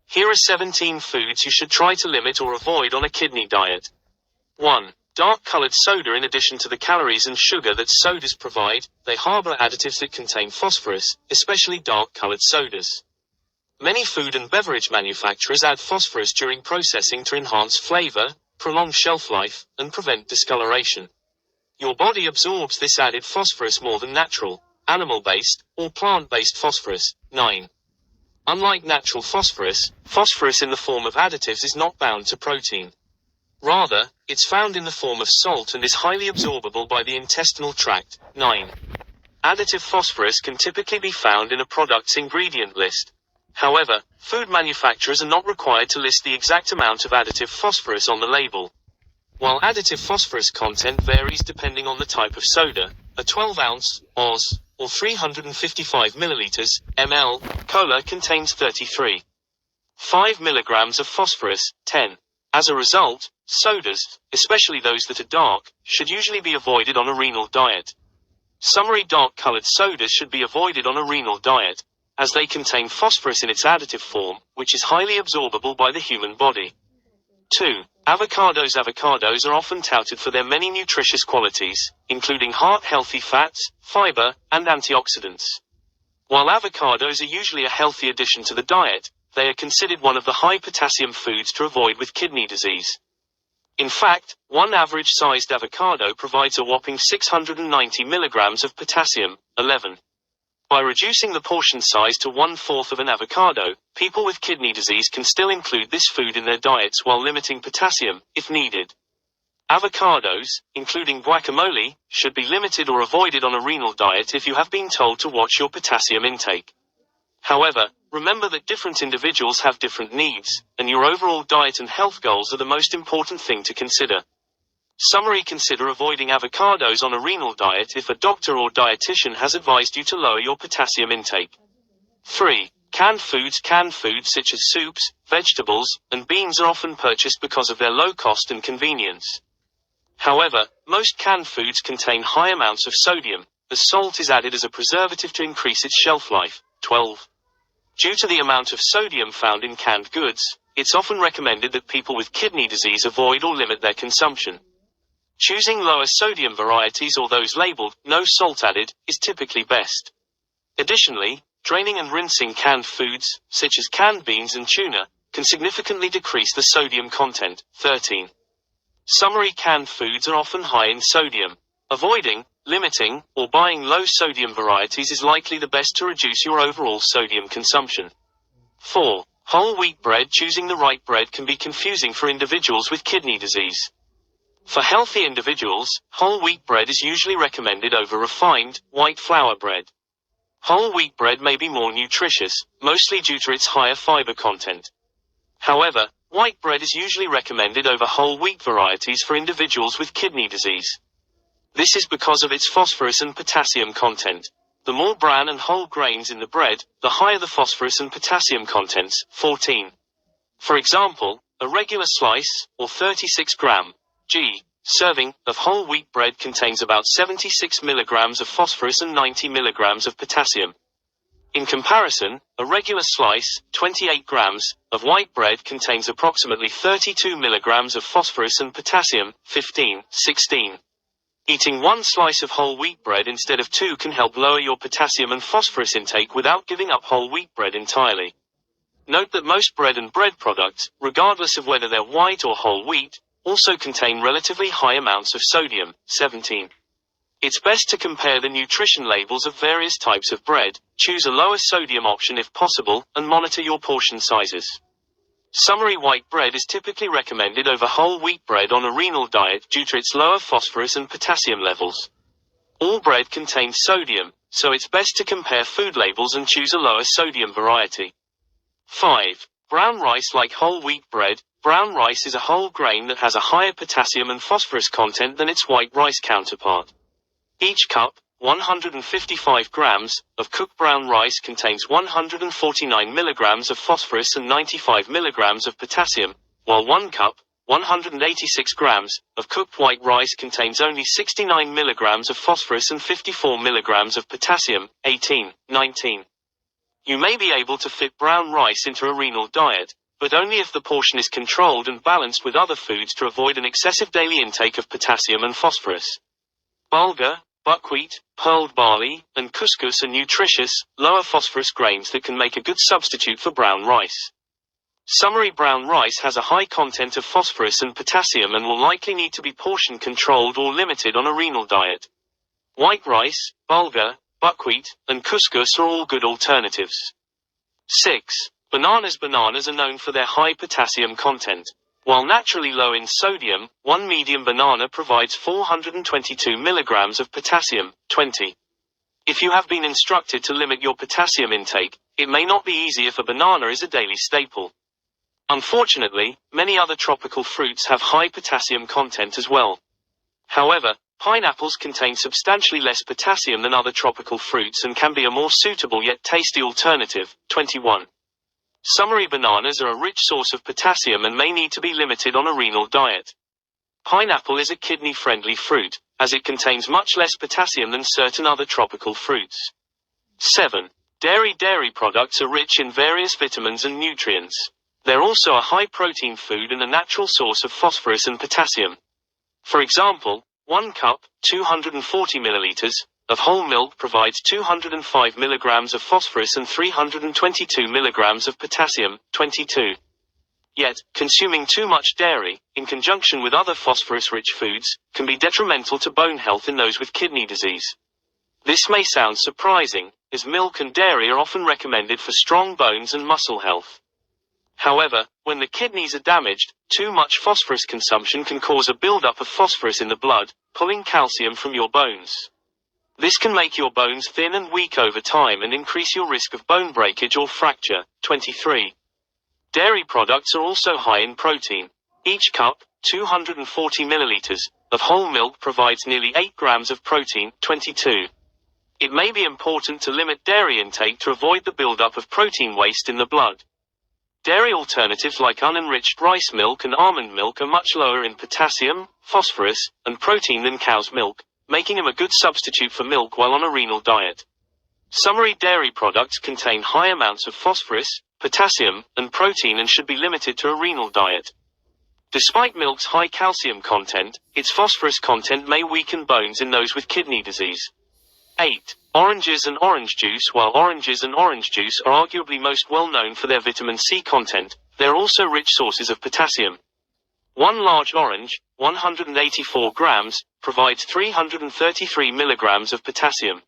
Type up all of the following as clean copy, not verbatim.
Here are 17 foods you should try to limit or avoid on a kidney diet. 1. Dark-colored soda. In addition to the calories and sugar that sodas provide, they harbor additives that contain phosphorus, especially dark-colored sodas. Many food and beverage manufacturers add phosphorus during processing to enhance flavor, prolong shelf life, and prevent discoloration. Your body absorbs this added phosphorus more than natural, animal-based, or plant-based phosphorus. 9. Unlike natural phosphorus, phosphorus in the form of additives is not bound to protein. Rather, it's found in the form of salt and is highly absorbable by the intestinal tract. 9. Additive phosphorus can typically be found in a product's ingredient list. However, food manufacturers are not required to list the exact amount of additive phosphorus on the label. While additive phosphorus content varies depending on the type of soda, a 12-ounce Oz or 355 milliliters ml cola contains 33.5 milligrams of phosphorus. 10. As a result, sodas, especially those that are dark, should usually be avoided on a renal diet. Summary: dark-colored sodas should be avoided on a renal diet, as they contain phosphorus in its additive form, which is highly absorbable by the human body. 2. Avocados. Avocados are often touted for their many nutritious qualities, including heart-healthy fats, fiber, and antioxidants. While avocados are usually a healthy addition to the diet, they are considered one of the high-potassium foods to avoid with kidney disease. In fact, one average-sized avocado provides a whopping 690 milligrams of potassium. 11. By reducing the portion size to 1/4 of an avocado, people with kidney disease can still include this food in their diets while limiting potassium, if needed. Avocados, including guacamole, should be limited or avoided on a renal diet if you have been told to watch your potassium intake. However, remember that different individuals have different needs, and your overall diet and health goals are the most important thing to consider. Summary: consider avoiding avocados on a renal diet if a doctor or dietitian has advised you to lower your potassium intake. 3. Canned foods. Canned foods such as soups, vegetables, and beans are often purchased because of their low cost and convenience. However, most canned foods contain high amounts of sodium, as salt is added as a preservative to increase its shelf life. 12. Due to the amount of sodium found in canned goods, it's often recommended that people with kidney disease avoid or limit their consumption. Choosing lower sodium varieties or those labeled "no salt added" is typically best. Additionally, draining and rinsing canned foods, such as canned beans and tuna, can significantly decrease the sodium content. 13. Summary: canned foods are often high in sodium. Avoiding, limiting, or buying low sodium varieties is likely the best to reduce your overall sodium consumption. 4. Whole wheat bread. Choosing the right bread can be confusing for individuals with kidney disease. For healthy individuals, whole wheat bread is usually recommended over refined, white flour bread. Whole wheat bread may be more nutritious, mostly due to its higher fiber content. However, white bread is usually recommended over whole wheat varieties for individuals with kidney disease. This is because of its phosphorus and potassium content. The more bran and whole grains in the bread, the higher the phosphorus and potassium contents. 14. For example, a regular slice, or 36-gram serving, of whole wheat bread contains about 76 milligrams of phosphorus and 90 milligrams of potassium. In comparison, a regular slice, 28 grams, of white bread contains approximately 32 milligrams of phosphorus and potassium. 15. 16. Eating one slice of whole wheat bread instead of two can help lower your potassium and phosphorus intake without giving up whole wheat bread entirely. Note that most bread and bread products, regardless of whether they're white or whole wheat, also contain relatively high amounts of sodium. 17. It's best to compare the nutrition labels of various types of bread, choose a lower sodium option if possible, and monitor your portion sizes. Summary: white bread is typically recommended over whole wheat bread on a renal diet due to its lower phosphorus and potassium levels. All bread contains sodium, so it's best to compare food labels and choose a lower sodium variety. 5. Brown rice. Like whole wheat bread, brown rice is a whole grain that has a higher potassium and phosphorus content than its white rice counterpart. Each cup, 155 grams, of cooked brown rice contains 149 milligrams of phosphorus and 95 milligrams of potassium, while 1 cup, 186 grams, of cooked white rice contains only 69 milligrams of phosphorus and 54 milligrams of potassium. 18. 19. You may be able to fit brown rice into a renal diet, but only if the portion is controlled and balanced with other foods to avoid an excessive daily intake of potassium and phosphorus. Bulgur, buckwheat, pearled barley, and couscous are nutritious, lower phosphorus grains that can make a good substitute for brown rice. Summery brown rice has a high content of phosphorus and potassium and will likely need to be portion controlled or limited on a renal diet. White rice, bulgur, buckwheat, and couscous are all good alternatives. 6. Bananas. Bananas are known for their high potassium content. While naturally low in sodium, one medium banana provides 422 milligrams of potassium, 20. If you have been instructed to limit your potassium intake, it may not be easy if a banana is a daily staple. Unfortunately, many other tropical fruits have high potassium content as well. However, pineapples contain substantially less potassium than other tropical fruits and can be a more suitable yet tasty alternative. 21. Summery bananas are a rich source of potassium and may need to be limited on a renal diet. Pineapple is a kidney-friendly fruit, as it contains much less potassium than certain other tropical fruits. 7. Dairy. Dairy products are rich in various vitamins and nutrients. They're also a high-protein food and a natural source of phosphorus and potassium. For example, 1 cup, 240 milliliters, of whole milk provides 205 milligrams of phosphorus and 322 milligrams of potassium, 22. Yet, consuming too much dairy, in conjunction with other phosphorus-rich foods, can be detrimental to bone health in those with kidney disease. This may sound surprising, as milk and dairy are often recommended for strong bones and muscle health. However, when the kidneys are damaged, too much phosphorus consumption can cause a buildup of phosphorus in the blood, pulling calcium from your bones. This can make your bones thin and weak over time and increase your risk of bone breakage or fracture. 23. Dairy products are also high in protein. Each cup, 240 milliliters, of whole milk provides nearly 8 grams of protein. 22. It may be important to limit dairy intake to avoid the buildup of protein waste in the blood. Dairy alternatives like unenriched rice milk and almond milk are much lower in potassium, phosphorus, and protein than cow's milk, making them a good substitute for milk while on a renal diet. Summery dairy products contain high amounts of phosphorus, potassium, and protein and should be limited to a renal diet. Despite milk's high calcium content, its phosphorus content may weaken bones in those with kidney disease. 8. Oranges and orange juice. While oranges and orange juice are arguably most well known for their vitamin C content, they're also rich sources of potassium. One large orange, 184 grams, provides 333 milligrams of potassium.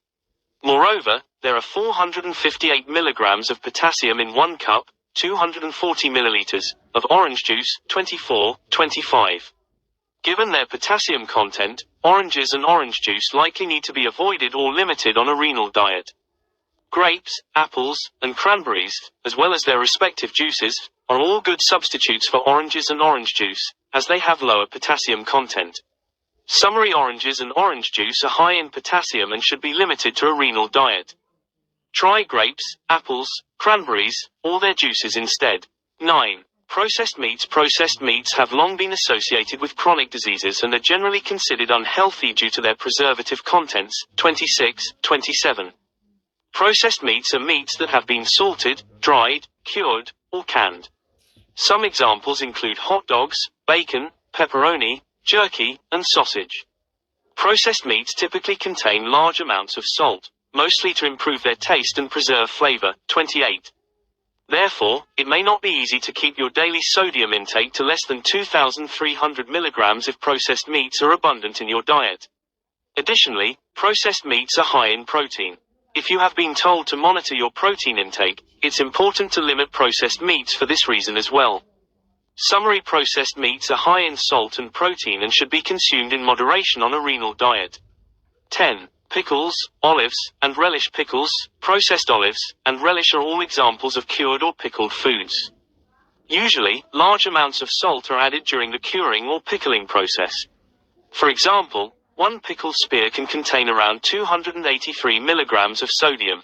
Moreover, there are 458 milligrams of potassium in 1 cup, 240 milliliters, of orange juice, 24-25. Given their potassium content, oranges and orange juice likely need to be avoided or limited on a renal diet. Grapes, apples, and cranberries, as well as their respective juices, are all good substitutes for oranges and orange juice, as they have lower potassium content. Summery oranges and orange juice are high in potassium and should be limited to a renal diet. Try grapes, apples, cranberries, or their juices instead. 9. Processed meats. Processed meats have long been associated with chronic diseases and are generally considered unhealthy due to their preservative contents. 26-27. Processed meats are meats that have been salted, dried, cured, or canned. Some examples include hot dogs, bacon, pepperoni, jerky, and sausage. Processed meats typically contain large amounts of salt, mostly to improve their taste and preserve flavor. 28. Therefore, it may not be easy to keep your daily sodium intake to less than 2,300 milligrams if processed meats are abundant in your diet. Additionally, processed meats are high in protein. If you have been told to monitor your protein intake, it's important to limit processed meats for this reason as well. Summery processed meats are high in salt and protein and should be consumed in moderation on a renal diet. 10. Pickles, olives, and relish. Pickles, processed olives, and relish are all examples of cured or pickled foods. Usually, large amounts of salt are added during the curing or pickling process. For example, 1 pickle spear can contain around 283 milligrams of sodium.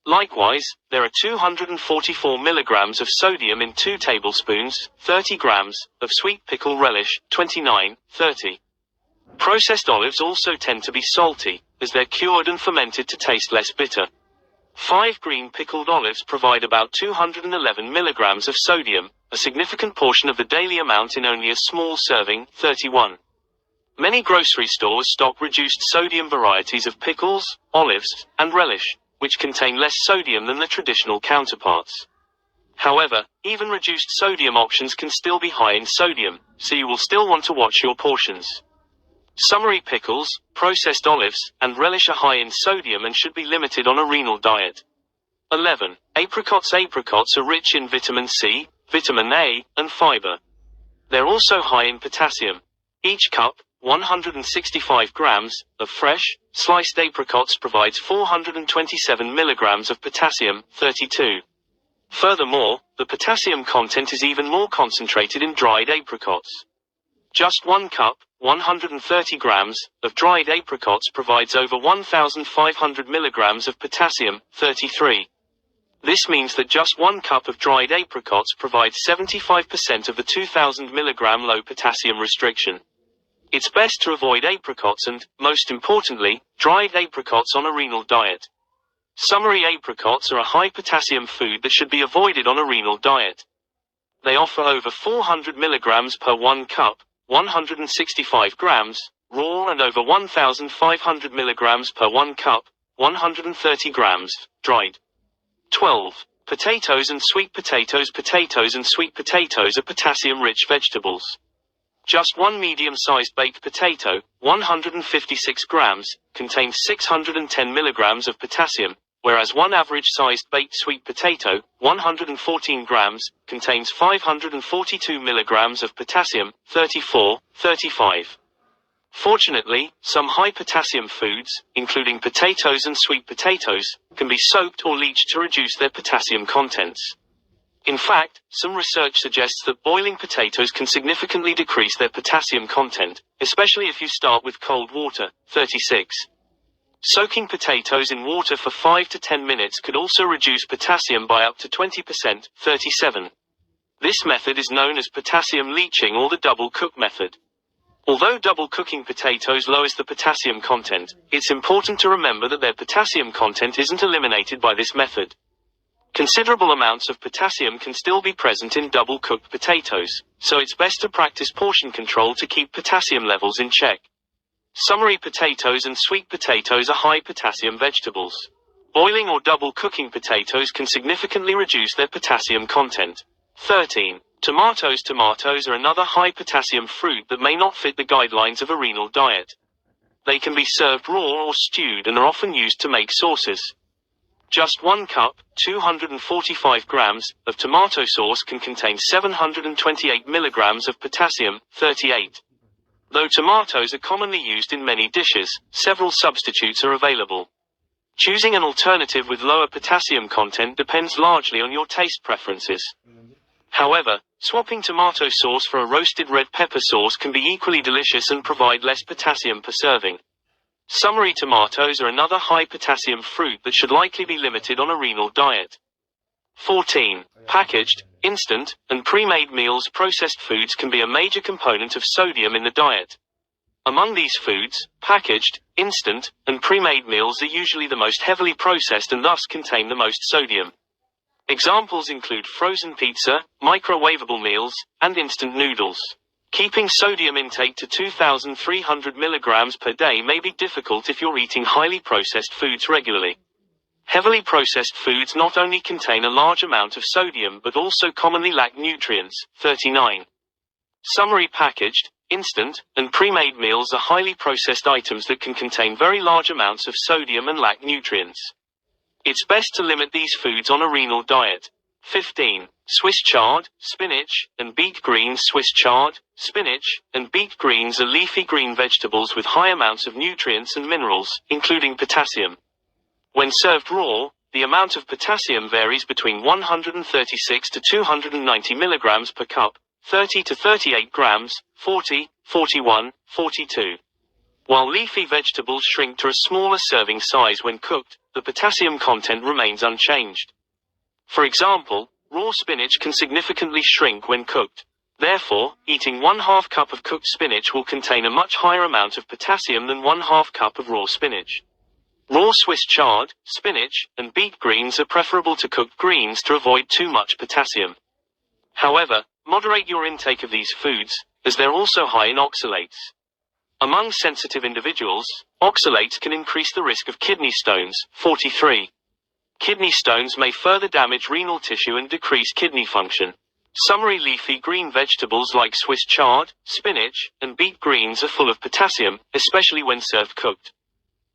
Likewise, there are 244 milligrams of sodium in 2 tablespoons, 30 grams, of sweet pickle relish, 29-30. Processed olives also tend to be salty, as they're cured and fermented to taste less bitter. 5 green pickled olives provide about 211 milligrams of sodium, a significant portion of the daily amount in only a small serving, 31. Many grocery stores stock reduced sodium varieties of pickles, olives, and relish, which contain less sodium than the traditional counterparts. However, even reduced sodium options can still be high in sodium, so you will still want to watch your portions. Summary: pickles, processed olives, and relish are high in sodium and should be limited on a renal diet. 11. Apricots. Apricots are rich in vitamin C, vitamin A, and fiber. They're also high in potassium. Each cup, 165 grams, of fresh, sliced apricots provides 427 milligrams of potassium, 32. Furthermore, the potassium content is even more concentrated in dried apricots. Just 1 cup, 130 grams, of dried apricots provides over 1,500 milligrams of potassium, 33. This means that just 1 cup of dried apricots provides 75% of the 2,000 milligram low potassium restriction. It's best to avoid apricots and, most importantly, dried apricots on a renal diet. Summary: apricots are a high potassium food that should be avoided on a renal diet. They offer over 400 milligrams per 1 cup, 165 grams, raw, and over 1,500 milligrams per 1 cup, 130 grams, dried. 12. Potatoes and sweet potatoes. Potatoes and sweet potatoes are potassium-rich vegetables. Just 1 medium-sized baked potato, 156 grams, contains 610 milligrams of potassium, whereas 1 average-sized baked sweet potato, 114 grams, contains 542 milligrams of potassium, 35. Fortunately, some high-potassium foods, including potatoes and sweet potatoes, can be soaked or leached to reduce their potassium contents. In fact, some research suggests that boiling potatoes can significantly decrease their potassium content, especially if you start with cold water, 36. Soaking potatoes in water for 5 to 10 minutes could also reduce potassium by up to 20%, 37. This method is known as potassium leaching or the double cook method. Although double cooking potatoes lowers the potassium content, it's important to remember that their potassium content isn't eliminated by this method. Considerable amounts of potassium can still be present in double-cooked potatoes, so it's best to practice portion control to keep potassium levels in check. Summary: potatoes and sweet potatoes are high-potassium vegetables. Boiling or double-cooking potatoes can significantly reduce their potassium content. 13. Tomatoes. Tomatoes are another high-potassium fruit that may not fit the guidelines of a renal diet. They can be served raw or stewed and are often used to make sauces. Just 1 cup, 245 grams, of tomato sauce can contain 728 milligrams of potassium, 38. Though tomatoes are commonly used in many dishes, several substitutes are available. Choosing an alternative with lower potassium content depends largely on your taste preferences. However, swapping tomato sauce for a roasted red pepper sauce can be equally delicious and provide less potassium per serving. Summary: tomatoes are another high-potassium fruit that should likely be limited on a renal diet. 14. Packaged, instant, and pre-made meals. Processed foods can be a major component of sodium in the diet. Among these foods, packaged, instant, and pre-made meals are usually the most heavily processed and thus contain the most sodium. Examples include frozen pizza, microwavable meals, and instant noodles. Keeping sodium intake to 2,300 milligrams per day may be difficult if you're eating highly processed foods regularly. Heavily processed foods not only contain a large amount of sodium but also commonly lack nutrients, 39. Summary: packaged, instant, and pre-made meals are highly processed items that can contain very large amounts of sodium and lack nutrients. It's best to limit these foods on a renal diet. 15. Swiss chard, spinach, and beet greens. Swiss chard, spinach, and beet greens are leafy green vegetables with high amounts of nutrients and minerals, including potassium. When served raw, the amount of potassium varies between 136 to 290 milligrams per cup, 30 to 38 grams, 40, 41, 42. While leafy vegetables shrink to a smaller serving size when cooked, the potassium content remains unchanged. For example, raw spinach can significantly shrink when cooked. Therefore, eating 1/2 cup of cooked spinach will contain a much higher amount of potassium than 1/2 cup of raw spinach. Raw Swiss chard, spinach, and beet greens are preferable to cooked greens to avoid too much potassium. However, moderate your intake of these foods, as they're also high in oxalates. Among sensitive individuals, oxalates can increase the risk of kidney stones. 43. Kidney stones may further damage renal tissue and decrease kidney function. Summery leafy green vegetables like Swiss chard, spinach, and beet greens are full of potassium, especially when served cooked.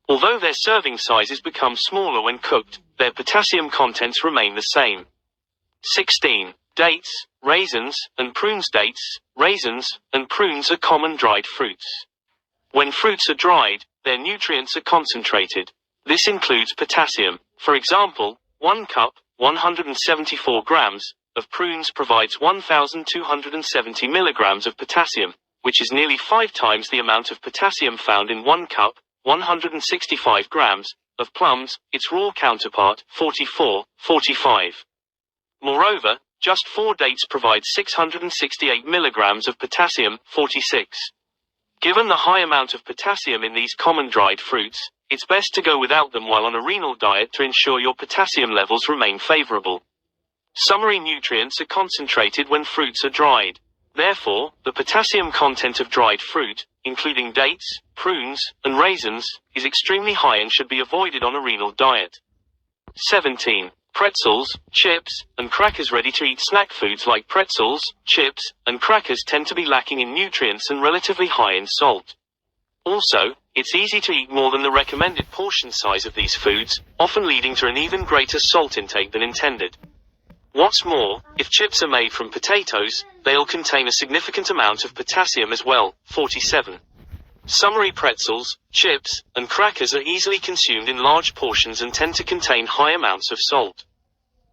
Although their serving sizes become smaller when cooked, their potassium contents remain the same. 16. Dates, raisins, and prunes. Dates, raisins, and prunes are common dried fruits. When fruits are dried, their nutrients are concentrated. This includes potassium. For example, 1 cup, 174 grams, of prunes provides 1,270 milligrams of potassium, which is nearly 5 times the amount of potassium found in 1 cup, 165 grams, of plums, its raw counterpart, 45. Moreover, just 4 dates provide 668 milligrams of potassium, 46. Given the high amount of potassium in these common dried fruits, it's best to go without them while on a renal diet to ensure your potassium levels remain favorable. Summery nutrients are concentrated when fruits are dried. Therefore, the potassium content of dried fruit, including dates, prunes, and raisins, is extremely high and should be avoided on a renal diet. 17. Pretzels, chips, and crackers. Ready-to-eat snack foods like pretzels, chips, and crackers tend to be lacking in nutrients and relatively high in salt. Also, it's easy to eat more than the recommended portion size of these foods, often leading to an even greater salt intake than intended. What's more, if chips are made from potatoes, they'll contain a significant amount of potassium as well. 47. Summery pretzels, chips, and crackers are easily consumed in large portions and tend to contain high amounts of salt.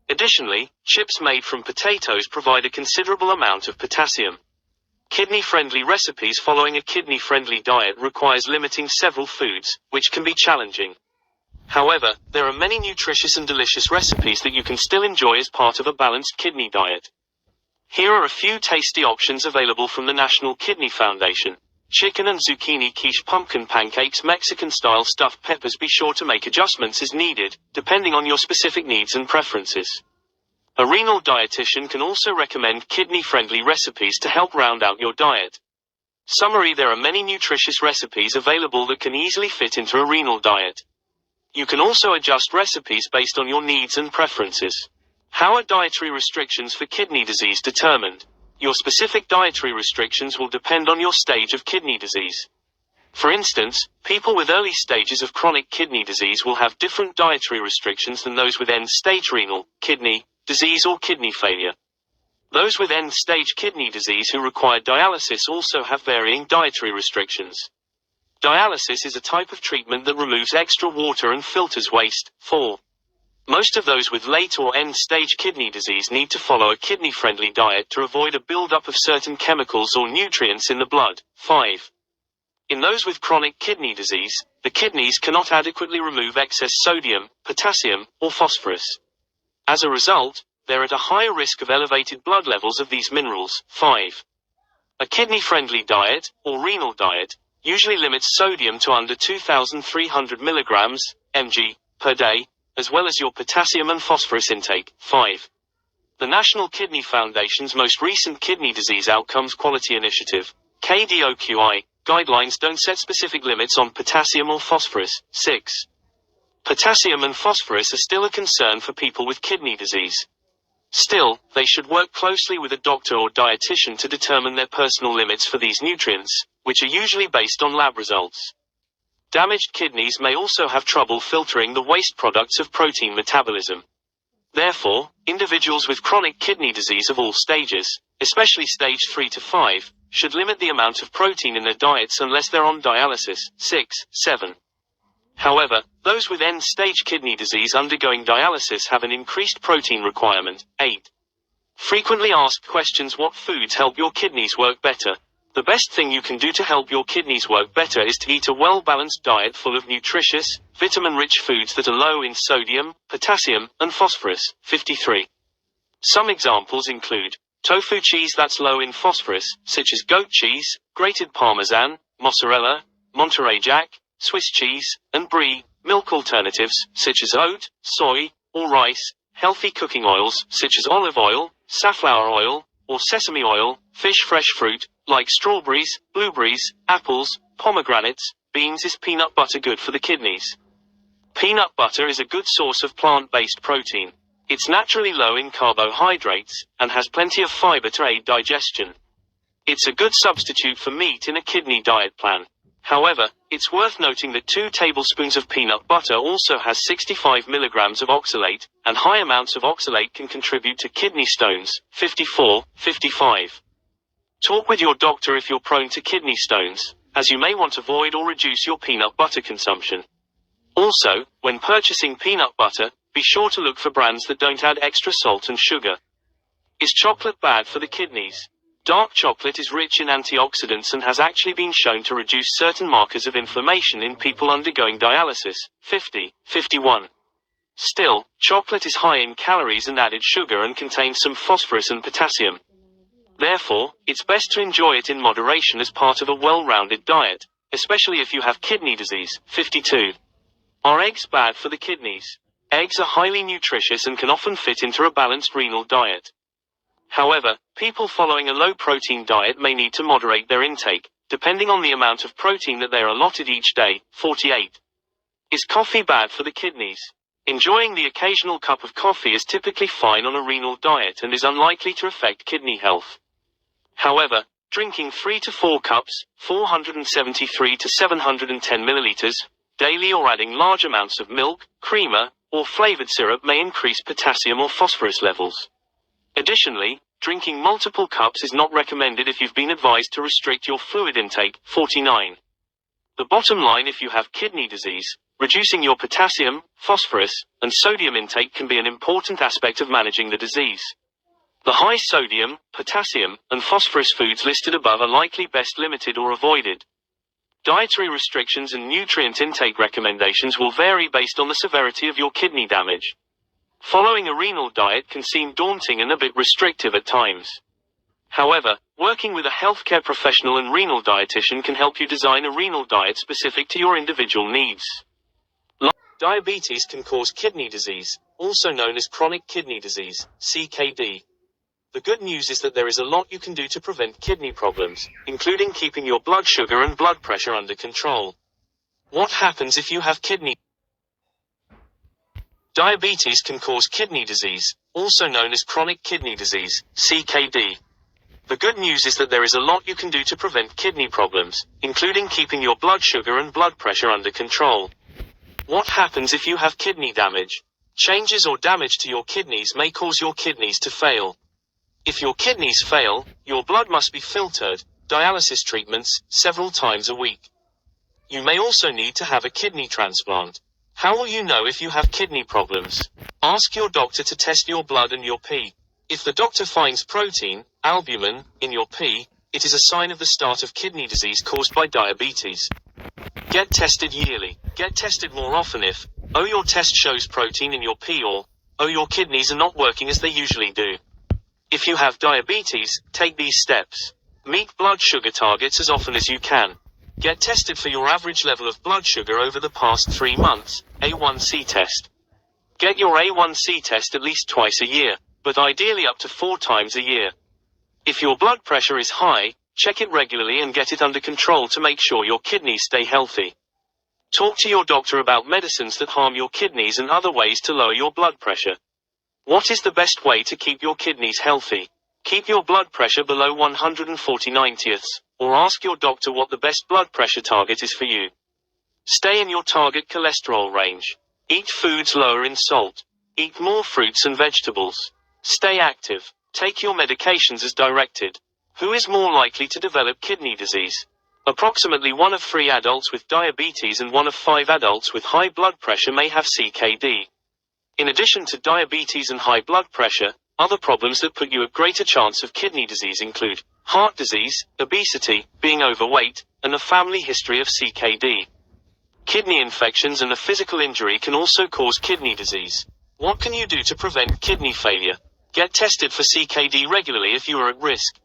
Additionally, chips made from potatoes provide a considerable amount of potassium. Kidney-friendly recipes. Following a kidney-friendly diet requires limiting several foods, which can be challenging. However, there are many nutritious and delicious recipes that you can still enjoy as part of a balanced kidney diet. Here are a few tasty options available from the National Kidney Foundation. Chicken and zucchini quiche, pumpkin pancakes, Mexican-style stuffed peppers. Be sure to make adjustments as needed, depending on your specific needs and preferences. A renal dietitian can also recommend kidney-friendly recipes to help round out your diet. Summary: there are many nutritious recipes available that can easily fit into a renal diet. You can also adjust recipes based on your needs and preferences. How are dietary restrictions for kidney disease determined? Your specific dietary restrictions will depend on your stage of kidney disease. For instance, people with early stages of chronic kidney disease will have different dietary restrictions than those with end-stage renal, kidney disease or kidney failure. Those with end-stage kidney disease who require dialysis also have varying dietary restrictions. Dialysis is a type of treatment that removes extra water and filters waste. 4. Most of those with late or end-stage kidney disease need to follow a kidney-friendly diet to avoid a buildup of certain chemicals or nutrients in the blood. 5. In those with chronic kidney disease, the kidneys cannot adequately remove excess sodium, potassium, or phosphorus. As a result, they're at a higher risk of elevated blood levels of these minerals. 5. A kidney-friendly diet, or renal diet, usually limits sodium to under 2,300 milligrams, mg, per day, as well as your potassium and phosphorus intake. 5. The National Kidney Foundation's most recent Kidney Disease Outcomes Quality Initiative, KDOQI, guidelines don't set specific limits on potassium or phosphorus. 6. Potassium and phosphorus are still a concern for people with kidney disease. Still, they should work closely with a doctor or dietitian to determine their personal limits for these nutrients, which are usually based on lab results. Damaged kidneys may also have trouble filtering the waste products of protein metabolism. Therefore, individuals with chronic kidney disease of all stages, especially stage 3 to 5, should limit the amount of protein in their diets unless they're on dialysis. 6. 7. However, those with end-stage kidney disease undergoing dialysis have an increased protein requirement. 8. Frequently asked questions: what foods help your kidneys work better? The best thing you can do to help your kidneys work better is to eat a well-balanced diet full of nutritious, vitamin-rich foods that are low in sodium, potassium, and phosphorus. 53. Some examples include tofu cheese that's low in phosphorus, such as goat cheese, grated Parmesan, mozzarella, Monterey Jack, Swiss cheese, and brie, milk alternatives, such as oat, soy, or rice, healthy cooking oils, such as olive oil, safflower oil, or sesame oil, fish, fresh fruit, like strawberries, blueberries, apples, pomegranates, beans. Is peanut butter good for the kidneys? Peanut butter is a good source of plant-based protein. It's naturally low in carbohydrates, and has plenty of fiber to aid digestion. It's a good substitute for meat in a kidney diet plan. However, it's worth noting that 2 tablespoons of peanut butter also has 65 milligrams of oxalate, and high amounts of oxalate can contribute to kidney stones. 54-55. Talk with your doctor if you're prone to kidney stones, as you may want to avoid or reduce your peanut butter consumption. Also, when purchasing peanut butter, be sure to look for brands that don't add extra salt and sugar. Is chocolate bad for the kidneys? Dark chocolate is rich in antioxidants and has actually been shown to reduce certain markers of inflammation in people undergoing dialysis. 50-51. Still, chocolate is high in calories and added sugar and contains some phosphorus and potassium. Therefore, it's best to enjoy it in moderation as part of a well-rounded diet, especially if you have kidney disease. 52. Are eggs bad for the kidneys? Eggs are highly nutritious and can often fit into a balanced renal diet. However, people following a low-protein diet may need to moderate their intake, depending on the amount of protein that they are allotted each day. 48. Is coffee bad for the kidneys? Enjoying the occasional cup of coffee is typically fine on a renal diet and is unlikely to affect kidney health. However, drinking 3 to 4 cups, 473 to 710 milliliters, daily or adding large amounts of milk, creamer, or flavored syrup may increase potassium or phosphorus levels. Additionally, drinking multiple cups is not recommended if you've been advised to restrict your fluid intake. 49. The bottom line: if you have kidney disease, reducing your potassium, phosphorus, and sodium intake can be an important aspect of managing the disease. The high sodium, potassium, and phosphorus foods listed above are likely best limited or avoided. Dietary restrictions and nutrient intake recommendations will vary based on the severity of your kidney damage. Following a renal diet can seem daunting and a bit restrictive at times. However, working with a healthcare professional and renal dietitian can help you design a renal diet specific to your individual needs. Diabetes can cause kidney disease, also known as chronic kidney disease, CKD. The good news is that there is a lot you can do to prevent kidney problems, including keeping your blood sugar and blood pressure under control. What happens if you have kidney? Diabetes can cause kidney disease, also known as chronic kidney disease, CKD. The good news is that there is a lot you can do to prevent kidney problems, including keeping your blood sugar and blood pressure under control. What happens if you have kidney damage? Changes or damage to your kidneys may cause your kidneys to fail. If your kidneys fail, your blood must be filtered, dialysis treatments, several times a week. You may also need to have a kidney transplant. How will you know if you have kidney problems? Ask your doctor to test your blood and your pee. If the doctor finds protein, albumin, in your pee, it is a sign of the start of kidney disease caused by diabetes. Get tested yearly. Get tested more often if your test shows protein in your pee or your kidneys are not working as they usually do. If you have diabetes, take these steps. Meet blood sugar targets as often as you can. Get tested for your average level of blood sugar over the past 3 months, A1C test. Get your A1C test at least twice a year, but ideally up to 4 times a year. If your blood pressure is high, check it regularly and get it under control to make sure your kidneys stay healthy. Talk to your doctor about medicines that harm your kidneys and other ways to lower your blood pressure. What is the best way to keep your kidneys healthy? Keep your blood pressure below 140/90, or ask your doctor what the best blood pressure target is for you. Stay in your target cholesterol range. Eat foods lower in salt. Eat more fruits and vegetables. Stay active. Take your medications as directed. Who is more likely to develop kidney disease? Approximately 1 of 3 adults with diabetes and 1 of 5 adults with high blood pressure may have CKD. In addition to diabetes and high blood pressure, other problems that put you at greater chance of kidney disease include heart disease, obesity, being overweight, and a family history of CKD. Kidney infections and a physical injury can also cause kidney disease. What can you do to prevent kidney failure? Get tested for CKD regularly if you are at risk.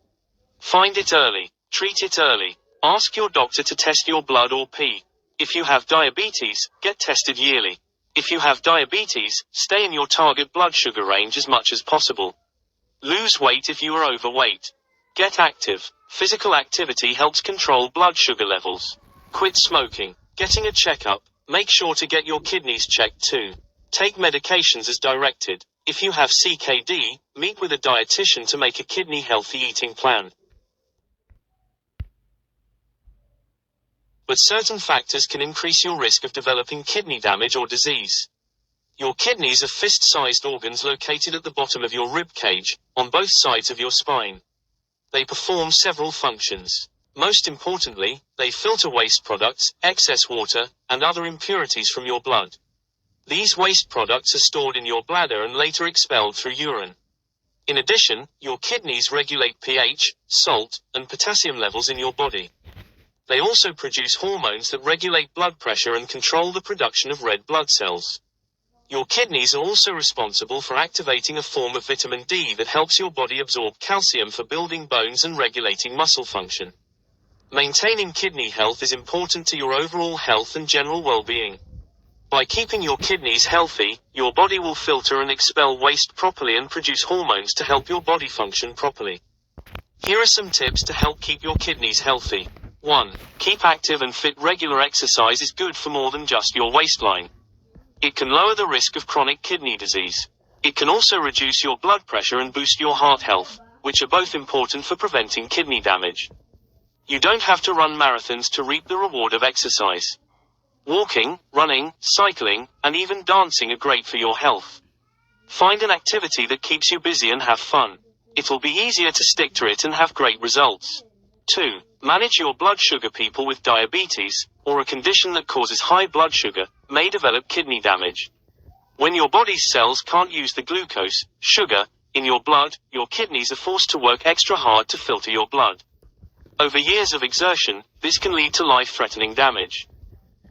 Find it early. Treat it early. Ask your doctor to test your blood or pee. If you have diabetes, get tested yearly. If you have diabetes, stay in your target blood sugar range as much as possible. Lose weight if you are overweight. Get active. Physical activity helps control blood sugar levels. Quit smoking. Getting a checkup. Make sure to get your kidneys checked too. Take medications as directed. If you have CKD, meet with a dietitian to make a kidney healthy eating plan. But certain factors can increase your risk of developing kidney damage or disease. Your kidneys are fist-sized organs located at the bottom of your rib cage, on both sides of your spine. They perform several functions. Most importantly, they filter waste products, excess water, and other impurities from your blood. These waste products are stored in your bladder and later expelled through urine. In addition, your kidneys regulate pH, salt, and potassium levels in your body. They also produce hormones that regulate blood pressure and control the production of red blood cells. Your kidneys are also responsible for activating a form of vitamin D that helps your body absorb calcium for building bones and regulating muscle function. Maintaining kidney health is important to your overall health and general well-being. By keeping your kidneys healthy, your body will filter and expel waste properly and produce hormones to help your body function properly. Here are some tips to help keep your kidneys healthy. 1. Keep active and fit. Regular exercise is good for more than just your waistline. It can lower the risk of chronic kidney disease. It can also reduce your blood pressure and boost your heart health, which are both important for preventing kidney damage. You don't have to run marathons to reap the reward of exercise. Walking, running, cycling, and even dancing are great for your health. Find an activity that keeps you busy and have fun. It'll be easier to stick to it and have great results. 2. Manage your blood sugar. People with diabetes, or a condition that causes high blood sugar, may develop kidney damage. When your body's cells can't use the glucose, sugar, in your blood, your kidneys are forced to work extra hard to filter your blood. Over years of exertion, this can lead to life-threatening damage.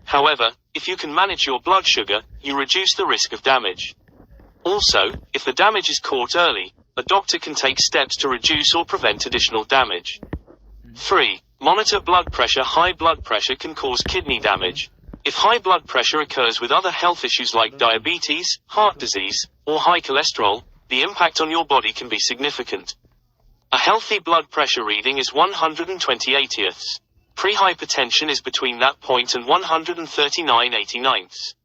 However, if you can manage your blood sugar, you reduce the risk of damage. Also, if the damage is caught early, a doctor can take steps to reduce or prevent additional damage. 3. Monitor blood pressure. High blood pressure can cause kidney damage. If high blood pressure occurs with other health issues like diabetes, heart disease, or high cholesterol, the impact on your body can be significant. A healthy blood pressure reading is 120/80ths. Pre-hypertension is between that point and 139/89ths.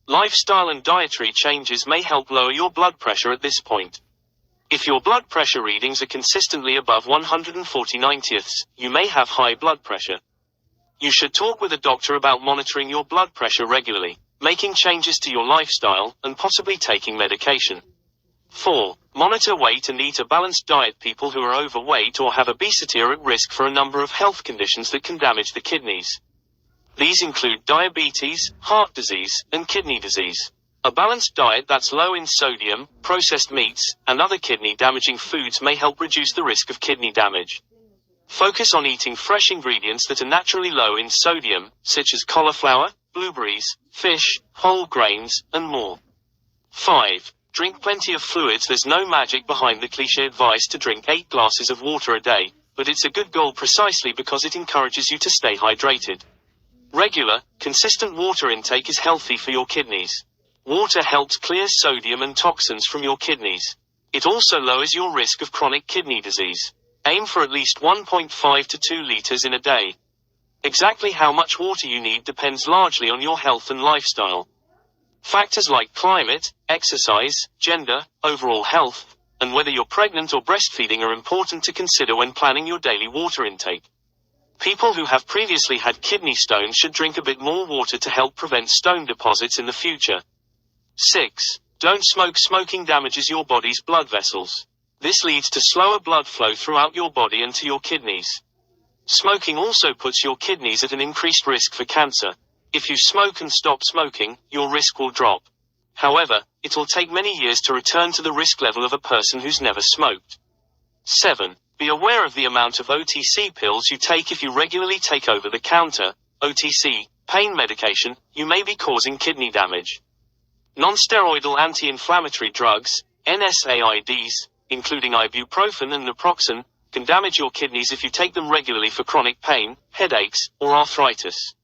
Lifestyle and dietary changes may help lower your blood pressure at this point. If your blood pressure readings are consistently above 140/90ths, you may have high blood pressure. You should talk with a doctor about monitoring your blood pressure regularly, making changes to your lifestyle, and possibly taking medication. 4. Monitor weight and eat a balanced diet. People who are overweight or have obesity are at risk for a number of health conditions that can damage the kidneys. These include diabetes, heart disease, and kidney disease. A balanced diet that's low in sodium, processed meats, and other kidney-damaging foods may help reduce the risk of kidney damage. Focus on eating fresh ingredients that are naturally low in sodium, such as cauliflower, blueberries, fish, whole grains, and more. 5. Drink plenty of fluids. There's no magic behind the cliché advice to drink 8 glasses of water a day, but it's a good goal precisely because it encourages you to stay hydrated. Regular, consistent water intake is healthy for your kidneys. Water helps clear sodium and toxins from your kidneys. It also lowers your risk of chronic kidney disease. Aim for at least 1.5 to 2 liters in a day. Exactly how much water you need depends largely on your health and lifestyle. Factors like climate, exercise, gender, overall health, and whether you're pregnant or breastfeeding are important to consider when planning your daily water intake. People who have previously had kidney stones should drink a bit more water to help prevent stone deposits in the future. 6. Don't smoke. Smoking damages your body's blood vessels. This leads to slower blood flow throughout your body and to your kidneys. Smoking also puts your kidneys at an increased risk for cancer. If you smoke and stop smoking, your risk will drop. However, it'll take many years to return to the risk level of a person who's never smoked. 7. Be aware of the amount of OTC pills you take. If you regularly take over-the-counter, OTC, pain medication, you may be causing kidney damage. Non-steroidal anti-inflammatory drugs, NSAIDs, including ibuprofen and naproxen, can damage your kidneys if you take them regularly for chronic pain, headaches, or arthritis.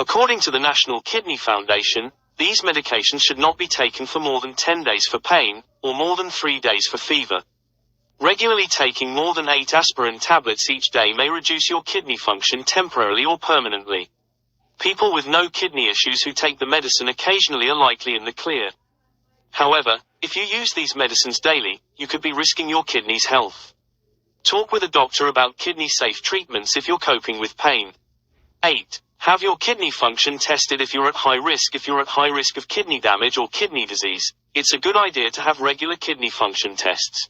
According to the National Kidney Foundation, these medications should not be taken for more than 10 days for pain, or more than 3 days for fever. Regularly taking more than 8 aspirin tablets each day may reduce your kidney function temporarily or permanently. People with no kidney issues who take the medicine occasionally are likely in the clear. However, if you use these medicines daily, you could be risking your kidneys' health. Talk with a doctor about kidney-safe treatments if you're coping with pain. 8. Have your kidney function tested if you're at high risk. If you're at high risk of kidney damage or kidney disease, it's a good idea to have regular kidney function tests.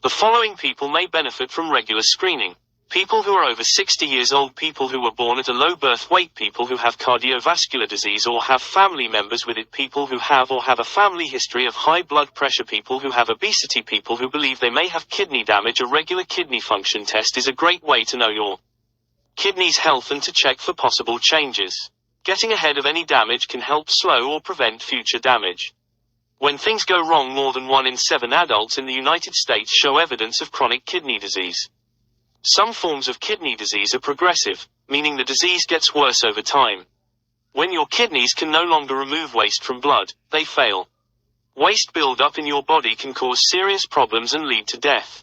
The following people may benefit from regular screening. People who are over 60 years old, people who were born at a low birth weight, people who have cardiovascular disease or have family members with it, people who have or have a family history of high blood pressure, people who have obesity, people who believe they may have kidney damage. A regular kidney function test is a great way to know your kidneys' health and to check for possible changes. Getting ahead of any damage can help slow or prevent future damage. When things go wrong, more than 1 in 7 adults in the United States show evidence of chronic kidney disease. Some forms of kidney disease are progressive, meaning the disease gets worse over time. When your kidneys can no longer remove waste from blood, they fail. Waste buildup in your body can cause serious problems and lead to death.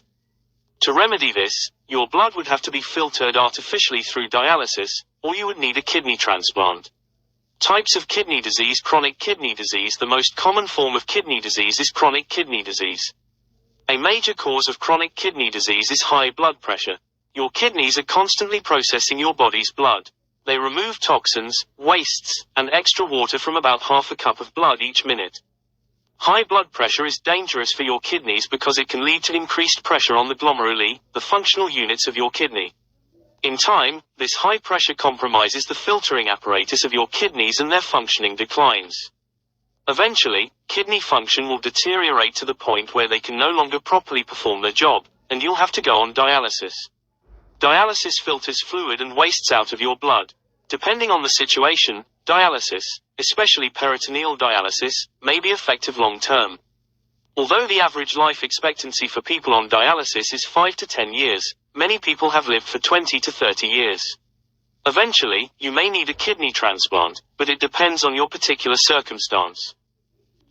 To remedy this, your blood would have to be filtered artificially through dialysis, or you would need a kidney transplant. Types of kidney disease. Chronic kidney disease. The most common form of kidney disease is chronic kidney disease. A major cause of chronic kidney disease is high blood pressure. Your kidneys are constantly processing your body's blood. They remove toxins, wastes, and extra water from about half a cup of blood each minute. High blood pressure is dangerous for your kidneys because it can lead to increased pressure on the glomeruli, the functional units of your kidney. In time, this high pressure compromises the filtering apparatus of your kidneys and their functioning declines. Eventually, kidney function will deteriorate to the point where they can no longer properly perform their job, and you'll have to go on dialysis. Dialysis filters fluid and wastes out of your blood. Depending on the situation, dialysis, especially peritoneal dialysis, may be effective long term. Although the average life expectancy for people on dialysis is 5 to 10 years, many people have lived for 20 to 30 years. Eventually, you may need a kidney transplant, but it depends on your particular circumstance.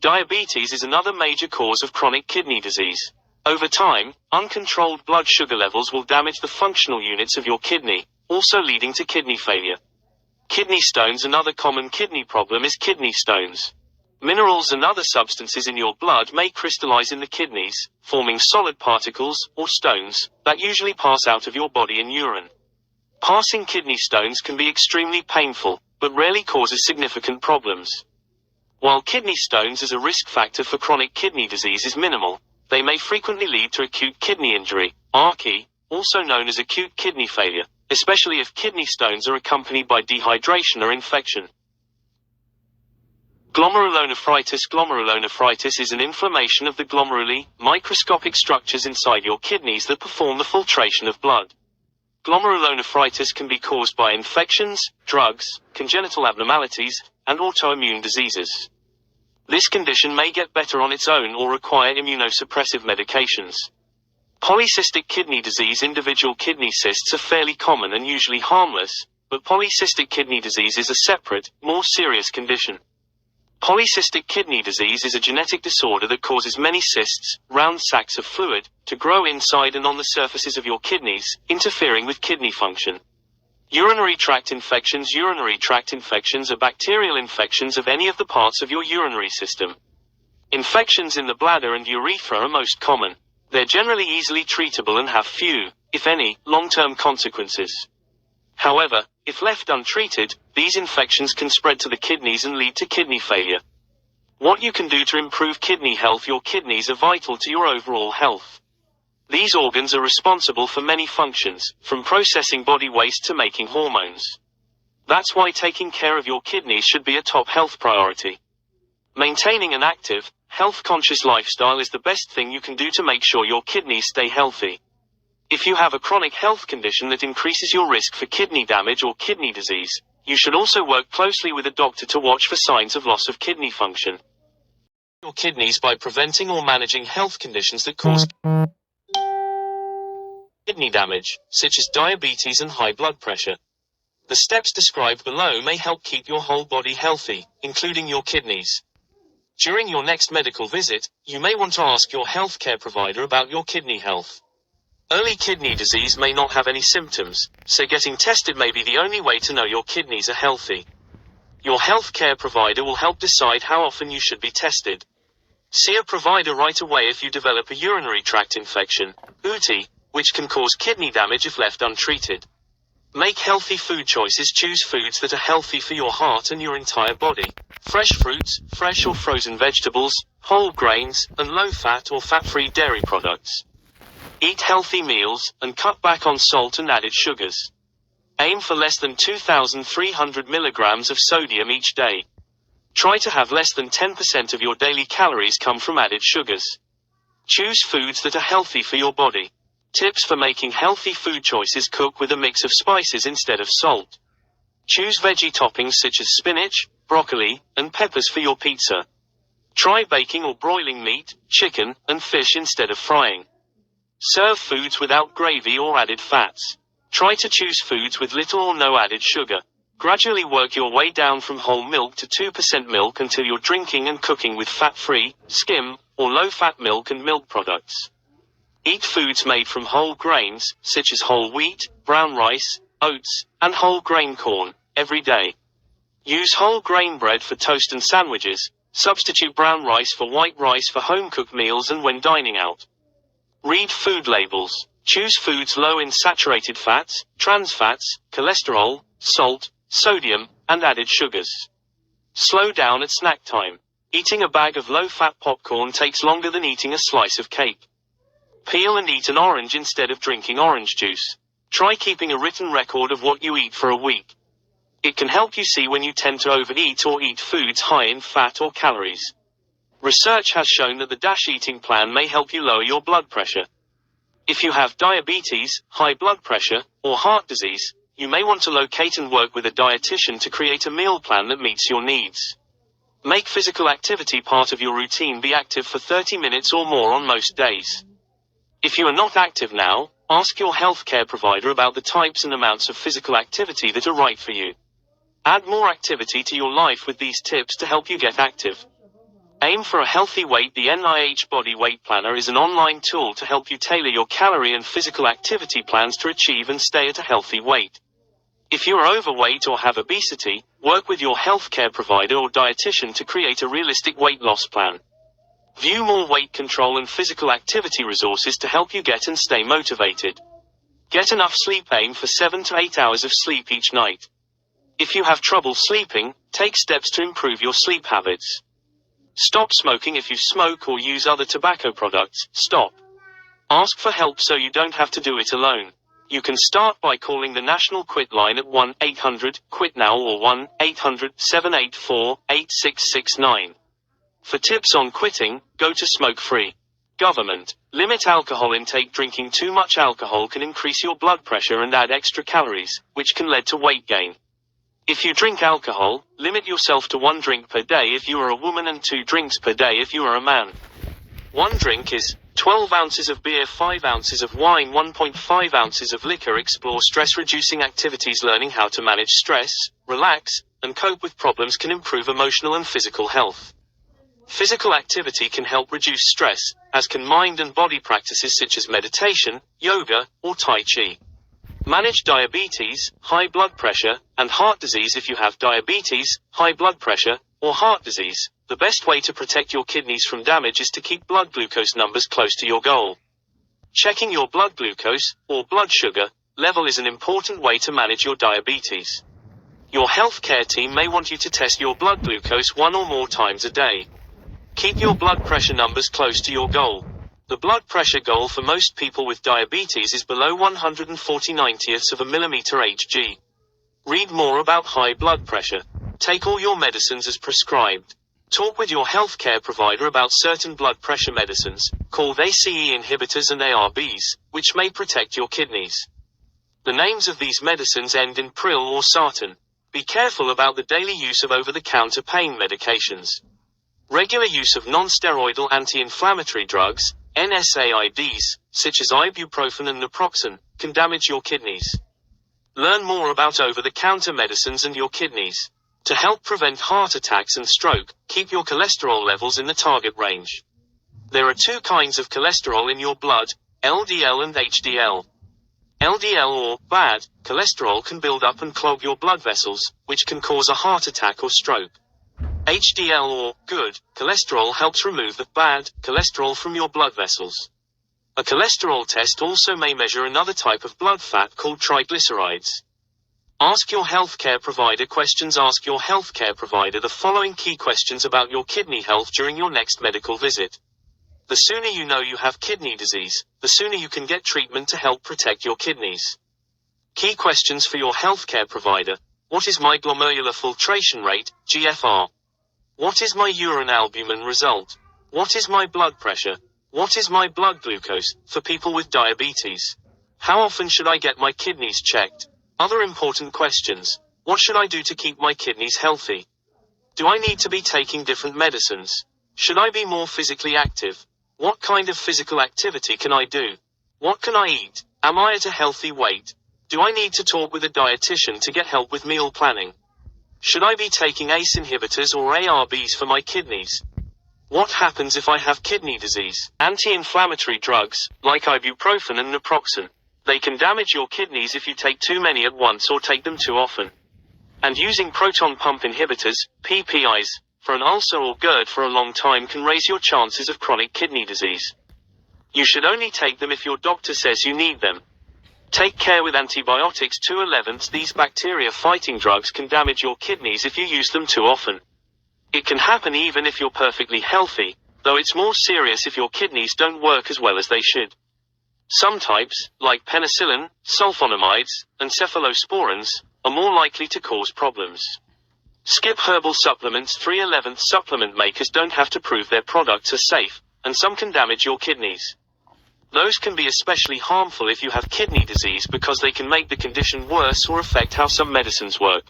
Diabetes is another major cause of chronic kidney disease. Over time, uncontrolled blood sugar levels will damage the functional units of your kidney, also leading to kidney failure. Kidney stones. Another common kidney problem is kidney stones. Minerals and other substances in your blood may crystallize in the kidneys, forming solid particles, or stones, that usually pass out of your body in urine. Passing kidney stones can be extremely painful, but rarely causes significant problems. While kidney stones as a risk factor for chronic kidney disease is minimal, they may frequently lead to acute kidney injury, AKI, also known as acute kidney failure, especially if kidney stones are accompanied by dehydration or infection. Glomerulonephritis. Glomerulonephritis is an inflammation of the glomeruli, microscopic structures inside your kidneys that perform the filtration of blood. Glomerulonephritis can be caused by infections, drugs, congenital abnormalities, and autoimmune diseases. This condition may get better on its own or require immunosuppressive medications. Polycystic kidney disease. Individual kidney cysts are fairly common and usually harmless, but polycystic kidney disease is a separate, more serious condition. Polycystic kidney disease is a genetic disorder that causes many cysts, round sacs of fluid, to grow inside and on the surfaces of your kidneys, interfering with kidney function. Urinary tract infections. Urinary tract infections are bacterial infections of any of the parts of your urinary system. Infections in the bladder and urethra are most common. They're generally easily treatable and have few, if any, long-term consequences. However, if left untreated, these infections can spread to the kidneys and lead to kidney failure. What you can do to improve kidney health. Your kidneys are vital to your overall health. These organs are responsible for many functions, from processing body waste to making hormones. That's why taking care of your kidneys should be a top health priority. Maintaining an active, health-conscious lifestyle is the best thing you can do to make sure your kidneys stay healthy. If you have a chronic health condition that increases your risk for kidney damage or kidney disease, you should also work closely with a doctor to watch for signs of loss of kidney function. Your kidneys by preventing or managing health conditions that cause kidney damage, such as diabetes and high blood pressure. The steps described below may help keep your whole body healthy, including your kidneys. During your next medical visit, you may want to ask your healthcare provider about your kidney health. Early kidney disease may not have any symptoms, so getting tested may be the only way to know your kidneys are healthy. Your healthcare provider will help decide how often you should be tested. See a provider right away if you develop a urinary tract infection, UTI, which can cause kidney damage if left untreated. Make healthy food choices. Choose foods that are healthy for your heart and your entire body. Fresh fruits, fresh or frozen vegetables, whole grains, and low-fat or fat-free dairy products. Eat healthy meals, and cut back on salt and added sugars. Aim for less than 2,300 milligrams of sodium each day. Try to have less than 10% of your daily calories come from added sugars. Choose foods that are healthy for your body. Tips for making healthy food choices: cook with a mix of spices instead of salt. Choose veggie toppings such as spinach, broccoli, and peppers for your pizza. Try baking or broiling meat, chicken, and fish instead of frying. Serve foods without gravy or added fats. Try to choose foods with little or no added sugar. Gradually work your way down from whole milk to 2% milk until you're drinking and cooking with fat-free, skim, or low-fat milk and milk products. Eat foods made from whole grains, such as whole wheat, brown rice, oats, and whole grain corn, every day. Use whole grain bread for toast and sandwiches. Substitute brown rice for white rice for home-cooked meals and when dining out. Read food labels. Choose foods low in saturated fats, trans fats, cholesterol, salt, sodium, and added sugars. Slow down at snack time. Eating a bag of low-fat popcorn takes longer than eating a slice of cake. Peel and eat an orange instead of drinking orange juice. Try keeping a written record of what you eat for a week. It can help you see when you tend to overeat or eat foods high in fat or calories. Research has shown that the DASH eating plan may help you lower your blood pressure. If you have diabetes, high blood pressure, or heart disease, you may want to locate and work with a dietitian to create a meal plan that meets your needs. Make physical activity part of your routine. Be active for 30 minutes or more on most days. If you are not active now, ask your healthcare provider about the types and amounts of physical activity that are right for you. Add more activity to your life with these tips to help you get active. Aim for a healthy weight. The NIH Body Weight Planner is an online tool to help you tailor your calorie and physical activity plans to achieve and stay at a healthy weight. If you are overweight or have obesity, work with your healthcare provider or dietitian to create a realistic weight loss plan. View more weight control and physical activity resources to help you get and stay motivated. Get enough sleep. Aim for 7 to 8 hours of sleep each night. If you have trouble sleeping, take steps to improve your sleep habits. Stop smoking. If you smoke or use other tobacco products, stop. Ask for help so you don't have to do it alone. You can start by calling the National Quit line at 1-800-QUIT-NOW or 1-800-784-8669. For tips on quitting, go to Smoke Free. Government. Limit alcohol intake. Drinking too much alcohol can increase your blood pressure and add extra calories, which can lead to weight gain. If you drink alcohol, limit yourself to 1 drink per day if you are a woman and 2 drinks per day if you are a man. 1 drink is 12 ounces of beer, 5 ounces of wine, 1.5 ounces of liquor. Explore stress-reducing activities. Learning how to manage stress, relax, and cope with problems can improve emotional and physical health. Physical activity can help reduce stress, as can mind and body practices such as meditation, yoga, or Tai Chi. Manage diabetes, high blood pressure, and heart disease. If you have diabetes, high blood pressure, or heart disease, the best way to protect your kidneys from damage is to keep blood glucose numbers close to your goal. Checking your blood glucose, or blood sugar, level is an important way to manage your diabetes. Your healthcare team may want you to test your blood glucose 1 or more times a day. Keep your blood pressure numbers close to your goal. The blood pressure goal for most people with diabetes is below 140/90ths of a millimeter Hg. Read more about high blood pressure. Take all your medicines as prescribed. Talk with your healthcare provider about certain blood pressure medicines, called ACE inhibitors and ARBs, which may protect your kidneys. The names of these medicines end in pril or sartan. Be careful about the daily use of over-the-counter pain medications. Regular use of non-steroidal anti-inflammatory drugs, NSAIDs, such as ibuprofen and naproxen, can damage your kidneys. Learn more about over-the-counter medicines and your kidneys. To help prevent heart attacks and stroke, keep your cholesterol levels in the target range. There are two kinds of cholesterol in your blood, LDL and HDL. LDL or bad cholesterol can build up and clog your blood vessels, which can cause a heart attack or stroke. HDL or good cholesterol helps remove the bad cholesterol from your blood vessels. A cholesterol test also may measure another type of blood fat called triglycerides. Ask your healthcare provider questions. Ask your healthcare provider the following key questions about your kidney health during your next medical visit. The sooner you know you have kidney disease, the sooner you can get treatment to help protect your kidneys. Key questions for your healthcare provider. What is my glomerular filtration rate, GFR? What is my urine albumin result? What is my blood pressure? What is my blood glucose, for people with diabetes? How often should I get my kidneys checked? Other important questions. What should I do to keep my kidneys healthy? Do I need to be taking different medicines? Should I be more physically active? What kind of physical activity can I do? What can I eat? Am I at a healthy weight? Do I need to talk with a dietitian to get help with meal planning? Should I be taking ACE inhibitors or ARBs for my kidneys? What happens if I have kidney disease? Anti-inflammatory drugs, like ibuprofen and naproxen. They can damage your kidneys if you take too many at once or take them too often. And using proton pump inhibitors, PPIs, for an ulcer or GERD for a long time can raise your chances of chronic kidney disease. You should only take them if your doctor says you need them. Take care with antibiotics. 2/11. These bacteria-fighting drugs can damage your kidneys if you use them too often. It can happen even if you're perfectly healthy, though it's more serious if your kidneys don't work as well as they should. Some types, like penicillin, sulfonamides, and cephalosporins, are more likely to cause problems. Skip herbal supplements. 3/11. Supplement makers don't have to prove their products are safe, and some can damage your kidneys. Those can be especially harmful if you have kidney disease because they can make the condition worse or affect how some medicines work.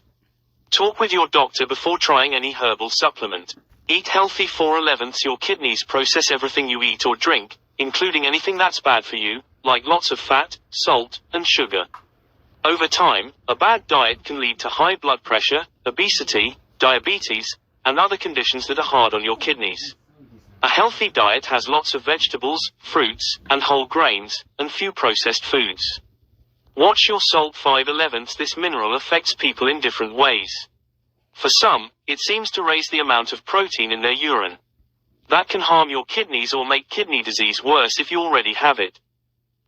Talk with your doctor before trying any herbal supplement. Eat healthy. 4/11. Your kidneys process everything you eat or drink, including anything that's bad for you, like lots of fat, salt, and sugar. Over time, a bad diet can lead to high blood pressure, obesity, diabetes, and other conditions that are hard on your kidneys. A healthy diet has lots of vegetables, fruits, and whole grains, and few processed foods. Watch your salt. 5/11. This mineral affects people in different ways. For some, it seems to raise the amount of protein in their urine. That can harm your kidneys or make kidney disease worse if you already have it.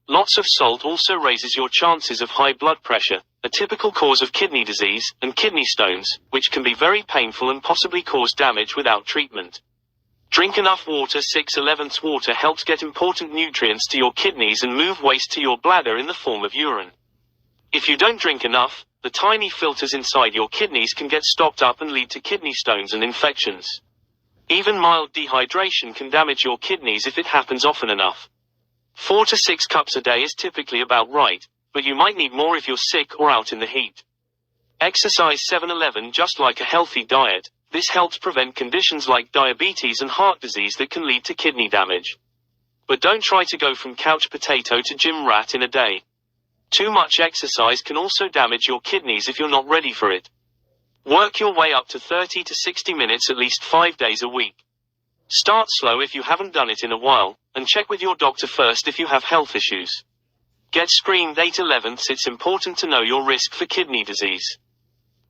Lots of salt also raises your chances of high blood pressure, a typical cause of kidney disease, and kidney stones, which can be very painful and possibly cause damage without treatment. Drink enough water. 6/11. Water helps get important nutrients to your kidneys and move waste to your bladder in the form of urine. If you don't drink enough, the tiny filters inside your kidneys can get stopped up and lead to kidney stones and infections. Even mild dehydration can damage your kidneys if it happens often enough. 4 to 6 cups a day is typically about right, but you might need more if you're sick or out in the heat. Exercise. 7/11. Just like a healthy diet, this helps prevent conditions like diabetes and heart disease that can lead to kidney damage. But don't try to go from couch potato to gym rat in a day. Too much exercise can also damage your kidneys if you're not ready for it. Work your way up to 30 to 60 minutes at least 5 days a week. Start slow if you haven't done it in a while, and check with your doctor first if you have health issues. Get screened. 8/11. It's important to know your risk for kidney disease.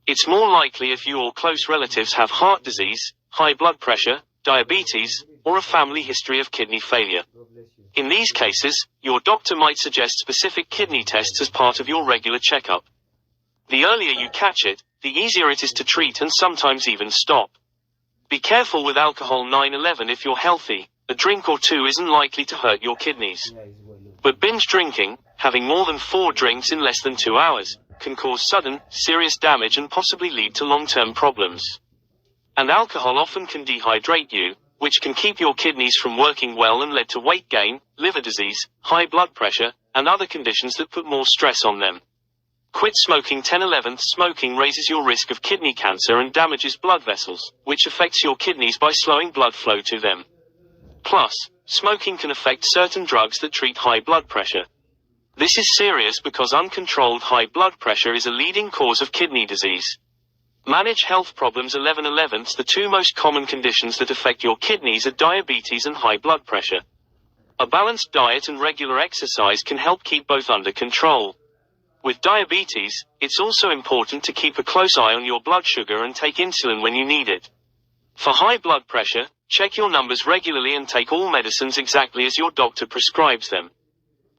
It's more likely if you or close relatives have heart disease, high blood pressure, diabetes, or a family history of kidney failure. In these cases, your doctor might suggest specific kidney tests as part of your regular checkup. The earlier you catch it, the easier it is to treat and sometimes even stop. Be careful with alcohol. 9/11. If you're healthy, a drink or two isn't likely to hurt your kidneys. But binge drinking, having more than 4 drinks in less than 2 hours, can cause sudden, serious damage and possibly lead to long-term problems. And alcohol often can dehydrate you, which can keep your kidneys from working well and lead to weight gain, liver disease, high blood pressure, and other conditions that put more stress on them. Quit smoking. 10/11. Smoking raises your risk of kidney cancer and damages blood vessels, which affects your kidneys by slowing blood flow to them. Plus, smoking can affect certain drugs that treat high blood pressure. This is serious because uncontrolled high blood pressure is a leading cause of kidney disease. Manage health problems 11. The two most common conditions that affect your kidneys are diabetes and high blood pressure. A balanced diet and regular exercise can help keep both under control. With diabetes, it's also important to keep a close eye on your blood sugar and take insulin when you need it. For high blood pressure, check your numbers regularly and take all medicines exactly as your doctor prescribes them.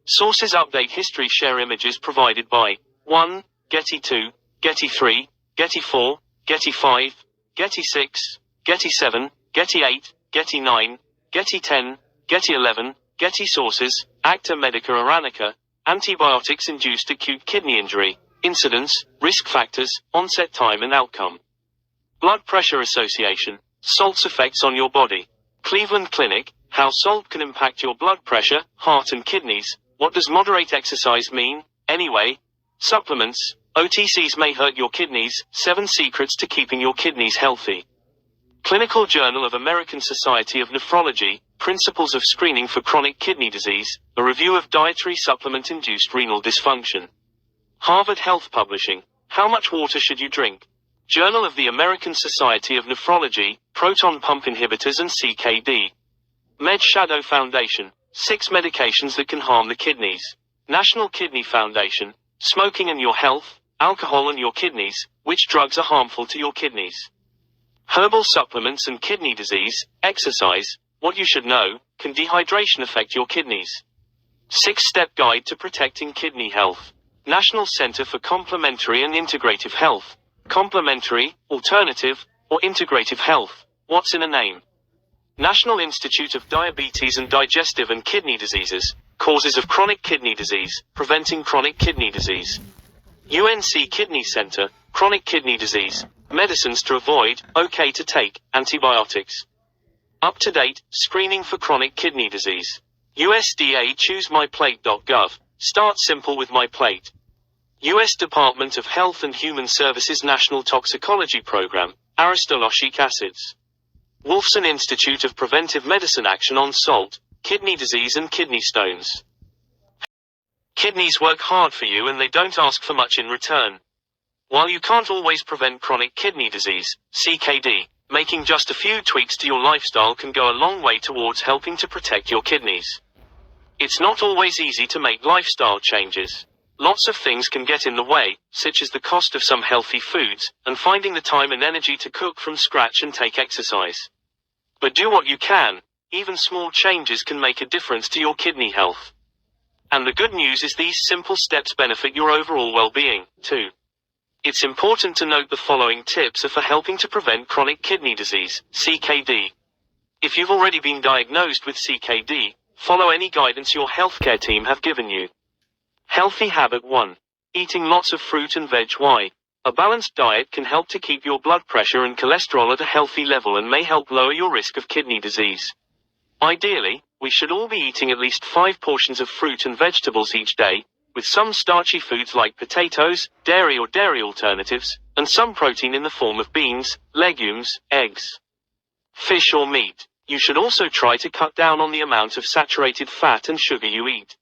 Sources: update history, share images provided by 1. Getty 2, Getty 3, Getty 4, Getty 5, Getty 6, Getty 7, Getty 8, Getty 9, Getty 10, Getty 11, Getty sources: Acta Medica Iranica, antibiotics-induced acute kidney injury, incidence, risk factors, onset time and outcome. Blood Pressure Association, salt's effects on your body. Cleveland Clinic, how salt can impact your blood pressure, heart and kidneys. What does moderate exercise mean, anyway? Supplements, OTCs may hurt your kidneys, 7 secrets to keeping your kidneys healthy. Clinical Journal of American Society of Nephrology, Principles of Screening for Chronic Kidney Disease, a review of dietary supplement-induced renal dysfunction. Harvard Health Publishing, how much water should you drink? Journal of the American Society of Nephrology, proton pump inhibitors and CKD. Med Shadow Foundation, 6 medications that can harm the kidneys. National Kidney Foundation, smoking and your health, alcohol and your kidneys, which drugs are harmful to your kidneys? Herbal supplements and kidney disease, exercise, what you should know, can dehydration affect your kidneys? 6-step guide to protecting kidney health. National Center for Complementary and Integrative Health. Complementary, alternative, or integrative health, what's in a name? National Institute of Diabetes and Digestive and Kidney Diseases, causes of chronic kidney disease, preventing chronic kidney disease. UNC Kidney Center, chronic kidney disease, medicines to avoid, okay to take, antibiotics. Up-to-date, screening for chronic kidney disease. USDA ChooseMyPlate.gov, start simple with MyPlate. U.S. Department of Health and Human Services National Toxicology Program, aristolochic acids. Wolfson Institute of Preventive Medicine Action on Salt, Kidney Disease and Kidney Stones. Kidneys work hard for you and they don't ask for much in return. While you can't always prevent chronic kidney disease, CKD, making just a few tweaks to your lifestyle can go a long way towards helping to protect your kidneys. It's not always easy to make lifestyle changes. Lots of things can get in the way, such as the cost of some healthy foods, and finding the time and energy to cook from scratch and take exercise. But do what you can, even small changes can make a difference to your kidney health. And the good news is these simple steps benefit your overall well-being, too. It's important to note the following tips are for helping to prevent chronic kidney disease, CKD. If you've already been diagnosed with CKD, follow any guidance your healthcare team have given you. Healthy habit 1. Eating lots of fruit and veg. Why? A balanced diet can help to keep your blood pressure and cholesterol at a healthy level and may help lower your risk of kidney disease. Ideally, we should all be eating at least 5 portions of fruit and vegetables each day, with some starchy foods like potatoes, dairy or dairy alternatives, and some protein in the form of beans, legumes, eggs, fish or meat. You should also try to cut down on the amount of saturated fat and sugar you eat.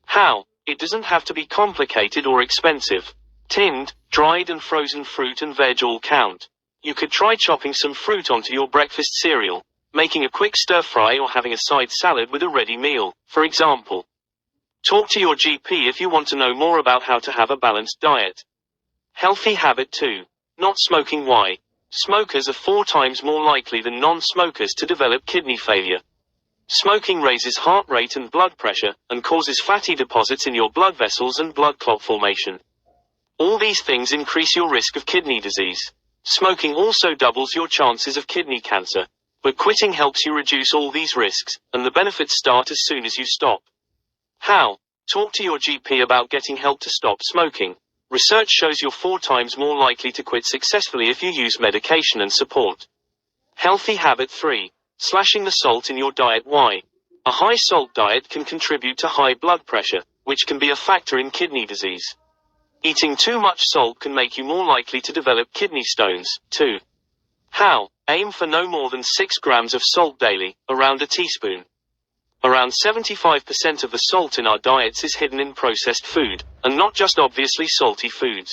How? It doesn't have to be complicated or expensive. Tinned, dried and frozen fruit and veg all count. You could try chopping some fruit onto your breakfast cereal, making a quick stir-fry or having a side salad with a ready meal, for example. Talk to your GP if you want to know more about how to have a balanced diet. Healthy habit 2. Not smoking. Why? Smokers are 4 times more likely than non-smokers to develop kidney failure. Smoking raises heart rate and blood pressure, and causes fatty deposits in your blood vessels and blood clot formation. All these things increase your risk of kidney disease. Smoking also doubles your chances of kidney cancer. But quitting helps you reduce all these risks, and the benefits start as soon as you stop. How? Talk to your GP about getting help to stop smoking. Research shows you're 4 times more likely to quit successfully if you use medication and support. Healthy habit 3. Slashing the salt in your diet. Why? A high salt diet can contribute to high blood pressure, which can be a factor in kidney disease. Eating too much salt can make you more likely to develop kidney stones, too. How? Aim for no more than 6 grams of salt daily, around a teaspoon. Around 75% of the salt in our diets is hidden in processed food, and not just obviously salty foods.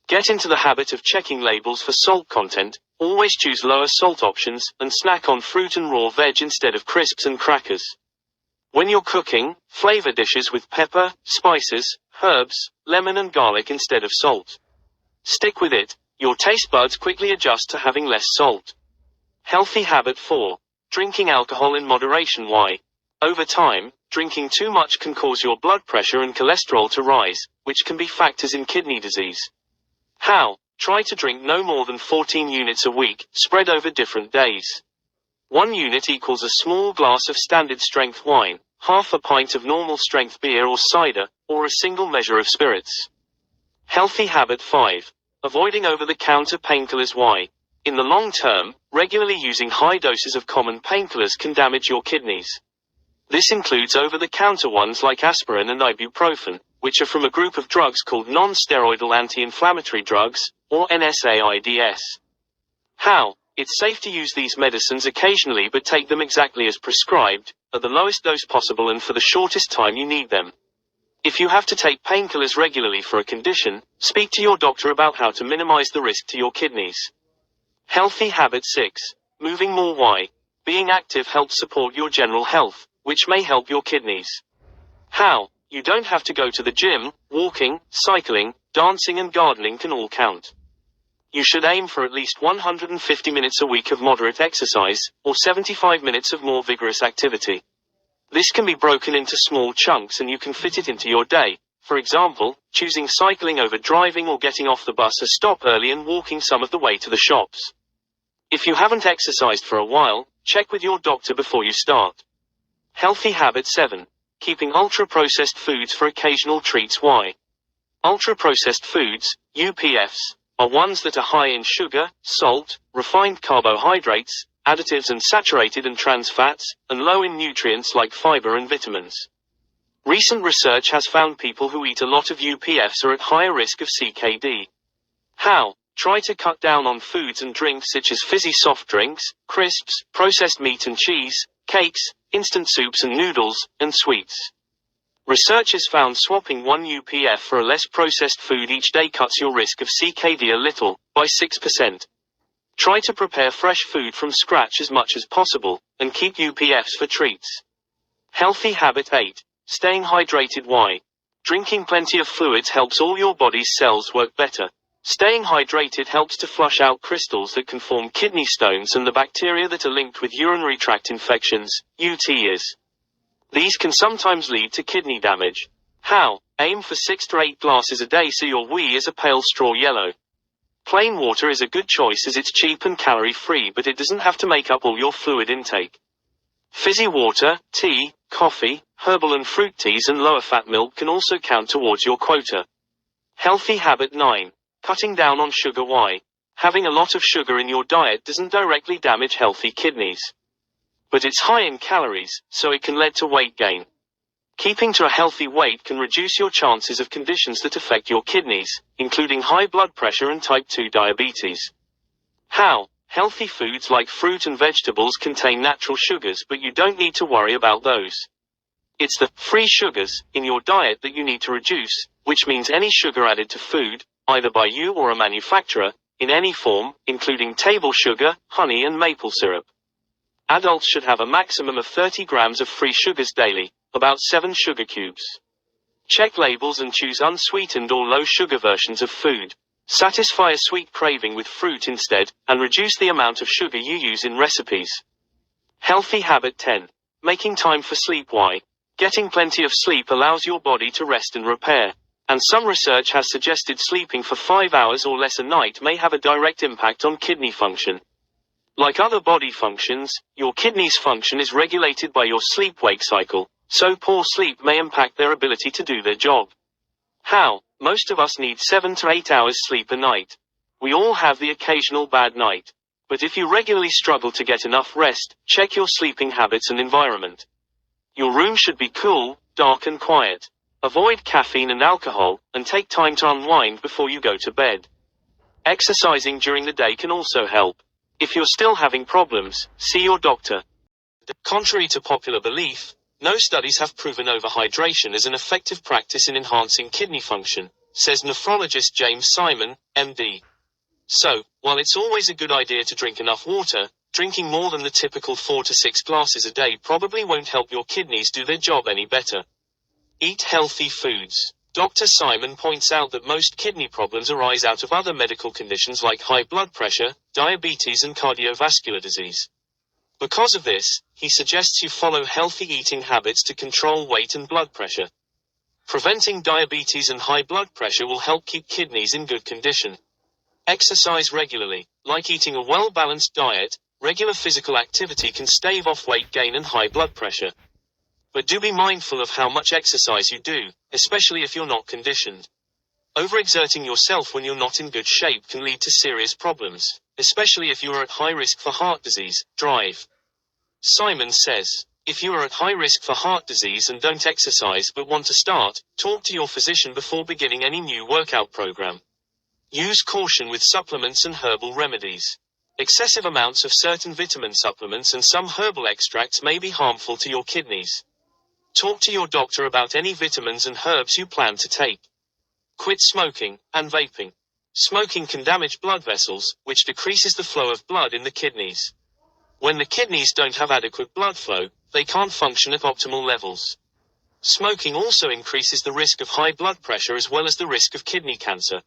Get into the habit of checking labels for salt content, always choose lower salt options, and snack on fruit and raw veg instead of crisps and crackers. When you're cooking, flavor dishes with pepper, spices, herbs, lemon and garlic instead of salt. Stick with it, your taste buds quickly adjust to having less salt. Healthy habit 4. Drinking alcohol in moderation. Why? Over time, drinking too much can cause your blood pressure and cholesterol to rise, which can be factors in kidney disease. How? Try to drink no more than 14 units a week, spread over different days. 1 unit equals a small glass of standard strength wine, half a pint of normal strength beer or cider, or a single measure of spirits. Healthy habit 5. Avoiding over-the-counter painkillers. Why? In the long term, regularly using high doses of common painkillers can damage your kidneys. This includes over-the-counter ones like aspirin and ibuprofen, which are from a group of drugs called non-steroidal anti-inflammatory drugs, or NSAIDs. How? It's safe to use these medicines occasionally, but take them exactly as prescribed, at the lowest dose possible and for the shortest time you need them. If you have to take painkillers regularly for a condition, speak to your doctor about how to minimize the risk to your kidneys. Healthy habit 6. Moving more. Why? Being active helps support your general health, which may help your kidneys. How? You don't have to go to the gym. Walking, cycling, dancing and gardening can all count. You should aim for at least 150 minutes a week of moderate exercise, or 75 minutes of more vigorous activity. This can be broken into small chunks and you can fit it into your day. For example, choosing cycling over driving or getting off the bus a stop early and walking some of the way to the shops. If you haven't exercised for a while, check with your doctor before you start. Healthy habit 7. Keeping ultra-processed foods for occasional treats. Why? Ultra-processed foods, UPFs, are ones that are high in sugar, salt, refined carbohydrates, additives and saturated and trans fats, and low in nutrients like fiber and vitamins. Recent research has found people who eat a lot of UPFs are at higher risk of CKD. How? Try to cut down on foods and drinks such as fizzy soft drinks, crisps, processed meat and cheese, cakes, instant soups and noodles, and sweets. Researchers found swapping 1 UPF for a less processed food each day cuts your risk of CKD a little, by 6%. Try to prepare fresh food from scratch as much as possible, and keep UPFs for treats. Healthy habit 8. Staying hydrated. Why? Drinking plenty of fluids helps all your body's cells work better. Staying hydrated helps to flush out crystals that can form kidney stones and the bacteria that are linked with urinary tract infections, UTIs. These can sometimes lead to kidney damage. How? Aim for 6 to 8 glasses a day so your wee is a pale straw yellow. Plain water is a good choice as it's cheap and calorie-free, but it doesn't have to make up all your fluid intake. Fizzy water, tea, coffee, herbal and fruit teas and lower-fat milk can also count towards your quota. Healthy habit 9. Cutting down on sugar. Why? Having a lot of sugar in your diet doesn't directly damage healthy kidneys. But it's high in calories, so it can lead to weight gain. Keeping to a healthy weight can reduce your chances of conditions that affect your kidneys, including high blood pressure and type 2 diabetes. How? Healthy foods like fruit and vegetables contain natural sugars, but you don't need to worry about those. It's the free sugars in your diet that you need to reduce, which means any sugar added to food, either by you or a manufacturer, in any form, including table sugar, honey and maple syrup. Adults should have a maximum of 30 grams of free sugars daily, about 7 sugar cubes. Check labels and choose unsweetened or low-sugar versions of food. Satisfy a sweet craving with fruit instead, and reduce the amount of sugar you use in recipes. Healthy habit 10. Making time for sleep. Why? Getting plenty of sleep allows your body to rest and repair. And some research has suggested sleeping for 5 hours or less a night may have a direct impact on kidney function. Like other body functions, your kidneys' function is regulated by your sleep-wake cycle, so poor sleep may impact their ability to do their job. How? Most of us need 7 to 8 hours sleep a night. We all have the occasional bad night. But if you regularly struggle to get enough rest, check your sleeping habits and environment. Your room should be cool, dark and quiet. Avoid caffeine and alcohol, and take time to unwind before you go to bed. Exercising during the day can also help. If you're still having problems, see your doctor. Contrary to popular belief, No studies have proven overhydration as an effective practice in enhancing kidney function, says nephrologist James Simon, MD. So, while it's always a good idea to drink enough water, drinking more than the typical 4 to 6 glasses a day probably won't help your kidneys do their job any better. Eat healthy foods. Dr. Simon points out that most kidney problems arise out of other medical conditions like high blood pressure, diabetes and cardiovascular disease. Because of this, he suggests you follow healthy eating habits to control weight and blood pressure. Preventing diabetes and high blood pressure will help keep kidneys in good condition. Exercise regularly. Like eating a well-balanced diet, regular physical activity can stave off weight gain and high blood pressure. But do be mindful of how much exercise you do, especially if you're not conditioned. Overexerting yourself when you're not in good shape can lead to serious problems, especially if you are at high risk for heart disease. Drive. Simon says, if you are at high risk for heart disease and don't exercise but want to start, talk to your physician before beginning any new workout program. Use caution with supplements and herbal remedies. Excessive amounts of certain vitamin supplements and some herbal extracts may be harmful to your kidneys. Talk to your doctor about any vitamins and herbs you plan to take. Quit smoking and vaping. Smoking can damage blood vessels, which decreases the flow of blood in the kidneys. When the kidneys don't have adequate blood flow, they can't function at optimal levels. Smoking also increases the risk of high blood pressure as well as the risk of kidney cancer.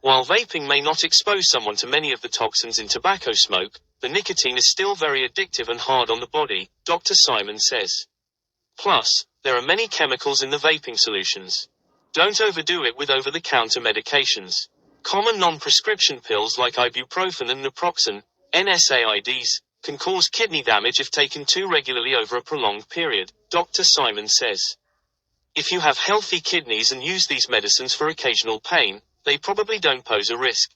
While vaping may not expose someone to many of the toxins in tobacco smoke, the nicotine is still very addictive and hard on the body, Dr. Simon says. Plus, there are many chemicals in the vaping solutions. Don't overdo it with over-the-counter medications. Common non-prescription pills like ibuprofen and naproxen, NSAIDs, can cause kidney damage if taken too regularly over a prolonged period, Dr. Simon says. If you have healthy kidneys and use these medicines for occasional pain, they probably don't pose a risk.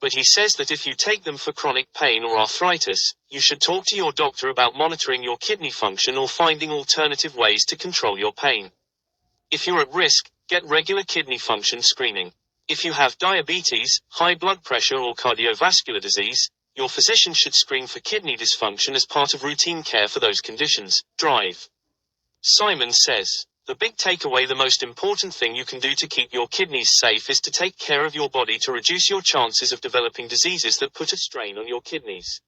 But he says that if you take them for chronic pain or arthritis, you should talk to your doctor about monitoring your kidney function or finding alternative ways to control your pain. If you're at risk, get regular kidney function screening. If you have diabetes, high blood pressure or cardiovascular disease, your physician should screen for kidney dysfunction as part of routine care for those conditions. Drive. Simon says, the big takeaway, the most important thing you can do to keep your kidneys safe is to take care of your body to reduce your chances of developing diseases that put a strain on your kidneys.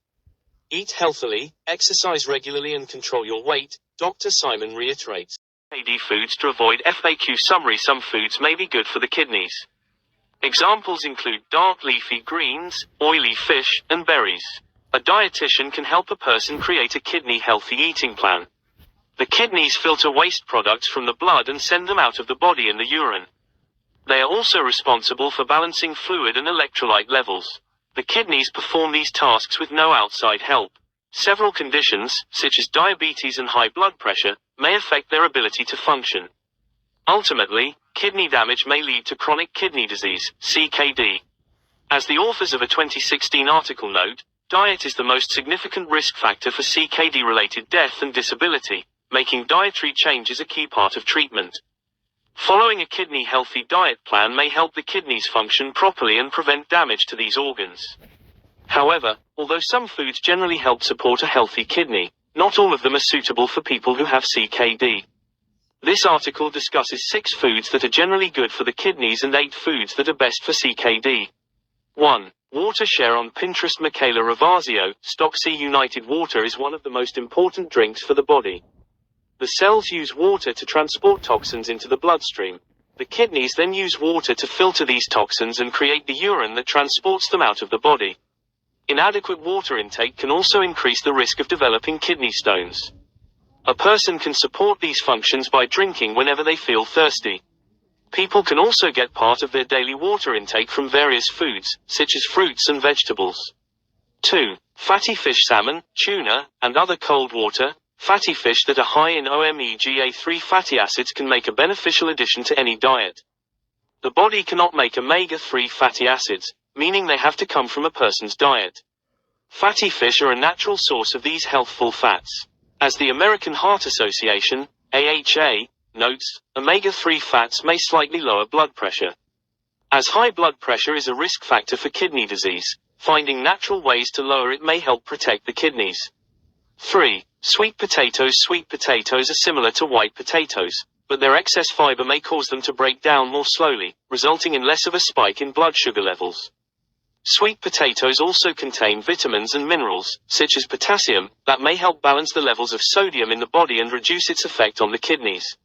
Eat healthily, exercise regularly and control your weight, Dr. Simon reiterates. CKD foods to avoid. FAQ summary. Some foods may be good for the kidneys. Examples include dark leafy greens, oily fish, and berries. A dietitian can help a person create a kidney-healthy eating plan. The kidneys filter waste products from the blood and send them out of the body in the urine. They are also responsible for balancing fluid and electrolyte levels. The kidneys perform these tasks with no outside help. Several conditions, such as diabetes and high blood pressure, may affect their ability to function. Ultimately, kidney damage may lead to chronic kidney disease, CKD. As the authors of a 2016 article note, diet is the most significant risk factor for CKD-related death and disability, making dietary changes a key part of treatment. Following a kidney-healthy diet plan may help the kidneys function properly and prevent damage to these organs. However, although some foods generally help support a healthy kidney, not all of them are suitable for people who have CKD. This article discusses 6 foods that are generally good for the kidneys and 8 foods that are best for CKD. 1. Water. Share on Pinterest. Michaela Ravazio, Stocksy United. Water is one of the most important drinks for the body. The cells use water to transport toxins into the bloodstream. The kidneys then use water to filter these toxins and create the urine that transports them out of the body. Inadequate water intake can also increase the risk of developing kidney stones. A person can support these functions by drinking whenever they feel thirsty. People can also get part of their daily water intake from various foods, such as fruits and vegetables. 2. Fatty fish. Salmon, tuna, and other cold water, fatty fish that are high in omega-3 fatty acids can make a beneficial addition to any diet. The body cannot make omega-3 fatty acids, meaning they have to come from a person's diet. Fatty fish are a natural source of these healthful fats. As the American Heart Association, AHA, notes, omega-3 fats may slightly lower blood pressure. As high blood pressure is a risk factor for kidney disease, finding natural ways to lower it may help protect the kidneys. 3. Sweet potatoes. Sweet potatoes are similar to white potatoes, but their excess fiber may cause them to break down more slowly, resulting in less of a spike in blood sugar levels. Sweet potatoes also contain vitamins and minerals, such as potassium, that may help balance the levels of sodium in the body and reduce its effect on the kidneys.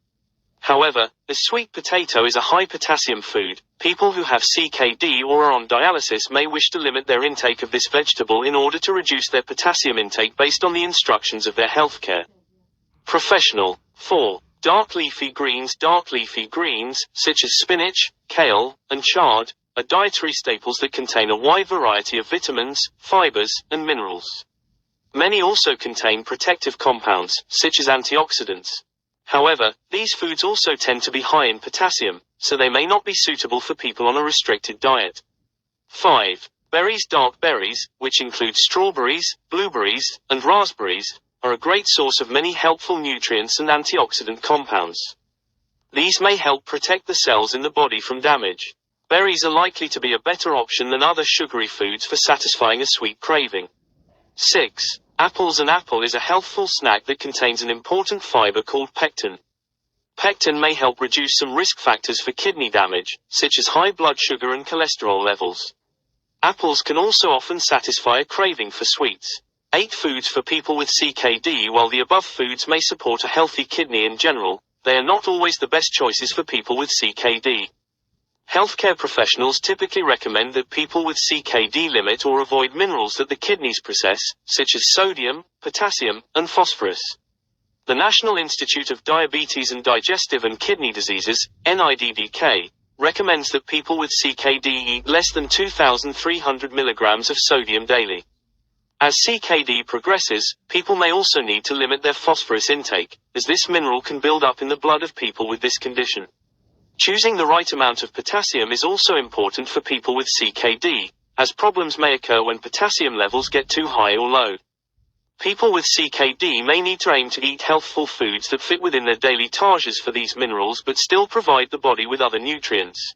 However, as sweet potato is a high potassium food, people who have CKD or are on dialysis may wish to limit their intake of this vegetable in order to reduce their potassium intake based on the instructions of their healthcare professional. 4. Dark leafy greens. Dark leafy greens, such as spinach, kale, and chard, are dietary staples that contain a wide variety of vitamins, fibers, and minerals. Many also contain protective compounds, such as antioxidants. However, these foods also tend to be high in potassium, so they may not be suitable for people on a restricted diet. 5. Berries. Dark berries, which include strawberries, blueberries, and raspberries, are a great source of many helpful nutrients and antioxidant compounds. These may help protect the cells in the body from damage. Berries are likely to be a better option than other sugary foods for satisfying a sweet craving. 6. Apples. An apple is a healthful snack that contains an important fiber called pectin. Pectin may help reduce some risk factors for kidney damage, such as high blood sugar and cholesterol levels. Apples can also often satisfy a craving for sweets. 8. Foods for people with CKD. While the above foods may support a healthy kidney in general, they are not always the best choices for people with CKD. Healthcare professionals typically recommend that people with CKD limit or avoid minerals that the kidneys process, such as sodium, potassium, and phosphorus. The National Institute of Diabetes and Digestive and Kidney Diseases, NIDDK, recommends that people with CKD eat less than 2,300 milligrams of sodium daily. As CKD progresses, people may also need to limit their phosphorus intake, as this mineral can build up in the blood of people with this condition. Choosing the right amount of potassium is also important for people with CKD, as problems may occur when potassium levels get too high or low. People with CKD may need to aim to eat healthful foods that fit within their daily targets for these minerals but still provide the body with other nutrients.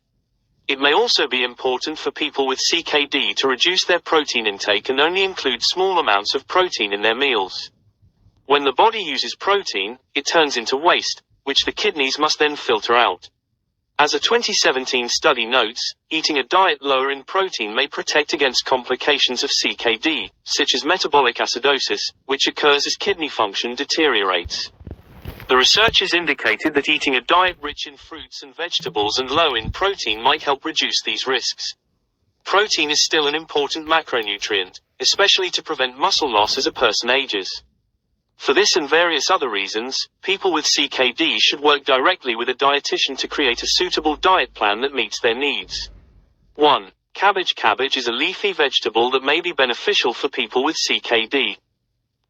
It may also be important for people with CKD to reduce their protein intake and only include small amounts of protein in their meals. When the body uses protein, it turns into waste, which the kidneys must then filter out. As a 2017 study notes, eating a diet lower in protein may protect against complications of CKD, such as metabolic acidosis, which occurs as kidney function deteriorates. The researchers indicated that eating a diet rich in fruits and vegetables and low in protein might help reduce these risks. Protein is still an important macronutrient, especially to prevent muscle loss as a person ages. For this and various other reasons, people with CKD should work directly with a dietitian to create a suitable diet plan that meets their needs. 1. Cabbage. Cabbage is a leafy vegetable that may be beneficial for people with CKD.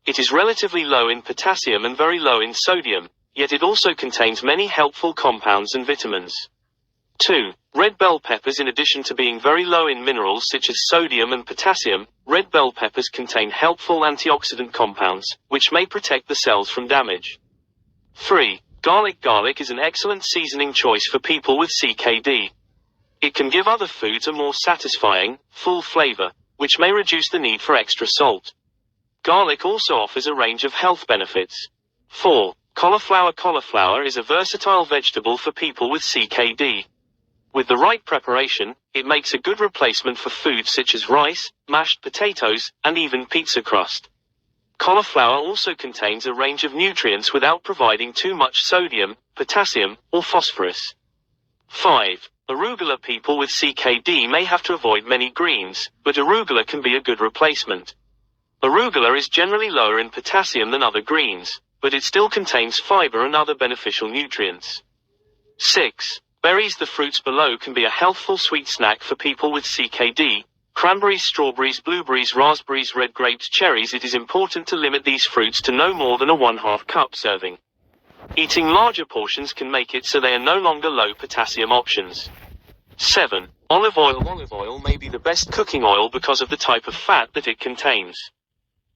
It is relatively low in potassium and very low in sodium, yet it also contains many helpful compounds and vitamins. 2. Red bell peppers. In addition to being very low in minerals such as sodium and potassium, red bell peppers contain helpful antioxidant compounds, which may protect the cells from damage. 3. Garlic. Garlic is an excellent seasoning choice for people with CKD. It can give other foods a more satisfying, full flavor, which may reduce the need for extra salt. Garlic also offers a range of health benefits. 4. Cauliflower. Cauliflower is a versatile vegetable for people with CKD. With the right preparation, it makes a good replacement for foods such as rice, mashed potatoes, and even pizza crust. Cauliflower also contains a range of nutrients without providing too much sodium, potassium, or phosphorus. 5. Arugula. People with CKD may have to avoid many greens, but arugula can be a good replacement. Arugula is generally lower in potassium than other greens, but it still contains fiber and other beneficial nutrients. 6. Berries. The fruits below can be a healthful sweet snack for people with CKD. Cranberries, strawberries, blueberries, raspberries, red grapes, cherries. It is important to limit these fruits to no more than a 1/2 cup serving. Eating larger portions can make it so they are no longer low potassium options. 7. Olive oil. Olive oil may be the best cooking oil because of the type of fat that it contains.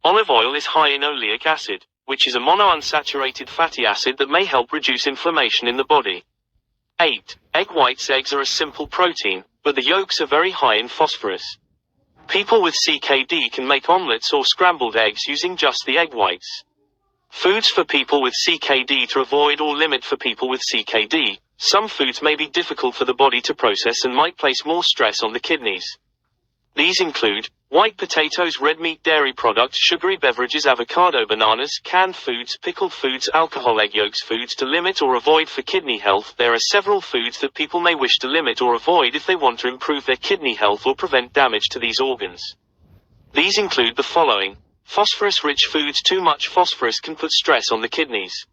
Olive oil is high in oleic acid, which is a monounsaturated fatty acid that may help reduce inflammation in the body. 8. Egg whites. Eggs are a simple protein, but the yolks are very high in phosphorus. People with CKD can make omelets or scrambled eggs using just the egg whites. Foods for people with CKD to avoid or limit. For people with CKD, some foods may be difficult for the body to process and might place more stress on the kidneys. These include white potatoes, red meat, dairy products, sugary beverages, avocado, bananas, canned foods, pickled foods, alcohol, egg yolks. Foods to limit or avoid for kidney health. There are several foods that people may wish to limit or avoid if they want to improve their kidney health or prevent damage to these organs. These include the following. Phosphorus-rich foods. Too much phosphorus can put stress on the kidneys.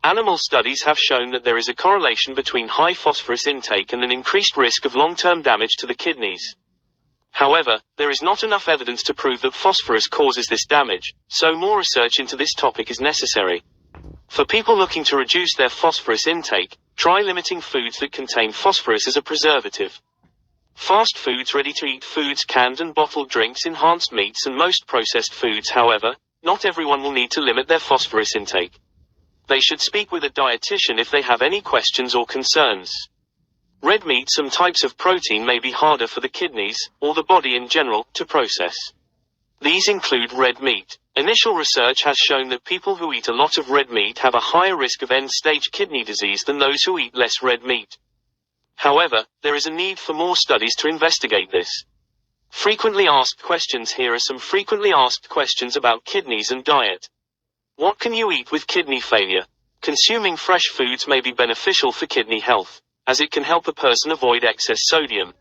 Animal studies have shown that there is a correlation between high phosphorus intake and an increased risk of long-term damage to the kidneys. However, there is not enough evidence to prove that phosphorus causes this damage, so more research into this topic is necessary. For people looking to reduce their phosphorus intake, try limiting foods that contain phosphorus as a preservative. Fast foods, ready-to-eat foods, canned and bottled drinks, enhanced meats and most processed foods. However, not everyone will need to limit their phosphorus intake. They should speak with a dietitian if they have any questions or concerns. Red meat. Some types of protein may be harder for the kidneys, or the body in general, to process. These include red meat. Initial research has shown that people who eat a lot of red meat have a higher risk of end-stage kidney disease than those who eat less red meat. However, there is a need for more studies to investigate this. Frequently asked questions. Here are some frequently asked questions about kidneys and diet. What can you eat with kidney failure? Consuming fresh foods may be beneficial for kidney health, as it can help a person avoid excess sodium.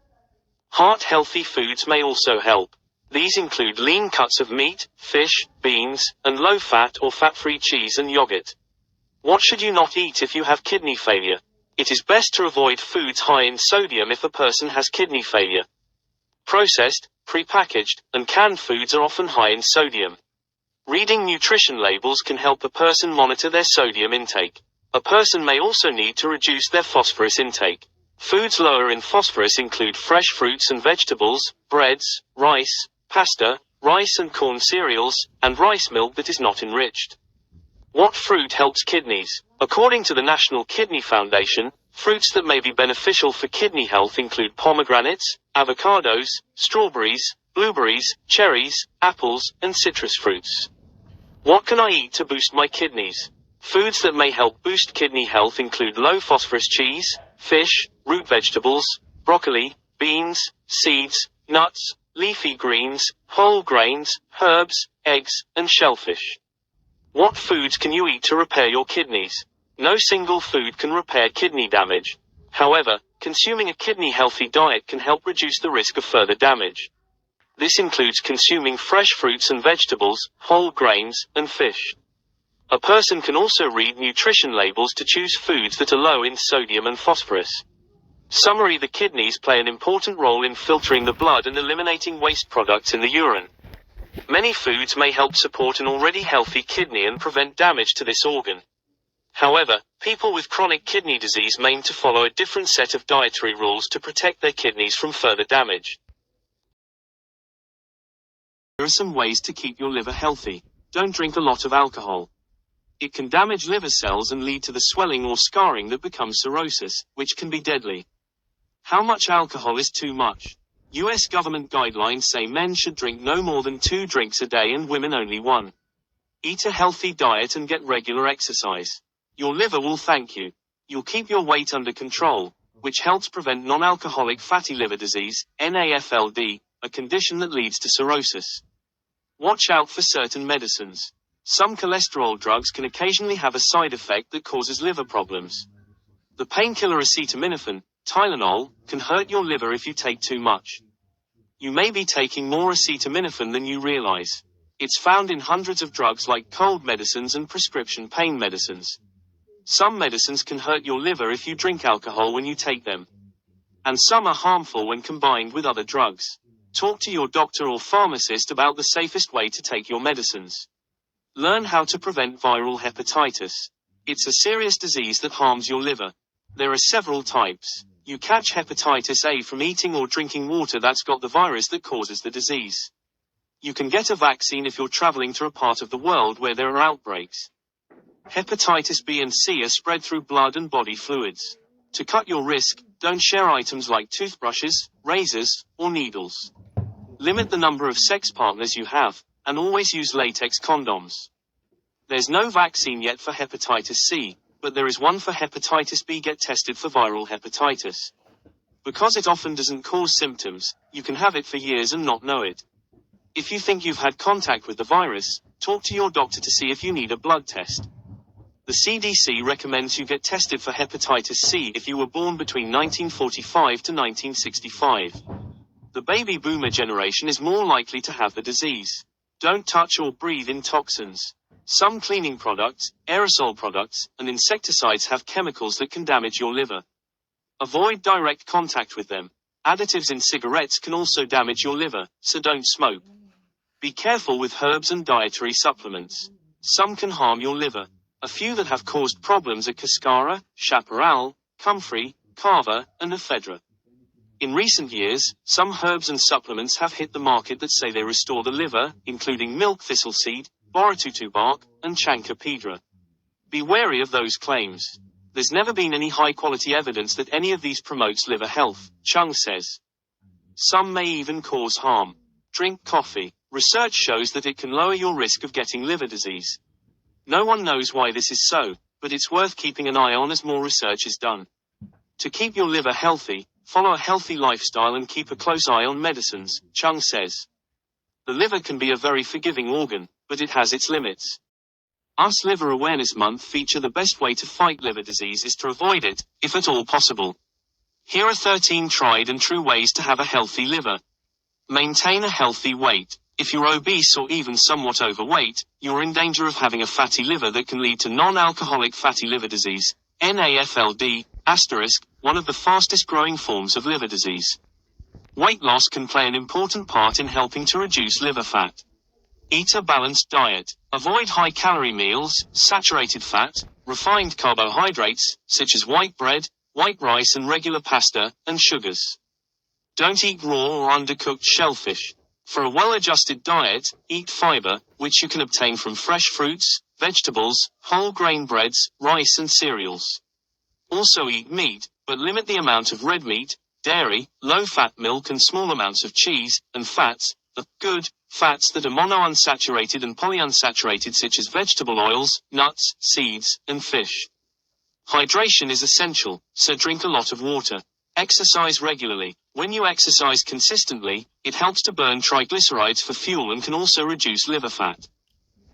Heart-healthy foods may also help. These include lean cuts of meat, fish, beans, and low-fat or fat-free cheese and yogurt. What should you not eat if you have kidney failure? It is best to avoid foods high in sodium if a person has kidney failure. Processed, prepackaged, and canned foods are often high in sodium. Reading nutrition labels can help a person monitor their sodium intake. A person may also need to reduce their phosphorus intake. Foods lower in phosphorus include fresh fruits and vegetables, breads, rice, pasta, rice and corn cereals, and rice milk that is not enriched. What fruit helps kidneys? According to the National Kidney Foundation, fruits that may be beneficial for kidney health include pomegranates, avocados, strawberries, blueberries, cherries, apples, and citrus fruits. What can I eat to boost my kidneys? Foods that may help boost kidney health include low-phosphorus cheese, fish, root vegetables, broccoli, beans, seeds, nuts, leafy greens, whole grains, herbs, eggs, and shellfish. What foods can you eat to repair your kidneys? No single food can repair kidney damage. However, consuming a kidney-healthy diet can help reduce the risk of further damage. This includes consuming fresh fruits and vegetables, whole grains, and fish. A person can also read nutrition labels to choose foods that are low in sodium and phosphorus. Summary: the kidneys play an important role in filtering the blood and eliminating waste products in the urine. Many foods may help support an already healthy kidney and prevent damage to this organ. However, people with chronic kidney disease may need to follow a different set of dietary rules to protect their kidneys from further damage. There are some ways to keep your liver healthy. Don't drink a lot of alcohol. It can damage liver cells and lead to the swelling or scarring that becomes cirrhosis, which can be deadly. How much alcohol is too much? US government guidelines say men should drink no more than 2 drinks a day and women only 1. Eat a healthy diet and get regular exercise. Your liver will thank you. You'll keep your weight under control, which helps prevent non-alcoholic fatty liver disease, NAFLD, a condition that leads to cirrhosis. Watch out for certain medicines. Some cholesterol drugs can occasionally have a side effect that causes liver problems. The painkiller acetaminophen, Tylenol, can hurt your liver if you take too much. You may be taking more acetaminophen than you realize. It's found in hundreds of drugs like cold medicines and prescription pain medicines. Some medicines can hurt your liver if you drink alcohol when you take them. And some are harmful when combined with other drugs. Talk to your doctor or pharmacist about the safest way to take your medicines. Learn how to prevent viral hepatitis. It's a serious disease that harms your liver. There are several types. You catch hepatitis A from eating or drinking water that's got the virus that causes the disease. You can get a vaccine if you're traveling to a part of the world where there are outbreaks. Hepatitis B and C are spread through blood and body fluids. To cut your risk, don't share items like toothbrushes, razors, or needles. Limit the number of sex partners you have, and always use latex condoms. There's no vaccine yet for hepatitis C, but there is one for hepatitis B. Get tested for viral hepatitis. Because it often doesn't cause symptoms, you can have it for years and not know it. If you think you've had contact with the virus, talk to your doctor to see if you need a blood test. The CDC recommends you get tested for hepatitis C if you were born between 1945 to 1965. The baby boomer generation is more likely to have the disease. Don't touch or breathe in toxins. Some cleaning products, aerosol products, and insecticides have chemicals that can damage your liver. Avoid direct contact with them. Additives in cigarettes can also damage your liver, so don't smoke. Be careful with herbs and dietary supplements. Some can harm your liver. A few that have caused problems are cascara, chaparral, comfrey, kava, and ephedra. In recent years, some herbs and supplements have hit the market that say they restore the liver, including milk thistle seed, boratutu bark, and chancapedra. Be wary of those claims. There's never been any high-quality evidence that any of these promotes liver health, Chung says. Some may even cause harm. Drink coffee. Research shows that it can lower your risk of getting liver disease. No one knows why this is so, but it's worth keeping an eye on as more research is done. To keep your liver healthy, follow a healthy lifestyle and keep a close eye on medicines, Chung says. The liver can be a very forgiving organ, but it has its limits. Us Liver Awareness Month feature the best way to fight liver disease is to avoid it, if at all possible. Here are 13 tried and true ways to have a healthy liver. Maintain a healthy weight. If you're obese or even somewhat overweight, you're in danger of having a fatty liver that can lead to non-alcoholic fatty liver disease, NAFLD, one of the fastest growing forms of liver disease. Weight loss can play an important part in helping to reduce liver fat. Eat a balanced diet. Avoid high-calorie meals, saturated fat, refined carbohydrates, such as white bread, white rice and regular pasta, and sugars. Don't eat raw or undercooked shellfish. For a well-adjusted diet, eat fiber, which you can obtain from fresh fruits, vegetables, whole grain breads, rice and cereals. Also eat meat, but limit the amount of red meat, dairy, low-fat milk and small amounts of cheese, and fats, the good fats that are monounsaturated and polyunsaturated such as vegetable oils, nuts, seeds, and fish. Hydration is essential, so drink a lot of water. Exercise regularly. When you exercise consistently, it helps to burn triglycerides for fuel and can also reduce liver fat.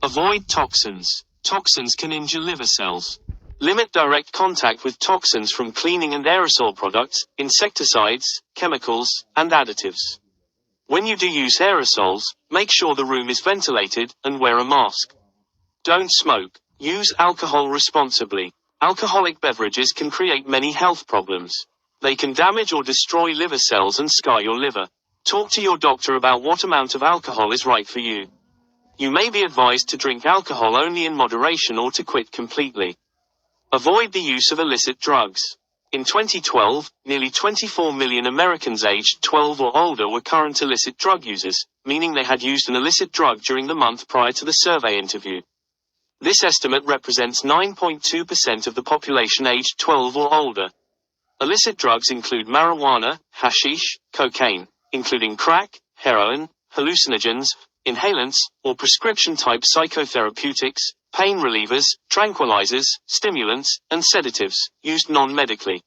Avoid toxins. Toxins can injure liver cells. Limit direct contact with toxins from cleaning and aerosol products, insecticides, chemicals, and additives. When you do use aerosols, make sure the room is ventilated, and wear a mask. Don't smoke. Use alcohol responsibly. Alcoholic beverages can create many health problems. They can damage or destroy liver cells and scar your liver. Talk to your doctor about what amount of alcohol is right for you. You may be advised to drink alcohol only in moderation or to quit completely. Avoid the use of illicit drugs. In 2012, nearly 24 million Americans aged 12 or older were current illicit drug users, meaning they had used an illicit drug during the month prior to the survey interview. This estimate represents 9.2% of the population aged 12 or older. Illicit drugs include marijuana, hashish, cocaine, including crack, heroin, hallucinogens, inhalants, or prescription-type psychotherapeutics, pain relievers, tranquilizers, stimulants, and sedatives, used non-medically.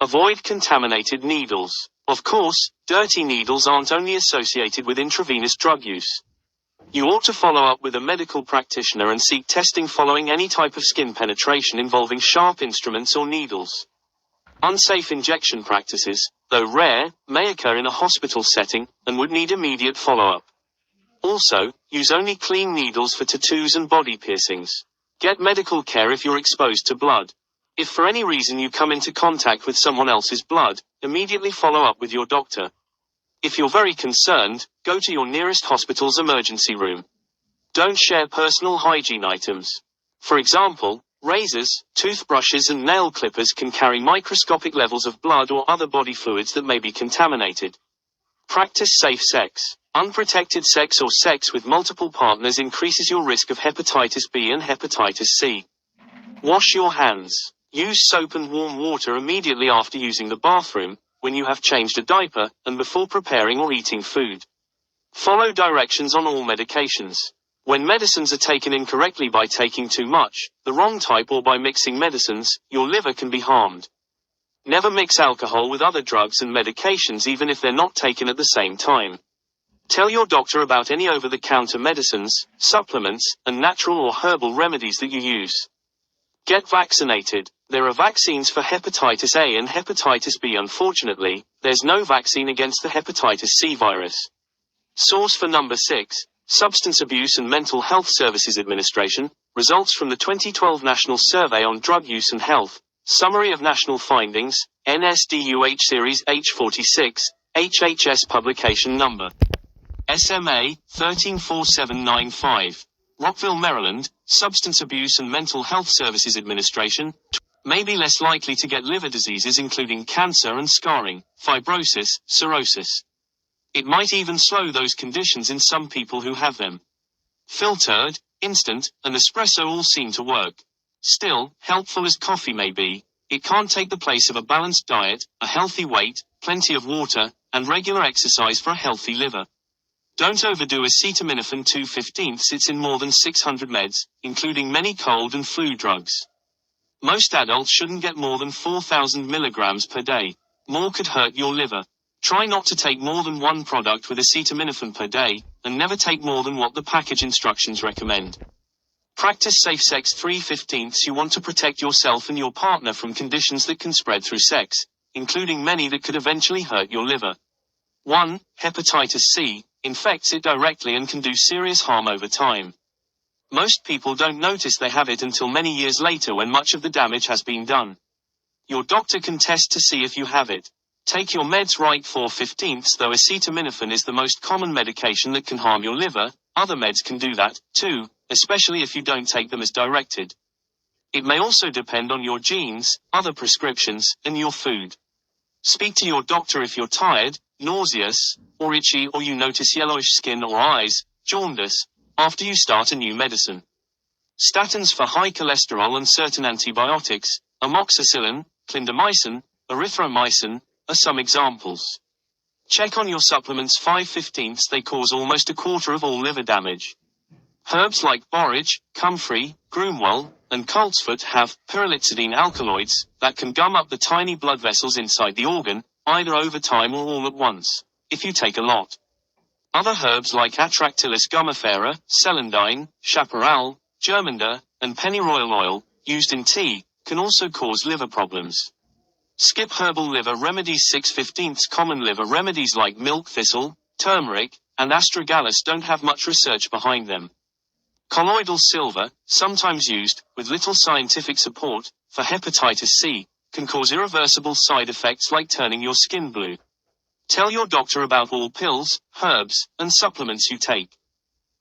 Avoid contaminated needles. Of course, dirty needles aren't only associated with intravenous drug use. You ought to follow up with a medical practitioner and seek testing following any type of skin penetration involving sharp instruments or needles. Unsafe injection practices, though rare, may occur in a hospital setting, and would need immediate follow-up. Also, use only clean needles for tattoos and body piercings. Get medical care if you're exposed to blood. If for any reason you come into contact with someone else's blood, immediately follow up with your doctor. If you're very concerned, go to your nearest hospital's emergency room. Don't share personal hygiene items. For example, razors, toothbrushes and nail clippers can carry microscopic levels of blood or other body fluids that may be contaminated. Practice safe sex. Unprotected sex or sex with multiple partners increases your risk of hepatitis B and hepatitis C. Wash your hands. Use soap and warm water immediately after using the bathroom, when you have changed a diaper, and before preparing or eating food. Follow directions on all medications. When medicines are taken incorrectly by taking too much, the wrong type, or by mixing medicines, your liver can be harmed. Never mix alcohol with other drugs and medications, even if they're not taken at the same time. Tell your doctor about any over-the-counter medicines, supplements, and natural or herbal remedies that you use. Get vaccinated. There are vaccines for hepatitis A and hepatitis B. Unfortunately, there's no vaccine against the hepatitis C virus. Source for number 6, Substance Abuse and Mental Health Services Administration, results from the 2012 National Survey on Drug Use and Health, Summary of National Findings, NSDUH Series H46, HHS Publication Number SMA 134795. Rockville, Maryland, Substance Abuse and Mental Health Services Administration, may be less likely to get liver diseases including cancer and scarring, fibrosis, cirrhosis. It might even slow those conditions in some people who have them. Filtered, instant, and espresso all seem to work. Still, helpful as coffee may be, it can't take the place of a balanced diet, a healthy weight, plenty of water, and regular exercise for a healthy liver. Don't overdo acetaminophen 2/15. It's in more than 600 meds, including many cold and flu drugs. Most adults shouldn't get more than 4,000 milligrams per day. More could hurt your liver. Try not to take more than one product with acetaminophen per day, and never take more than what the package instructions recommend. Practice safe sex 3/15. You want to protect yourself and your partner from conditions that can spread through sex, including many that could eventually hurt your liver. 1. Hepatitis C infects it directly and can do serious harm over time. Most people don't notice they have it until many years later, when much of the damage has been done. Your doctor can test to see if you have it. Take your meds right 4/15. Though acetaminophen is the most common medication that can harm your liver, other meds can do that, too, especially if you don't take them as directed. It may also depend on your genes, other prescriptions, and your food. Speak to your doctor if you're tired, nauseous, or itchy, or you notice yellowish skin or eyes, jaundice, after you start a new medicine. Statins for high cholesterol and certain antibiotics, amoxicillin, clindamycin, erythromycin, are some examples. Check on your supplements 5/15. They cause almost a quarter of all liver damage. Herbs like borage, comfrey, groomwell, and coltsfoot have pyrrolizidine alkaloids that can gum up the tiny blood vessels inside the organ, either over time or all at once, if you take a lot. Other herbs like Atractylus gumifera, celandine, chaparral, germander, and pennyroyal oil, used in tea, can also cause liver problems. Skip herbal liver remedies 6/15. Common liver remedies like milk thistle, turmeric, and astragalus don't have much research behind them. Colloidal silver, sometimes used, with little scientific support, for hepatitis C, can cause irreversible side effects like turning your skin blue. Tell your doctor about all pills, herbs, and supplements you take.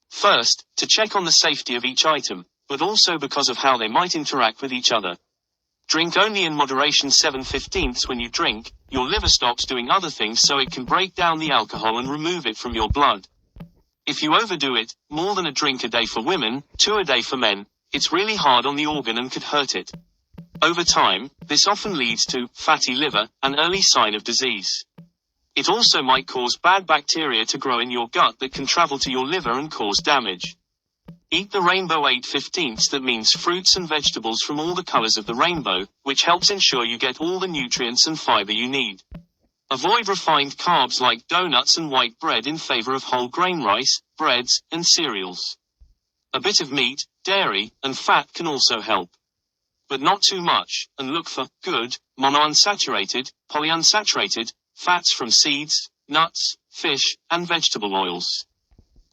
First, to check on the safety of each item, but also because of how they might interact with each other. Drink only in moderation 7/15. When you drink, your liver stops doing other things so it can break down the alcohol and remove it from your blood. If you overdo it, more than a drink a day for women, 2 a day for men, it's really hard on the organ and could hurt it. Over time, this often leads to fatty liver, an early sign of disease. It also might cause bad bacteria to grow in your gut that can travel to your liver and cause damage. Eat the rainbow 8/15. That means fruits and vegetables from all the colors of the rainbow, which helps ensure you get all the nutrients and fiber you need. Avoid refined carbs like donuts and white bread in favor of whole grain rice, breads, and cereals. A bit of meat, dairy, and fat can also help. But not too much, and look for good, monounsaturated, polyunsaturated fats from seeds, nuts, fish, and vegetable oils.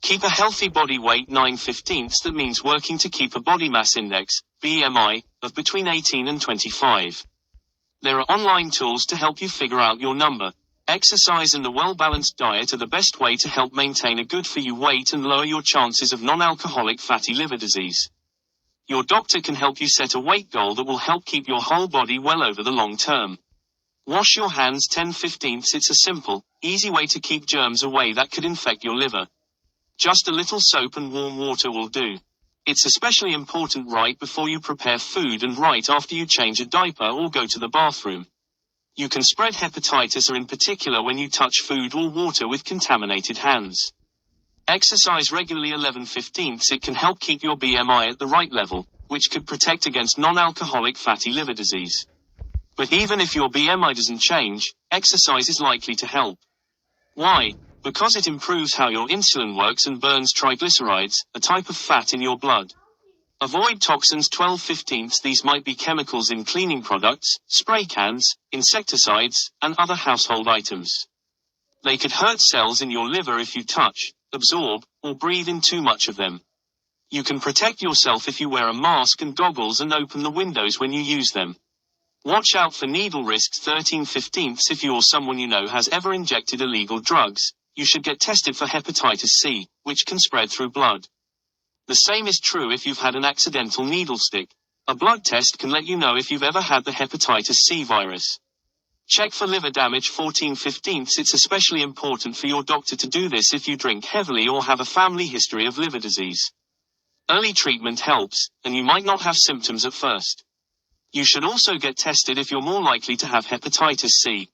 Keep a healthy body weight 9/15. That means working to keep a body mass index, BMI, of between 18 and 25. There are online tools to help you figure out your number. Exercise and a well-balanced diet are the best way to help maintain a good-for-you weight and lower your chances of non-alcoholic fatty liver disease. Your doctor can help you set a weight goal that will help keep your whole body well over the long term. Wash your hands 10/15. It's a simple, easy way to keep germs away that could infect your liver. Just a little soap and warm water will do. It's especially important right before you prepare food and right after you change a diaper or go to the bathroom. You can spread hepatitis, or in particular when you touch food or water with contaminated hands. Exercise regularly 11/15. It can help keep your BMI at the right level, which could protect against non-alcoholic fatty liver disease. But even if your BMI doesn't change, exercise is likely to help. Why? Because it improves how your insulin works and burns triglycerides, a type of fat in your blood. Avoid toxins 12/15. These might be chemicals in cleaning products, spray cans, insecticides, and other household items. They could hurt cells in your liver if you touch, absorb, or breathe in too much of them. You can protect yourself if you wear a mask and goggles and open the windows when you use them. Watch out for needle risks 13/15. If you or someone you know has ever injected illegal drugs, you should get tested for hepatitis C, which can spread through blood. The same is true if you've had an accidental needle stick. A blood test can let you know if you've ever had the hepatitis C virus. Check for liver damage 14/15. It's especially important for your doctor to do this if you drink heavily or have a family history of liver disease. Early treatment helps, and you might not have symptoms at first. You should also get tested if you're more likely to have hepatitis C.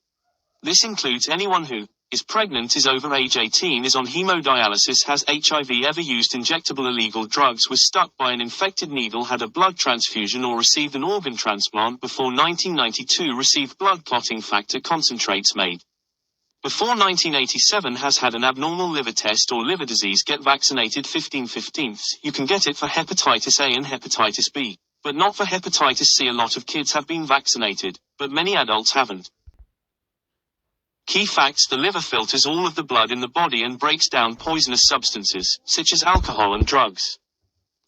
This includes anyone who is pregnant, is over age 18, is on hemodialysis, has HIV, ever used injectable illegal drugs, was stuck by an infected needle, had a blood transfusion or received an organ transplant before 1992, received blood clotting factor concentrates made before 1987, has had an abnormal liver test or liver disease. Get vaccinated 15/15. You can get it for hepatitis A and hepatitis B, but not for hepatitis C. A lot of kids have been vaccinated, but many adults haven't. Key facts: the liver filters all of the blood in the body and breaks down poisonous substances, such as alcohol and drugs.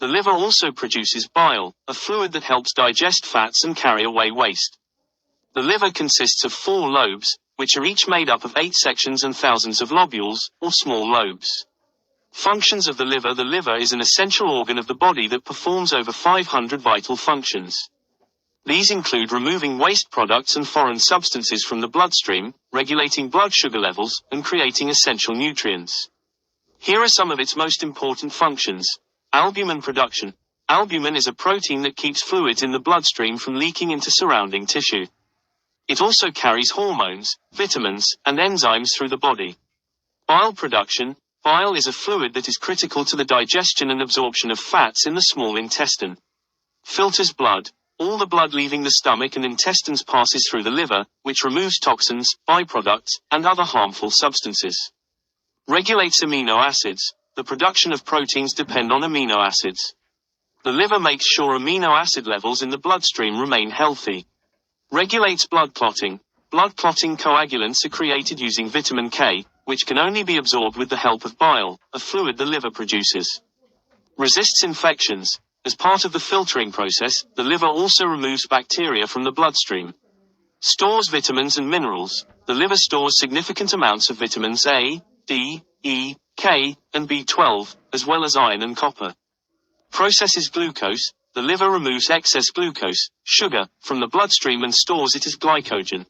The liver also produces bile, a fluid that helps digest fats and carry away waste. The liver consists of 4 lobes, which are each made up of 8 sections and thousands of lobules, or small lobes. Functions of the liver: the liver is an essential organ of the body that performs over 500 vital functions. These include removing waste products and foreign substances from the bloodstream, regulating blood sugar levels, and creating essential nutrients. Here are some of its most important functions. Albumin production. Albumin is a protein that keeps fluids in the bloodstream from leaking into surrounding tissue. It also carries hormones, vitamins, and enzymes through the body. Bile production. Bile is a fluid that is critical to the digestion and absorption of fats in the small intestine. Filters blood. All the blood leaving the stomach and intestines passes through the liver, which removes toxins, byproducts, and other harmful substances. Regulates amino acids. The production of proteins depend on amino acids. The liver makes sure amino acid levels in the bloodstream remain healthy. Regulates blood clotting. Blood clotting coagulants are created using vitamin K, which can only be absorbed with the help of bile, a fluid the liver produces. Resists infections. As part of the filtering process, the liver also removes bacteria from the bloodstream. Stores vitamins and minerals. The liver stores significant amounts of vitamins A, D, E, K, and B12, as well as iron and copper. Processes glucose. The liver removes excess glucose, sugar, from the bloodstream and stores it as glycogen.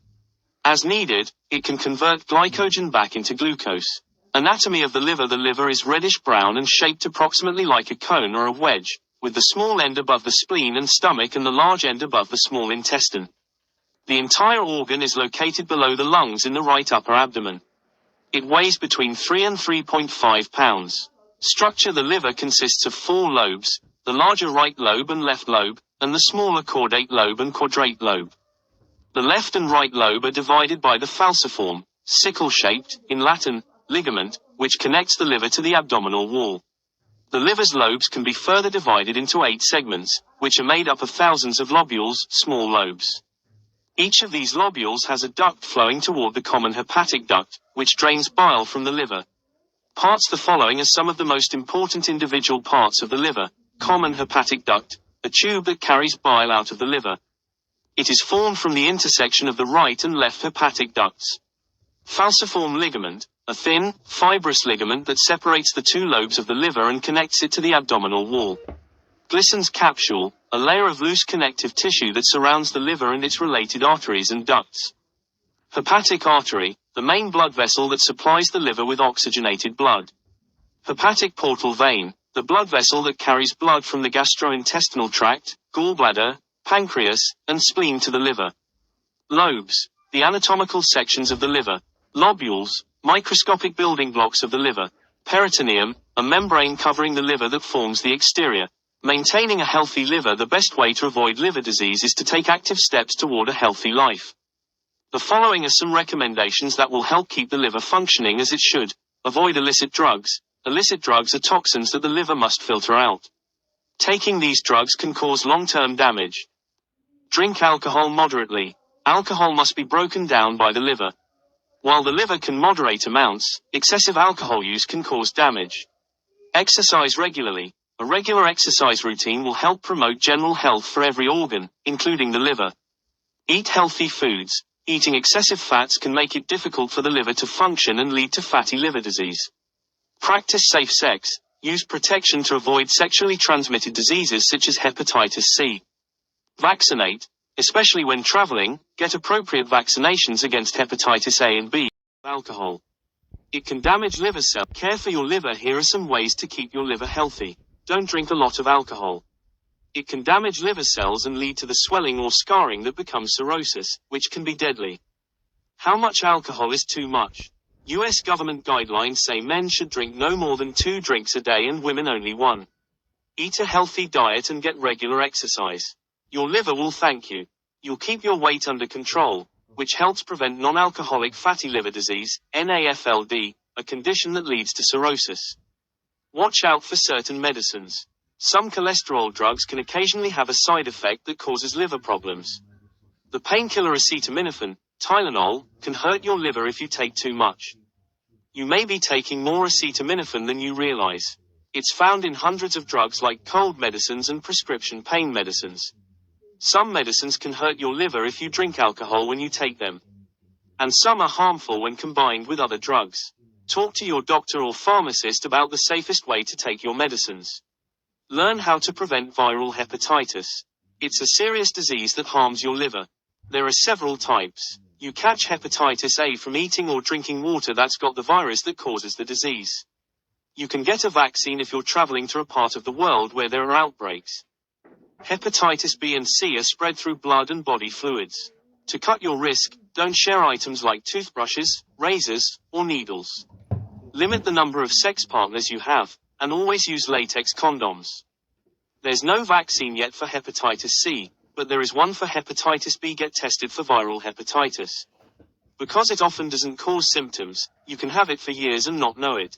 As needed, it can convert glycogen back into glucose. Anatomy of the liver: the liver is reddish-brown and shaped approximately like a cone or a wedge, with the small end above the spleen and stomach and the large end above the small intestine. The entire organ is located below the lungs in the right upper abdomen. It weighs between 3 and 3.5 pounds. Structure: the liver consists of 4 lobes, the larger right lobe and left lobe, and the smaller caudate lobe and quadrate lobe. The left and right lobe are divided by the falciform, sickle-shaped, in Latin, ligament, which connects the liver to the abdominal wall. The liver's lobes can be further divided into 8 segments, which are made up of thousands of lobules, small lobes. Each of these lobules has a duct flowing toward the common hepatic duct, which drains bile from the liver. Parts: the following are some of the most important individual parts of the liver. Common hepatic duct, a tube that carries bile out of the liver. It is formed from the intersection of the right and left hepatic ducts. Falciform ligament, a thin, fibrous ligament that separates the 2 lobes of the liver and connects it to the abdominal wall. Glisson's capsule, a layer of loose connective tissue that surrounds the liver and its related arteries and ducts. Hepatic artery, the main blood vessel that supplies the liver with oxygenated blood. Hepatic portal vein, the blood vessel that carries blood from the gastrointestinal tract, gallbladder, pancreas, and spleen to the liver. Lobes, the anatomical sections of the liver. Lobules, microscopic building blocks of the liver. Peritoneum, a membrane covering the liver that forms the exterior. Maintaining a healthy liver. The best way to avoid liver disease is to take active steps toward a healthy life. The following are some recommendations that will help keep the liver functioning as it should. Avoid illicit drugs. Illicit drugs are toxins that the liver must filter out. Taking these drugs can cause long-term damage. Drink alcohol moderately. Alcohol must be broken down by the liver. While the liver can moderate amounts, excessive alcohol use can cause damage. Exercise regularly. A regular exercise routine will help promote general health for every organ, including the liver. Eat healthy foods. Eating excessive fats can make it difficult for the liver to function and lead to fatty liver disease. Practice safe sex. Use protection to avoid sexually transmitted diseases such as hepatitis C. Vaccinate. Especially when traveling, get appropriate vaccinations against hepatitis A and B. Alcohol. It can damage liver cells. Care for your liver. Here are some ways to keep your liver healthy. Don't drink a lot of alcohol. It can damage liver cells and lead to the swelling or scarring that becomes cirrhosis, which can be deadly. How much alcohol is too much? U.S. government guidelines say men should drink no more than 2 drinks a day and women only 1. Eat a healthy diet and get regular exercise. Your liver will thank you. You'll keep your weight under control, which helps prevent non-alcoholic fatty liver disease, NAFLD, a condition that leads to cirrhosis. Watch out for certain medicines. Some cholesterol drugs can occasionally have a side effect that causes liver problems. The painkiller acetaminophen, Tylenol, can hurt your liver if you take too much. You may be taking more acetaminophen than you realize. It's found in hundreds of drugs like cold medicines and prescription pain medicines. Some medicines can hurt your liver if you drink alcohol when you take them. And some are harmful when combined with other drugs. Talk to your doctor or pharmacist about the safest way to take your medicines. Learn how to prevent viral hepatitis. It's a serious disease that harms your liver. There are several types. You catch hepatitis A from eating or drinking water that's got the virus that causes the disease. You can get a vaccine if you're traveling to a part of the world where there are outbreaks. Hepatitis B and C are spread through blood and body fluids. To cut your risk, don't share items like toothbrushes, razors, or needles. Limit the number of sex partners you have, and always use latex condoms. There's no vaccine yet for hepatitis C, but there is one for hepatitis B. Get tested for viral hepatitis. Because it often doesn't cause symptoms, you can have it for years and not know it.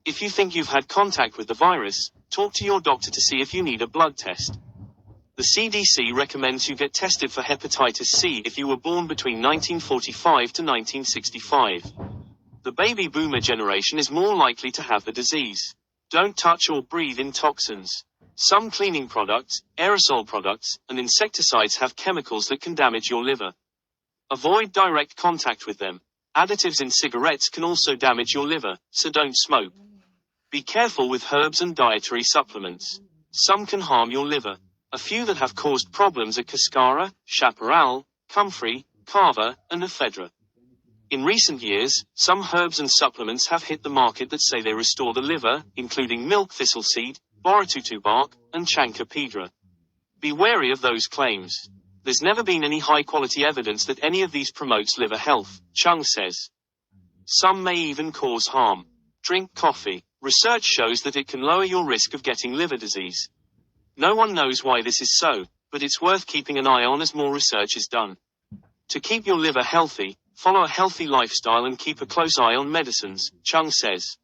If you think you've had contact with the virus, talk to your doctor to see if you need a blood test. The CDC recommends you get tested for hepatitis C if you were born between 1945 to 1965. The baby boomer generation is more likely to have the disease. Don't touch or breathe in toxins. Some cleaning products, aerosol products, and insecticides have chemicals that can damage your liver. Avoid direct contact with them. Additives in cigarettes can also damage your liver, so don't smoke. Be careful with herbs and dietary supplements. Some can harm your liver. A few that have caused problems are cascara, chaparral, comfrey, kava, and ephedra. In recent years, some herbs and supplements have hit the market that say they restore the liver, including milk thistle seed, boratutu bark, and chancapedra. Be wary of those claims. There's never been any high-quality evidence that any of these promotes liver health, Chung says. Some may even cause harm. Drink coffee. Research shows that it can lower your risk of getting liver disease. No one knows why this is so, but it's worth keeping an eye on as more research is done. To keep your liver healthy, follow a healthy lifestyle and keep a close eye on medicines, Chung says.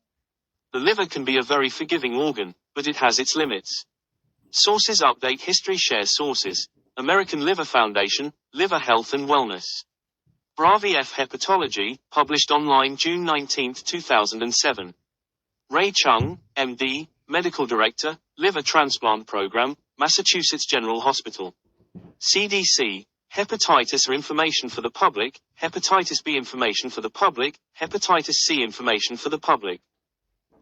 The liver can be a very forgiving organ, but it has its limits. Sources update history. Share sources. American Liver Foundation, Liver Health and Wellness. Bravi F. Hepatology, published online June 19, 2007. Ray Chung, MD, Medical Director, Liver Transplant Program, Massachusetts General Hospital. CDC, hepatitis are information for the public, hepatitis B information for the public, hepatitis C information for the public.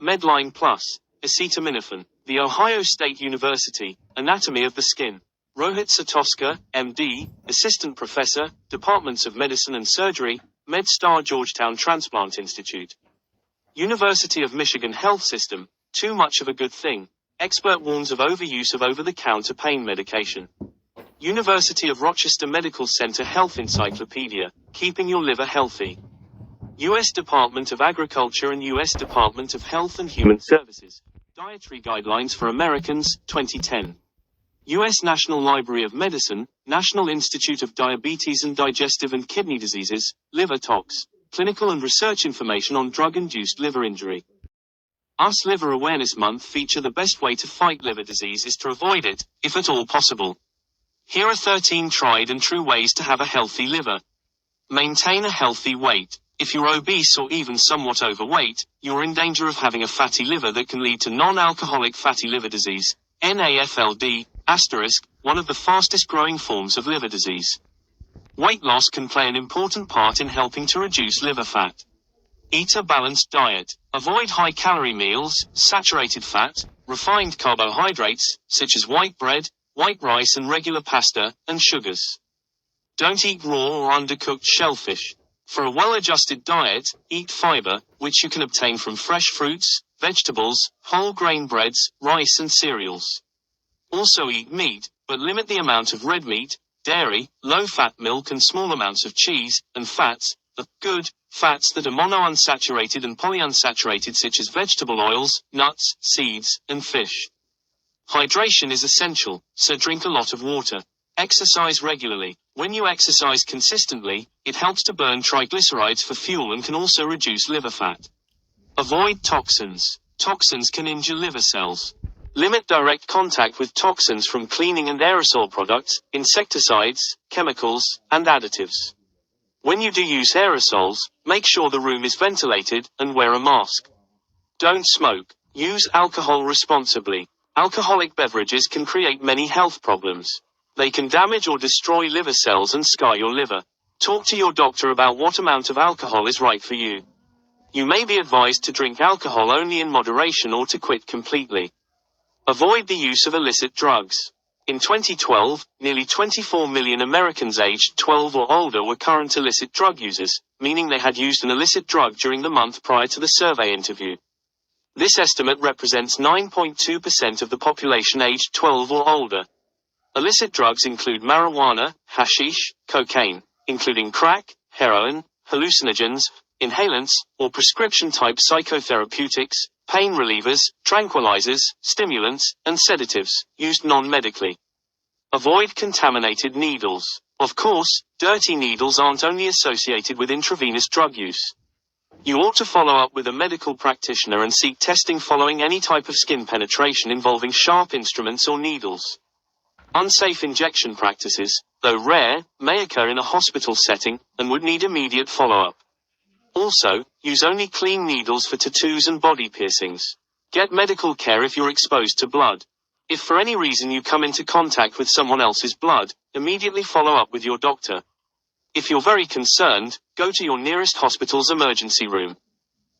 Medline Plus, acetaminophen. The Ohio State University, Anatomy of the Skin. Rohit Satoska, MD, Assistant Professor, Departments of Medicine and Surgery, MedStar Georgetown Transplant Institute. University of Michigan Health System, too much of a good thing. Expert warns of overuse of over-the-counter pain medication. University of Rochester Medical Center Health Encyclopedia, keeping your liver healthy. U.S. Department of Agriculture and U.S. Department of Health and Human Services. Dietary Guidelines for Americans, 2010. U.S. National Library of Medicine, National Institute of Diabetes and Digestive and Kidney Diseases, Liver Tox, Clinical and Research Information on Drug-Induced Liver Injury. US Liver Awareness Month feature the best way to fight liver disease is to avoid it, if at all possible. Here are 13 tried and true ways to have a healthy liver. Maintain a healthy weight. If you're obese or even somewhat overweight, you're in danger of having a fatty liver that can lead to non-alcoholic fatty liver disease, NAFLD, one of the fastest growing forms of liver disease. Weight loss can play an important part in helping to reduce liver fat. Eat a balanced diet. Avoid high-calorie meals, saturated fat, refined carbohydrates, such as white bread, white rice and regular pasta, and sugars. Don't eat raw or undercooked shellfish. For a well-adjusted diet, eat fiber, which you can obtain from fresh fruits, vegetables, whole grain breads, rice and cereals. Also eat meat, but limit the amount of red meat, dairy, low-fat milk and small amounts of cheese, and fats, the good fats that are monounsaturated and polyunsaturated such as vegetable oils, nuts, seeds, and fish. Hydration is essential, so drink a lot of water. Exercise regularly. When you exercise consistently, it helps to burn triglycerides for fuel and can also reduce liver fat. Avoid toxins. Toxins can injure liver cells. Limit direct contact with toxins from cleaning and aerosol products, insecticides, chemicals, and additives. When you do use aerosols, make sure the room is ventilated, and wear a mask. Don't smoke. Use alcohol responsibly. Alcoholic beverages can create many health problems. They can damage or destroy liver cells and scar your liver. Talk to your doctor about what amount of alcohol is right for you. You may be advised to drink alcohol only in moderation or to quit completely. Avoid the use of illicit drugs. In 2012, nearly 24 million Americans aged 12 or older were current illicit drug users, meaning they had used an illicit drug during the month prior to the survey interview. This estimate represents 9.2% of the population aged 12 or older. Illicit drugs include marijuana, hashish, cocaine, including crack, heroin, hallucinogens, inhalants, or prescription-type psychotherapeutics, pain relievers, tranquilizers, stimulants, and sedatives, used non-medically. Avoid contaminated needles. Of course, dirty needles aren't only associated with intravenous drug use. You ought to follow up with a medical practitioner and seek testing following any type of skin penetration involving sharp instruments or needles. Unsafe injection practices, though rare, may occur in a hospital setting, and would need immediate follow-up. Also, use only clean needles for tattoos and body piercings. Get medical care if you're exposed to blood. If for any reason you come into contact with someone else's blood, immediately follow up with your doctor. If you're very concerned, go to your nearest hospital's emergency room.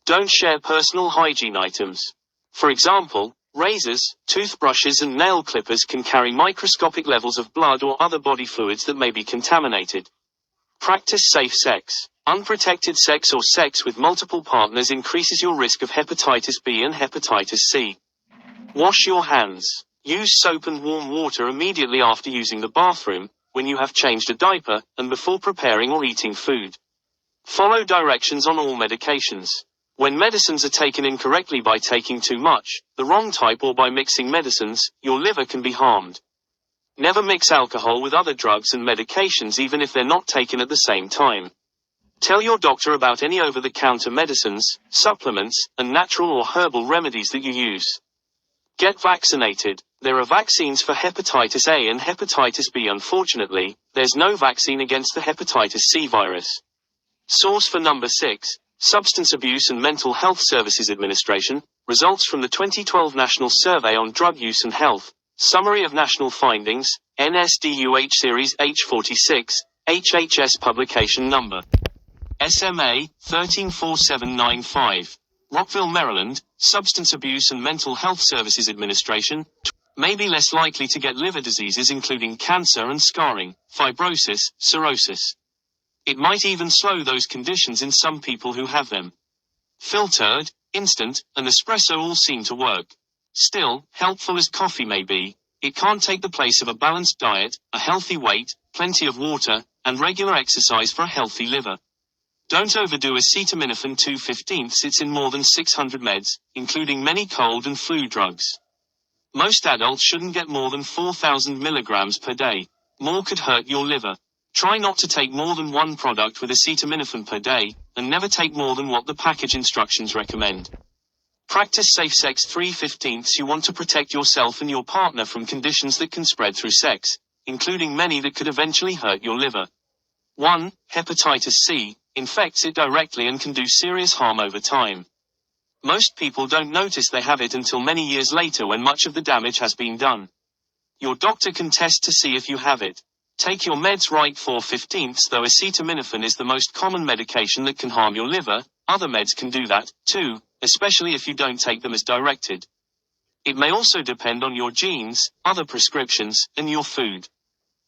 Don't share personal hygiene items. For example, razors, toothbrushes and nail clippers can carry microscopic levels of blood or other body fluids that may be contaminated. Practice safe sex. Unprotected sex or sex with multiple partners increases your risk of hepatitis B and hepatitis C. Wash your hands. Use soap and warm water immediately after using the bathroom, when you have changed a diaper, and before preparing or eating food. Follow directions on all medications. When medicines are taken incorrectly by taking too much, the wrong type or by mixing medicines, your liver can be harmed. Never mix alcohol with other drugs and medications even if they're not taken at the same time. Tell your doctor about any over-the-counter medicines, supplements, and natural or herbal remedies that you use. Get vaccinated. There are vaccines for hepatitis A and hepatitis B. Unfortunately, there's no vaccine against the hepatitis C virus. Source for number 6, Substance Abuse and Mental Health Services Administration, results from the 2012 National Survey on Drug Use and Health, Summary of National Findings, NSDUH Series H46, HHS Publication Number SMA 134795. Rockville, Maryland, Substance Abuse and Mental Health Services Administration, may be less likely to get liver diseases including cancer and scarring, fibrosis, cirrhosis. It might even slow those conditions in some people who have them. Filtered, instant, and espresso all seem to work. Still, helpful as coffee may be, it can't take the place of a balanced diet, a healthy weight, plenty of water, and regular exercise for a healthy liver. Don't overdo acetaminophen 2/15. It's in more than 600 meds, including many cold and flu drugs. Most adults shouldn't get more than 4,000 milligrams per day. More could hurt your liver. Try not to take more than one product with acetaminophen per day, and never take more than what the package instructions recommend. Practice safe sex 3/15. You want to protect yourself and your partner from conditions that can spread through sex, including many that could eventually hurt your liver. 1. Hepatitis C infects it directly and can do serious harm over time. Most people don't notice they have it until many years later when much of the damage has been done. Your doctor can test to see if you have it. Take your meds right 4/15. Though acetaminophen is the most common medication that can harm your liver, other meds can do that, too, especially if you don't take them as directed. It may also depend on your genes, other prescriptions, and your food.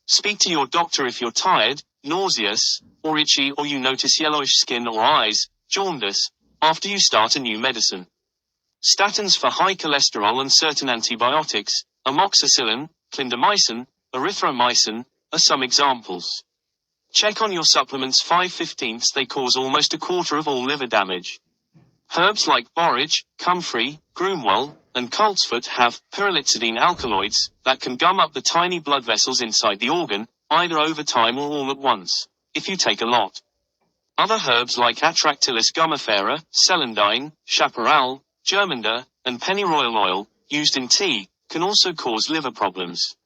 Speak to your doctor if you're tired, nauseous, or itchy, or you notice yellowish skin or eyes, jaundice, after you start a new medicine. Statins for high cholesterol and certain antibiotics, amoxicillin, clindamycin, erythromycin, are some examples. Check on your supplements 5/15. They cause almost a quarter of all liver damage. Herbs like borage, comfrey, broomwell, and coltsfoot have pyrrolizidine alkaloids that can gum up the tiny blood vessels inside the organ, either over time or all at once, if you take a lot. Other herbs like Atractylus gumifera, celandine, chaparral, germander, and pennyroyal oil, used in tea, can also cause liver problems.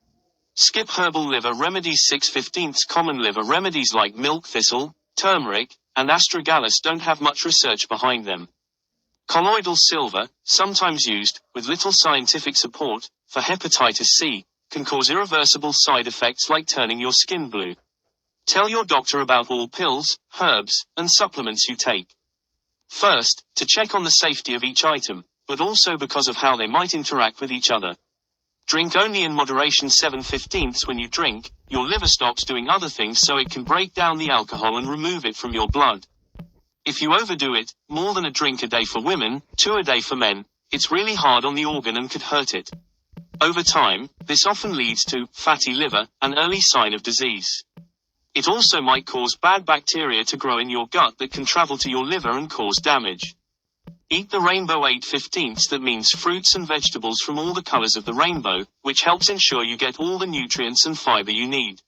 Skip herbal liver remedies 6/15. Common liver remedies like milk thistle, turmeric, and astragalus don't have much research behind them. Colloidal silver, sometimes used, with little scientific support, for hepatitis C, can cause irreversible side effects like turning your skin blue. Tell your doctor about all pills, herbs, and supplements you take. First, to check on the safety of each item, but also because of how they might interact with each other. Drink only in moderation 7/15. When you drink, your liver stops doing other things so it can break down the alcohol and remove it from your blood. If you overdo it, more than a drink a day for women, 2 a day for men, it's really hard on the organ and could hurt it. Over time, this often leads to fatty liver, an early sign of disease. It also might cause bad bacteria to grow in your gut that can travel to your liver and cause damage. Eat the rainbow 8/15. That means fruits and vegetables from all the colors of the rainbow, which helps ensure you get all the nutrients and fiber you need.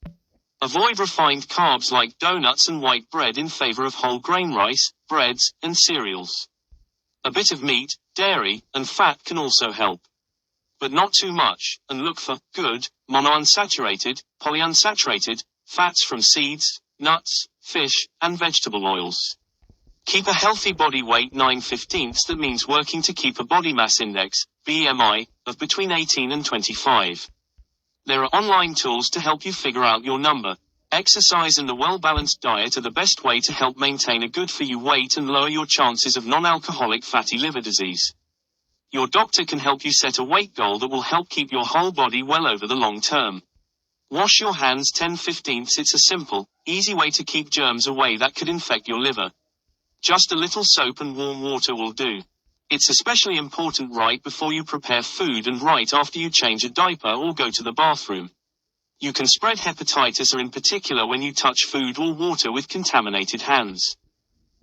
Avoid refined carbs like donuts and white bread in favor of whole grain rice, breads, and cereals. A bit of meat, dairy, and fat can also help. But not too much, and look for good, monounsaturated, polyunsaturated fats from seeds, nuts, fish, and vegetable oils. Keep a healthy body weight 9/15. That means working to keep a body mass index, BMI, of between 18 and 25. There are online tools to help you figure out your number. Exercise and a well-balanced diet are the best way to help maintain a good-for-you weight and lower your chances of non-alcoholic fatty liver disease. Your doctor can help you set a weight goal that will help keep your whole body well over the long term. Wash your hands 10/15. It's a simple, easy way to keep germs away that could infect your liver. Just a little soap and warm water will do. It's especially important right before you prepare food and right after you change a diaper or go to the bathroom. You can spread hepatitis, or in particular when you touch food or water with contaminated hands.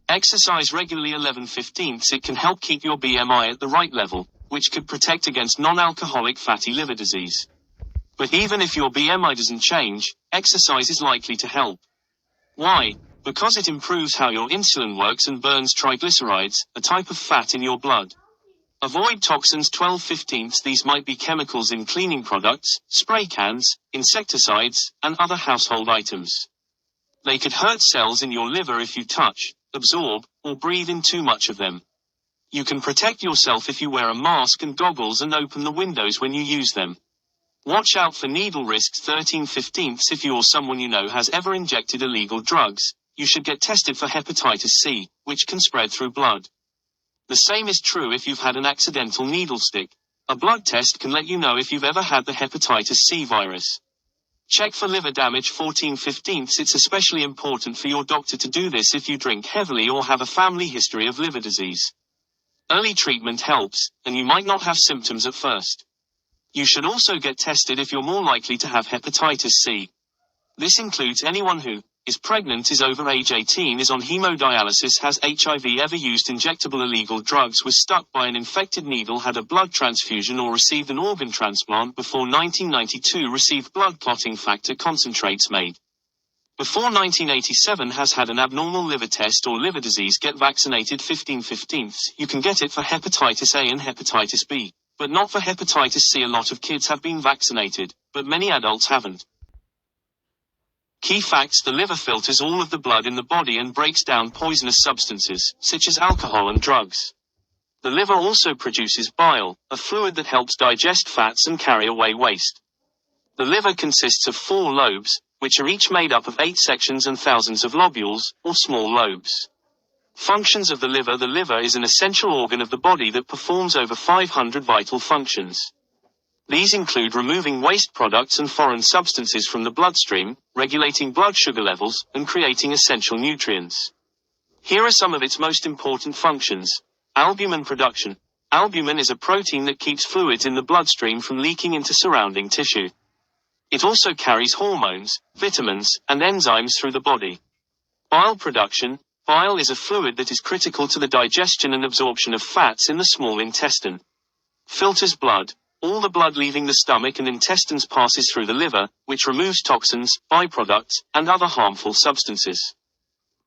Exercise regularly 11/15. It can help keep your BMI at the right level, which could protect against non-alcoholic fatty liver disease. But even if your BMI doesn't change, exercise is likely to help. Why? Because it improves how your insulin works and burns triglycerides, a type of fat in your blood. Avoid toxins 12/15. These might be chemicals in cleaning products, spray cans, insecticides, and other household items. They could hurt cells in your liver if you touch, absorb, or breathe in too much of them. You can protect yourself if you wear a mask and goggles and open the windows when you use them. Watch out for needle risks 13/15. If you or someone you know has ever injected illegal drugs, you should get tested for hepatitis C, which can spread through blood. The same is true if you've had an accidental needle stick. A blood test can let you know if you've ever had the hepatitis C virus. Check for liver damage 14/15. It's especially important for your doctor to do this if you drink heavily or have a family history of liver disease. Early treatment helps, and you might not have symptoms at first. You should also get tested if you're more likely to have hepatitis C. This includes anyone who, is pregnant, is over age 18, is on hemodialysis, has HIV, ever used injectable illegal drugs, was stuck by an infected needle, had a blood transfusion or received an organ transplant before 1992, received blood clotting factor concentrates made before 1987, has had an abnormal liver test or liver disease, get vaccinated 15/15. You can get it for hepatitis A and hepatitis B, but not for hepatitis C. A lot of kids have been vaccinated, but many adults haven't. Key facts: the liver filters all of the blood in the body and breaks down poisonous substances, such as alcohol and drugs. The liver also produces bile, a fluid that helps digest fats and carry away waste. The liver consists of 4 lobes, which are each made up of 8 sections and thousands of lobules, or small lobes. Functions of the liver: the liver is an essential organ of the body that performs over 500 vital functions. These include removing waste products and foreign substances from the bloodstream, regulating blood sugar levels, and creating essential nutrients. Here are some of its most important functions. Albumin production. Albumin is a protein that keeps fluids in the bloodstream from leaking into surrounding tissue. It also carries hormones, vitamins, and enzymes through the body. Bile production. Bile is a fluid that is critical to the digestion and absorption of fats in the small intestine. Filters blood. All the blood leaving the stomach and intestines passes through the liver, which removes toxins, byproducts, and other harmful substances.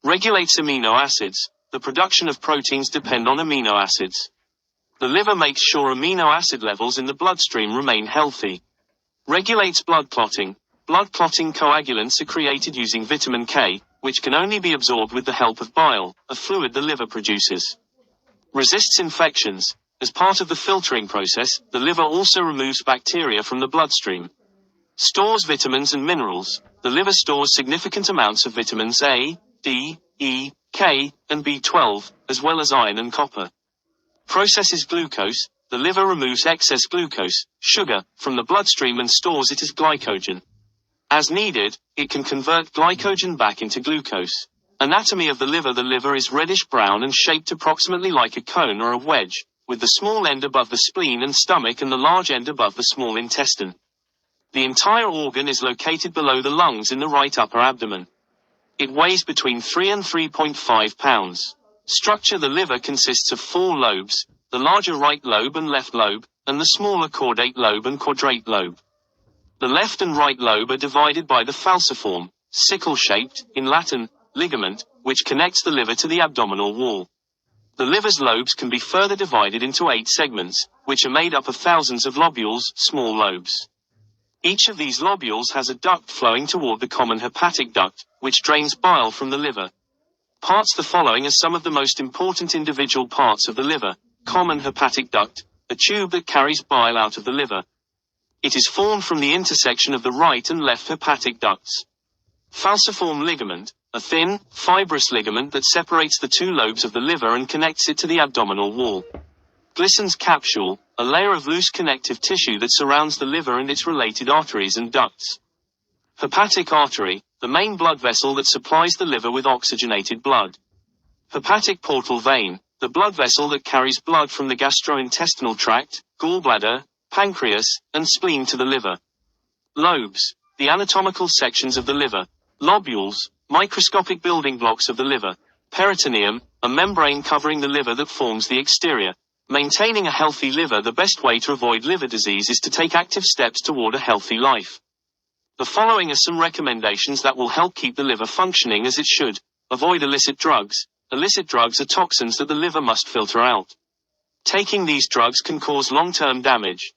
Regulates amino acids. The production of proteins depend on amino acids. The liver makes sure amino acid levels in the bloodstream remain healthy. Regulates blood clotting. Blood clotting coagulants are created using vitamin K, which can only be absorbed with the help of bile, a fluid the liver produces. Resists infections. As part of the filtering process, the liver also removes bacteria from the bloodstream. Stores vitamins and minerals. The liver stores significant amounts of vitamins A, D, E, K, and B12, as well as iron and copper. Processes glucose. The liver removes excess glucose, sugar, from the bloodstream and stores it as glycogen. As needed, it can convert glycogen back into glucose. Anatomy of the liver: the liver is reddish-brown and shaped approximately like a cone or a wedge, with the small end above the spleen and stomach and the large end above the small intestine. The entire organ is located below the lungs in the right upper abdomen. It weighs between 3 and 3.5 pounds. Structure: the liver consists of 4 lobes, the larger right lobe and left lobe, and the smaller caudate lobe and quadrate lobe. The left and right lobe are divided by the falciform, sickle-shaped, in Latin, ligament, which connects the liver to the abdominal wall. The liver's lobes can be further divided into 8 segments, which are made up of thousands of lobules, small lobes. Each of these lobules has a duct flowing toward the common hepatic duct, which drains bile from the liver. Parts: the following are some of the most important individual parts of the liver. Common hepatic duct, a tube that carries bile out of the liver. It is formed from the intersection of the right and left hepatic ducts. Falciform ligament, a thin, fibrous ligament that separates the 2 lobes of the liver and connects it to the abdominal wall. Glisson's capsule, a layer of loose connective tissue that surrounds the liver and its related arteries and ducts. Hepatic artery, the main blood vessel that supplies the liver with oxygenated blood. Hepatic portal vein, the blood vessel that carries blood from the gastrointestinal tract, gallbladder, pancreas, and spleen to the liver. Lobes, the anatomical sections of the liver. Lobules, microscopic building blocks of the liver. Peritoneum, a membrane covering the liver that forms the exterior. Maintaining a healthy liver: the best way to avoid liver disease is to take active steps toward a healthy life. The following are some recommendations that will help keep the liver functioning as it should. Avoid illicit drugs. Illicit drugs are toxins that the liver must filter out. Taking these drugs can cause long-term damage.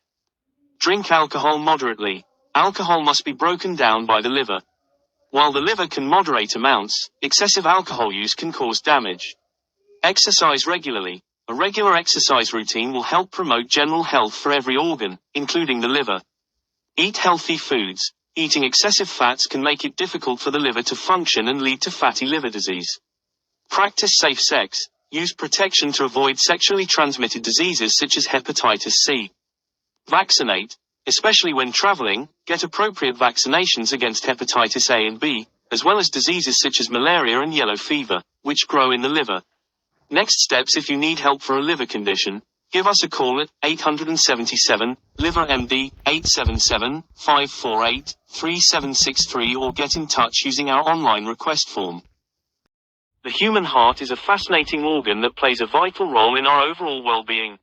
Drink alcohol moderately. Alcohol must be broken down by the liver. While the liver can moderate amounts, excessive alcohol use can cause damage. Exercise regularly. A regular exercise routine will help promote general health for every organ, including the liver. Eat healthy foods. Eating excessive fats can make it difficult for the liver to function and lead to fatty liver disease. Practice safe sex. Use protection to avoid sexually transmitted diseases such as hepatitis C. Vaccinate. Especially when traveling, get appropriate vaccinations against hepatitis A and B, as well as diseases such as malaria and yellow fever, which grow in the liver. Next steps: if you need help for a liver condition, give us a call at 877 Liver MD 877-548-3763 or get in touch using our online request form. The human heart is a fascinating organ that plays a vital role in our overall well-being.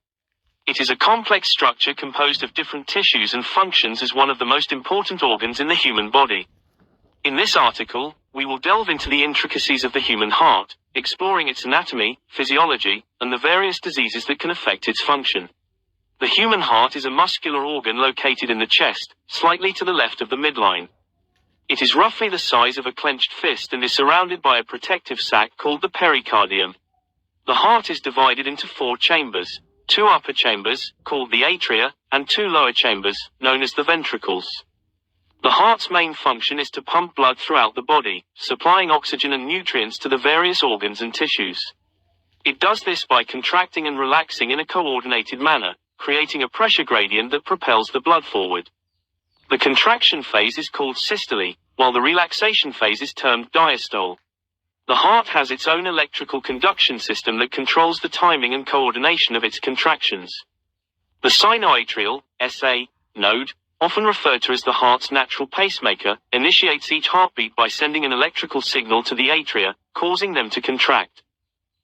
It is a complex structure composed of different tissues and functions as one of the most important organs in the human body. In this article, we will delve into the intricacies of the human heart, exploring its anatomy, physiology, and the various diseases that can affect its function. The human heart is a muscular organ located in the chest, slightly to the left of the midline. It is roughly the size of a clenched fist and is surrounded by a protective sac called the pericardium. The heart is divided into 4 chambers, 2 upper chambers, called the atria, and 2 lower chambers, known as the ventricles. The heart's main function is to pump blood throughout the body, supplying oxygen and nutrients to the various organs and tissues. It does this by contracting and relaxing in a coordinated manner, creating a pressure gradient that propels the blood forward. The contraction phase is called systole, while the relaxation phase is termed diastole. The heart has its own electrical conduction system that controls the timing and coordination of its contractions. The sinoatrial, SA, node, often referred to as the heart's natural pacemaker, initiates each heartbeat by sending an electrical signal to the atria, causing them to contract.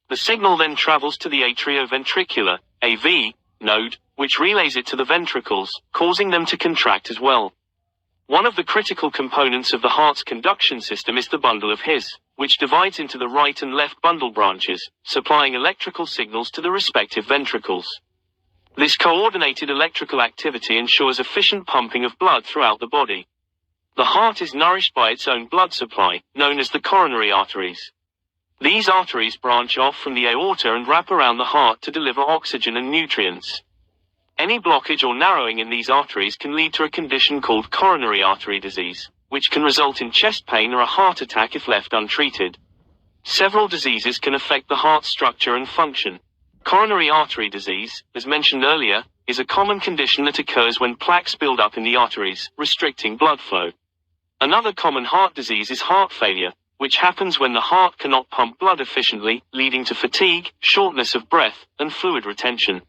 The signal then travels to the atrioventricular, AV, node, which relays it to the ventricles, causing them to contract as well. One of the critical components of the heart's conduction system is the bundle of His, which divides into the right and left bundle branches, supplying electrical signals to the respective ventricles. This coordinated electrical activity ensures efficient pumping of blood throughout the body. The heart is nourished by its own blood supply, known as the coronary arteries. These arteries branch off from the aorta and wrap around the heart to deliver oxygen and nutrients. Any blockage or narrowing in these arteries can lead to a condition called coronary artery disease, which can result in chest pain or a heart attack if left untreated. Several diseases can affect the heart's structure and function. Coronary artery disease, as mentioned earlier, is a common condition that occurs when plaques build up in the arteries, restricting blood flow. Another common heart disease is heart failure, which happens when the heart cannot pump blood efficiently, leading to fatigue, shortness of breath, and fluid retention.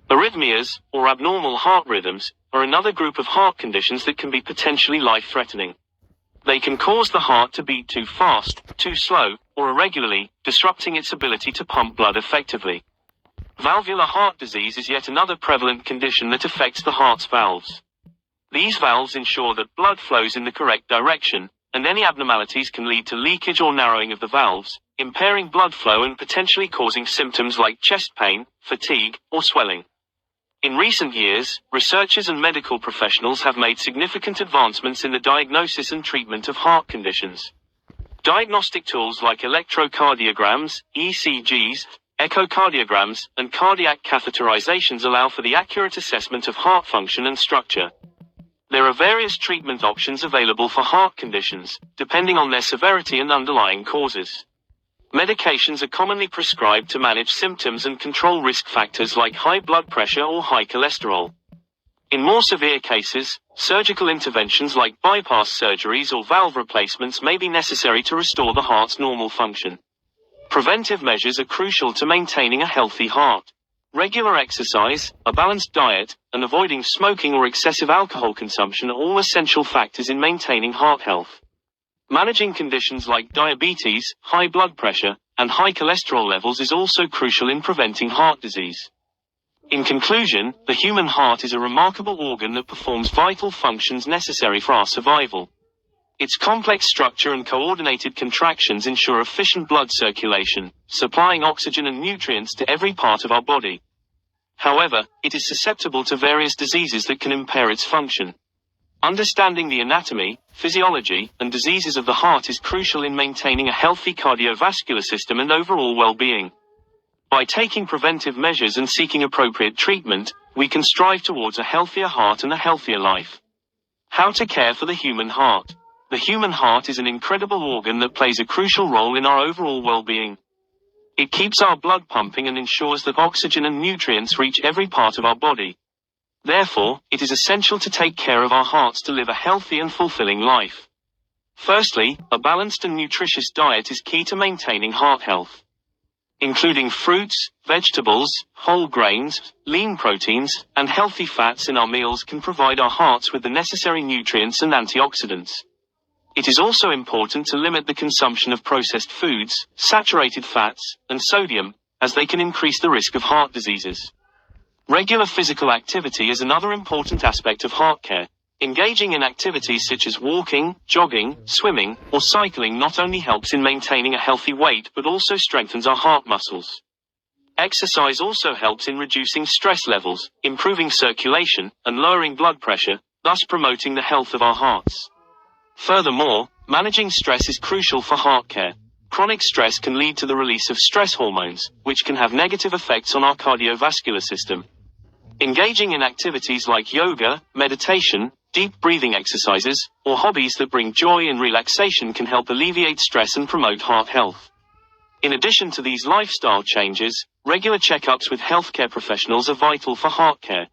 Arrhythmias, or abnormal heart rhythms, are another group of heart conditions that can be potentially life-threatening. They can cause the heart to beat too fast, too slow, or irregularly, disrupting its ability to pump blood effectively. Valvular heart disease is yet another prevalent condition that affects the heart's valves. These valves ensure that blood flows in the correct direction, and any abnormalities can lead to leakage or narrowing of the valves, impairing blood flow and potentially causing symptoms like chest pain, fatigue, or swelling. In recent years, researchers and medical professionals have made significant advancements in the diagnosis and treatment of heart conditions. Diagnostic tools like electrocardiograms, ECGs, echocardiograms, and cardiac catheterizations allow for the accurate assessment of heart function and structure. There are various treatment options available for heart conditions, depending on their severity and underlying causes. Medications are commonly prescribed to manage symptoms and control risk factors like high blood pressure or high cholesterol. In more severe cases, surgical interventions like bypass surgeries or valve replacements may be necessary to restore the heart's normal function. Preventive measures are crucial to maintaining a healthy heart. Regular exercise, a balanced diet, and avoiding smoking or excessive alcohol consumption are all essential factors in maintaining heart health. Managing conditions like diabetes, high blood pressure, and high cholesterol levels is also crucial in preventing heart disease. In conclusion, the human heart is a remarkable organ that performs vital functions necessary for our survival. Its complex structure and coordinated contractions ensure efficient blood circulation, supplying oxygen and nutrients to every part of our body. However, it is susceptible to various diseases that can impair its function. Understanding the anatomy, physiology, and diseases of the heart is crucial in maintaining a healthy cardiovascular system and overall well-being. By taking preventive measures and seeking appropriate treatment, we can strive towards a healthier heart and a healthier life. How to care for the human heart. The human heart is an incredible organ that plays a crucial role in our overall well-being. It keeps our blood pumping and ensures that oxygen and nutrients reach every part of our body. Therefore, it is essential to take care of our hearts to live a healthy and fulfilling life. Firstly, a balanced and nutritious diet is key to maintaining heart health. Including fruits, vegetables, whole grains, lean proteins, and healthy fats in our meals can provide our hearts with the necessary nutrients and antioxidants. It is also important to limit the consumption of processed foods, saturated fats, and sodium, as they can increase the risk of heart diseases. Regular physical activity is another important aspect of heart care. Engaging in activities such as walking, jogging, swimming, or cycling not only helps in maintaining a healthy weight but also strengthens our heart muscles. Exercise also helps in reducing stress levels, improving circulation, and lowering blood pressure, thus promoting the health of our hearts. Furthermore, managing stress is crucial for heart care. Chronic stress can lead to the release of stress hormones, which can have negative effects on our cardiovascular system. Engaging in activities like yoga, meditation, deep breathing exercises, or hobbies that bring joy and relaxation can help alleviate stress and promote heart health. In addition to these lifestyle changes, regular checkups with healthcare professionals are vital for heart care.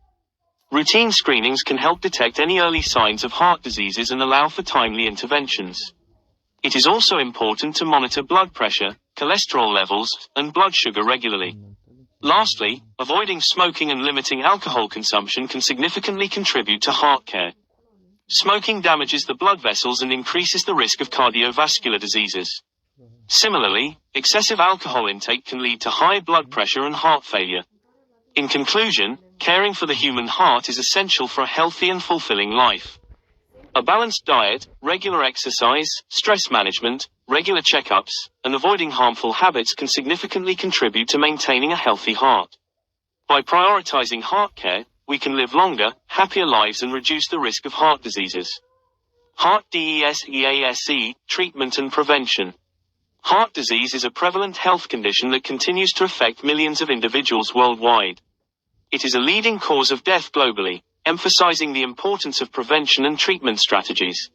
Routine screenings can help detect any early signs of heart diseases and allow for timely interventions. It is also important to monitor blood pressure, cholesterol levels, and blood sugar regularly. Lastly, avoiding smoking and limiting alcohol consumption can significantly contribute to heart care. Smoking damages the blood vessels and increases the risk of cardiovascular diseases. Similarly, excessive alcohol intake can lead to high blood pressure and heart failure. In conclusion, caring for the human heart is essential for a healthy and fulfilling life. A balanced diet, regular exercise, stress management, regular checkups, and avoiding harmful habits can significantly contribute to maintaining a healthy heart. By prioritizing heart care, we can live longer, happier lives and reduce the risk of heart diseases. Heart disease, treatment and prevention. Heart disease is a prevalent health condition that continues to affect millions of individuals worldwide. It is a leading cause of death globally, emphasizing the importance of prevention and treatment strategies.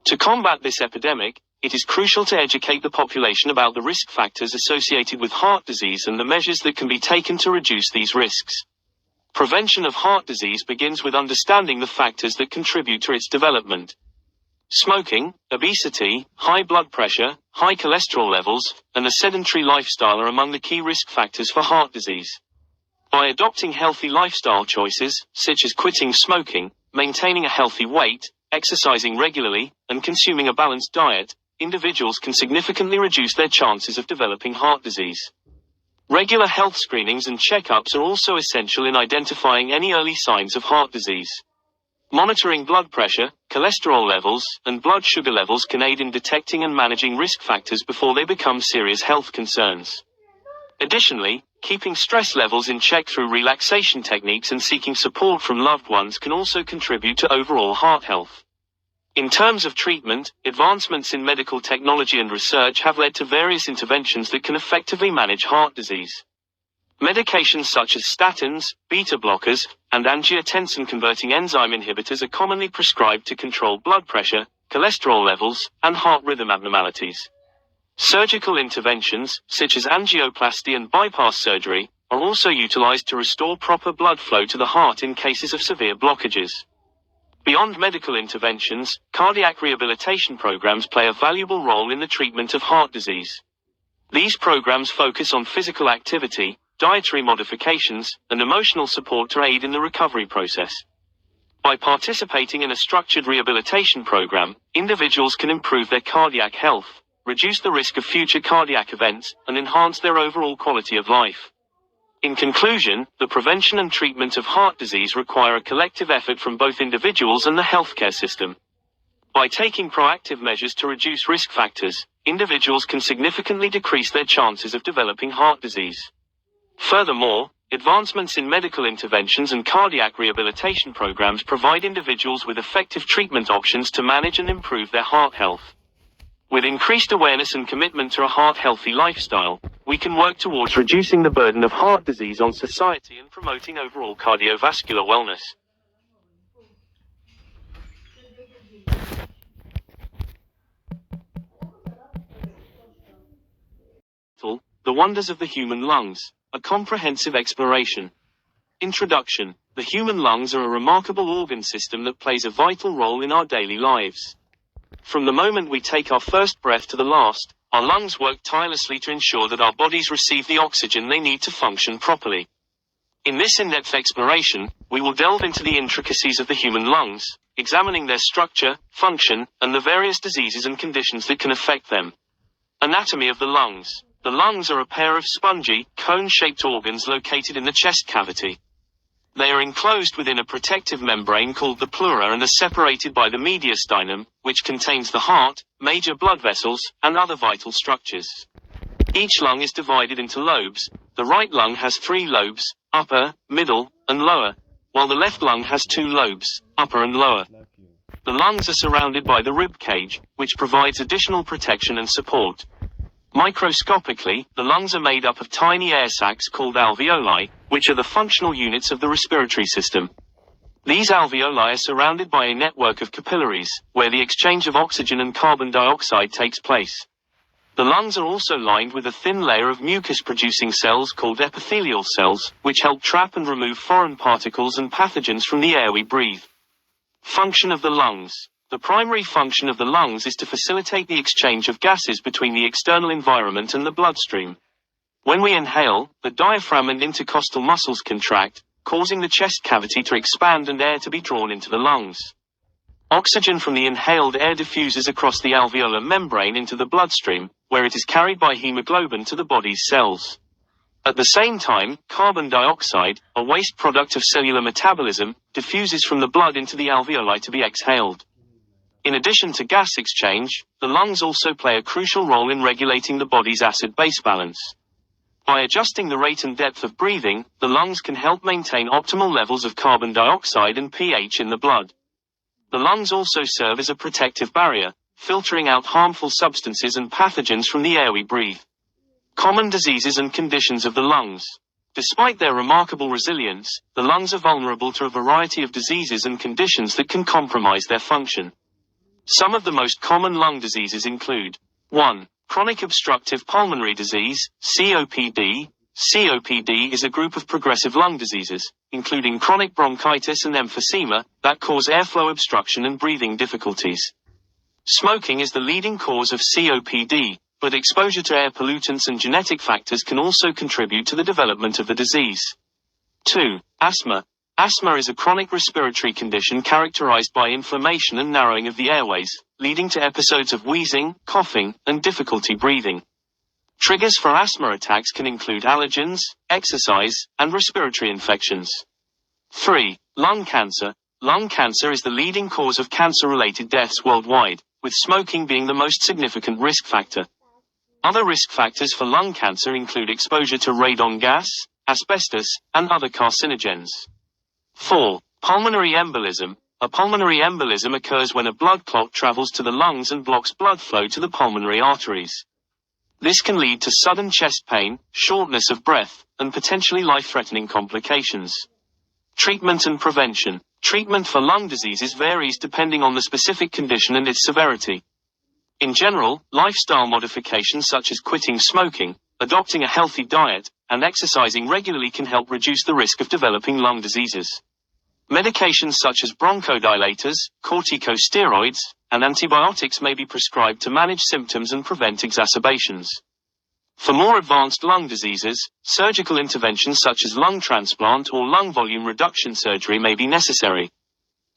To combat this epidemic, it is crucial to educate the population about the risk factors associated with heart disease and the measures that can be taken to reduce these risks. Prevention of heart disease begins with understanding the factors that contribute to its development. Smoking, obesity, high blood pressure, high cholesterol levels, and a sedentary lifestyle are among the key risk factors for heart disease. By adopting healthy lifestyle choices, such as quitting smoking, maintaining a healthy weight, exercising regularly, and consuming a balanced diet, individuals can significantly reduce their chances of developing heart disease. Regular health screenings and checkups are also essential in identifying any early signs of heart disease. Monitoring blood pressure, cholesterol levels, and blood sugar levels can aid in detecting and managing risk factors before they become serious health concerns. Additionally, keeping stress levels in check through relaxation techniques and seeking support from loved ones can also contribute to overall heart health. In terms of treatment, advancements in medical technology and research have led to various interventions that can effectively manage heart disease. Medications such as statins, beta blockers, and angiotensin-converting enzyme inhibitors are commonly prescribed to control blood pressure, cholesterol levels, and heart rhythm abnormalities. Surgical interventions, such as angioplasty and bypass surgery, are also utilized to restore proper blood flow to the heart in cases of severe blockages. Beyond medical interventions, cardiac rehabilitation programs play a valuable role in the treatment of heart disease. These programs focus on physical activity, dietary modifications, and emotional support to aid in the recovery process. By participating in a structured rehabilitation program, individuals can improve their cardiac health, reduce the risk of future cardiac events, and enhance their overall quality of life. In conclusion, the prevention and treatment of heart disease require a collective effort from both individuals and the healthcare system. By taking proactive measures to reduce risk factors, individuals can significantly decrease their chances of developing heart disease. Furthermore, advancements in medical interventions and cardiac rehabilitation programs provide individuals with effective treatment options to manage and improve their heart health. With increased awareness and commitment to a heart-healthy lifestyle, we can work towards reducing the burden of heart disease on society and promoting overall cardiovascular wellness. The Wonders of the Human Lungs, a comprehensive exploration. Introduction. The human lungs are a remarkable organ system that plays a vital role in our daily lives. From the moment we take our first breath to the last, our lungs work tirelessly to ensure that our bodies receive the oxygen they need to function properly. In this in-depth exploration, we will delve into the intricacies of the human lungs, examining their structure, function, and the various diseases and conditions that can affect them. Anatomy of the lungs. The lungs are a pair of spongy, cone-shaped organs located in the chest cavity. They are enclosed within a protective membrane called the pleura and are separated by the mediastinum, which contains the heart, major blood vessels, and other vital structures. Each lung is divided into lobes. The right lung has 3 lobes, upper, middle, and lower, while the left lung has 2 lobes, upper and lower. The lungs are surrounded by the rib cage, which provides additional protection and support. Microscopically, the lungs are made up of tiny air sacs called alveoli, which are the functional units of the respiratory system. These alveoli are surrounded by a network of capillaries, where the exchange of oxygen and carbon dioxide takes place. The lungs are also lined with a thin layer of mucus-producing cells called epithelial cells, which help trap and remove foreign particles and pathogens from the air we breathe. Function of the lungs. The primary function of the lungs is to facilitate the exchange of gases between the external environment and the bloodstream. When we inhale, the diaphragm and intercostal muscles contract, causing the chest cavity to expand and air to be drawn into the lungs. Oxygen from the inhaled air diffuses across the alveolar membrane into the bloodstream, where it is carried by hemoglobin to the body's cells. At the same time, carbon dioxide, a waste product of cellular metabolism, diffuses from the blood into the alveoli to be exhaled. In addition to gas exchange, the lungs also play a crucial role in regulating the body's acid-base balance. By adjusting the rate and depth of breathing, the lungs can help maintain optimal levels of carbon dioxide and pH in the blood. The lungs also serve as a protective barrier, filtering out harmful substances and pathogens from the air we breathe. Common diseases and conditions of the lungs. Despite their remarkable resilience, the lungs are vulnerable to a variety of diseases and conditions that can compromise their function. Some of the most common lung diseases include 1. Chronic obstructive pulmonary disease, COPD. COPD is a group of progressive lung diseases, including chronic bronchitis and emphysema, that cause airflow obstruction and breathing difficulties. Smoking is the leading cause of COPD, but exposure to air pollutants and genetic factors can also contribute to the development of the disease. 2. Asthma. Asthma is a chronic respiratory condition characterized by inflammation and narrowing of the airways, leading to episodes of wheezing, coughing, and difficulty breathing. Triggers for asthma attacks can include allergens, exercise, and respiratory infections. 3. Lung cancer. Lung cancer is the leading cause of cancer-related deaths worldwide, with smoking being the most significant risk factor. Other risk factors for lung cancer include exposure to radon gas, asbestos, and other carcinogens. 4. Pulmonary embolism. A pulmonary embolism occurs when a blood clot travels to the lungs and blocks blood flow to the pulmonary arteries. This can lead to sudden chest pain, shortness of breath, and potentially life-threatening complications. Treatment and prevention. Treatment for lung diseases varies depending on the specific condition and its severity. In general, lifestyle modifications such as quitting smoking, adopting a healthy diet, and exercising regularly can help reduce the risk of developing lung diseases. Medications such as bronchodilators, corticosteroids, and antibiotics may be prescribed to manage symptoms and prevent exacerbations. For more advanced lung diseases, surgical interventions such as lung transplant or lung volume reduction surgery may be necessary.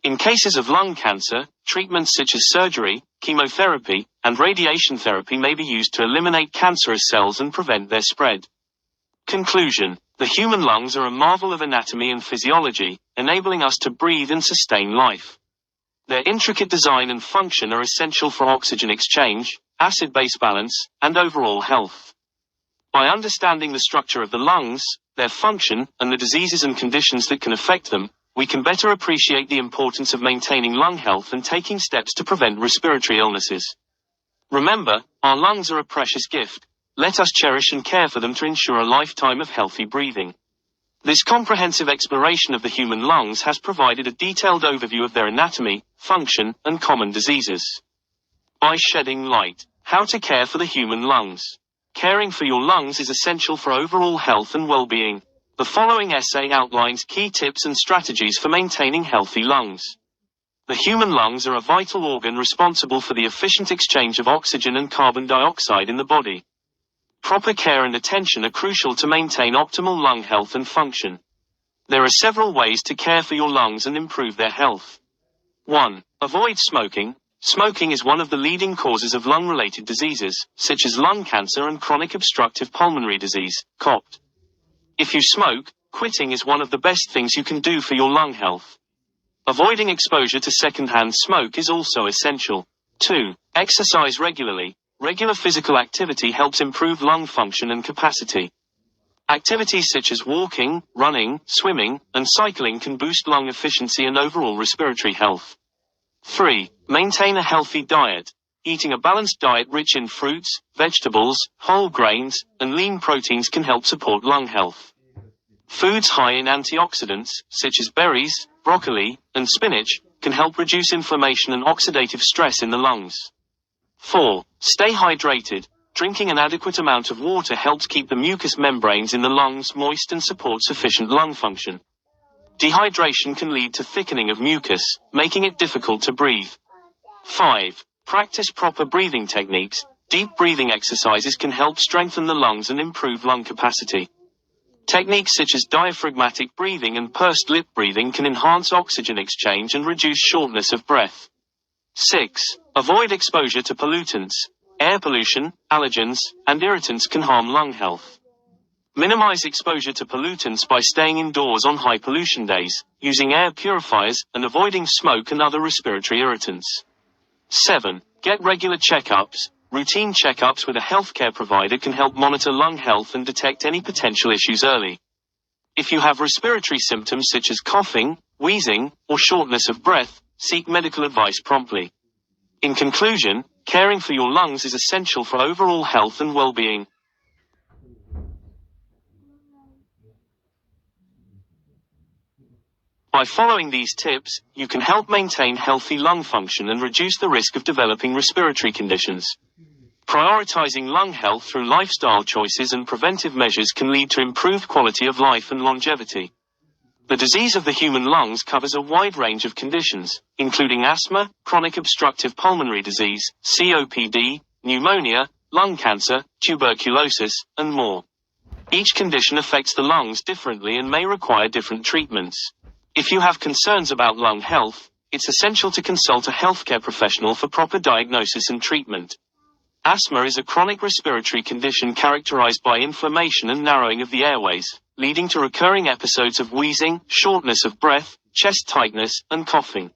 In cases of lung cancer, treatments such as surgery, chemotherapy, and radiation therapy may be used to eliminate cancerous cells and prevent their spread. Conclusion. The human lungs are a marvel of anatomy and physiology, enabling us to breathe and sustain life. Their intricate design and function are essential for oxygen exchange, acid-base balance, and overall health. By understanding the structure of the lungs, their function, and the diseases and conditions that can affect them, we can better appreciate the importance of maintaining lung health and taking steps to prevent respiratory illnesses. Remember, our lungs are a precious gift. Let us cherish and care for them to ensure a lifetime of healthy breathing. This comprehensive exploration of the human lungs has provided a detailed overview of their anatomy, function, and common diseases. By shedding light, how to care for the human lungs. Caring for your lungs is essential for overall health and well-being. The following essay outlines key tips and strategies for maintaining healthy lungs. The human lungs are a vital organ responsible for the efficient exchange of oxygen and carbon dioxide in the body. Proper care and attention are crucial to maintain optimal lung health and function. There are several ways to care for your lungs and improve their health. 1. Avoid smoking. Smoking is one of the leading causes of lung-related diseases, such as lung cancer and chronic obstructive pulmonary disease, COPD. If you smoke, quitting is one of the best things you can do for your lung health. Avoiding exposure to secondhand smoke is also essential. 2. Exercise regularly. Regular physical activity helps improve lung function and capacity. Activities such as walking, running, swimming, and cycling can boost lung efficiency and overall respiratory health. 3. Maintain a healthy diet. Eating a balanced diet rich in fruits, vegetables, whole grains, and lean proteins can help support lung health. Foods high in antioxidants, such as berries, broccoli, and spinach, can help reduce inflammation and oxidative stress in the lungs. 4. Stay hydrated. Drinking an adequate amount of water helps keep the mucous membranes in the lungs moist and support sufficient lung function. Dehydration can lead to thickening of mucus, making it difficult to breathe. 5. Practice proper breathing techniques. Deep breathing exercises can help strengthen the lungs and improve lung capacity. Techniques such as diaphragmatic breathing and pursed lip breathing can enhance oxygen exchange and reduce shortness of breath. 6. Avoid exposure to pollutants. Air pollution, allergens, and irritants can harm lung health. Minimize exposure to pollutants by staying indoors on high pollution days, using air purifiers, and avoiding smoke and other respiratory irritants. 7. Get regular checkups. Routine checkups with a healthcare provider can help monitor lung health and detect any potential issues early. If you have respiratory symptoms such as coughing, wheezing, or shortness of breath, seek medical advice promptly. In conclusion, caring for your lungs is essential for overall health and well-being. By following these tips, you can help maintain healthy lung function and reduce the risk of developing respiratory conditions. Prioritizing lung health through lifestyle choices and preventive measures can lead to improved quality of life and longevity. The disease of the human lungs covers a wide range of conditions, including asthma, chronic obstructive pulmonary disease, COPD, pneumonia, lung cancer, tuberculosis, and more. Each condition affects the lungs differently and may require different treatments. If you have concerns about lung health, it's essential to consult a healthcare professional for proper diagnosis and treatment. Asthma is a chronic respiratory condition characterized by inflammation and narrowing of the airways, leading to recurring episodes of wheezing, shortness of breath, chest tightness, and coughing.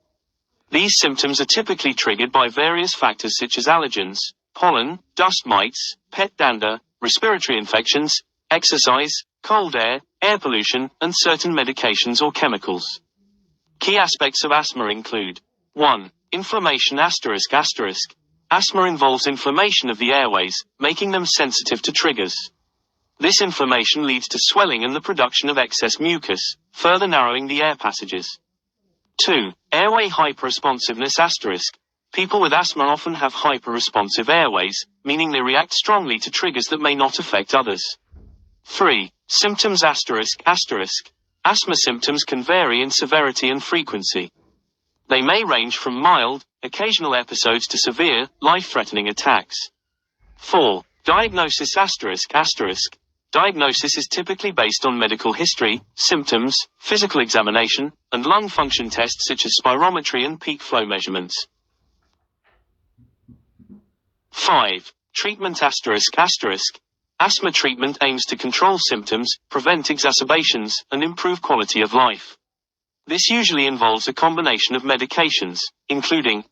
These symptoms are typically triggered by various factors such as allergens, pollen, dust mites, pet dander, respiratory infections, exercise, cold air pollution, and certain medications or chemicals. Key aspects of asthma include 1. Inflammation ***. Asthma involves inflammation of the airways, making them sensitive to triggers. This inflammation leads to swelling and the production of excess mucus, further narrowing the air passages. 2. Airway hyperresponsiveness ***. People with asthma often have hyperresponsive airways, meaning they react strongly to triggers that may not affect others. 3. Symptoms ***. Asthma symptoms can vary in severity and frequency. They may range from mild, occasional episodes to severe, life-threatening attacks. 4. Diagnosis ***. Diagnosis is typically based on medical history, symptoms, physical examination, and lung function tests such as spirometry and peak flow measurements. 5. Treatment ***. Asthma treatment aims to control symptoms, prevent exacerbations, and improve quality of life. This usually involves a combination of medications, including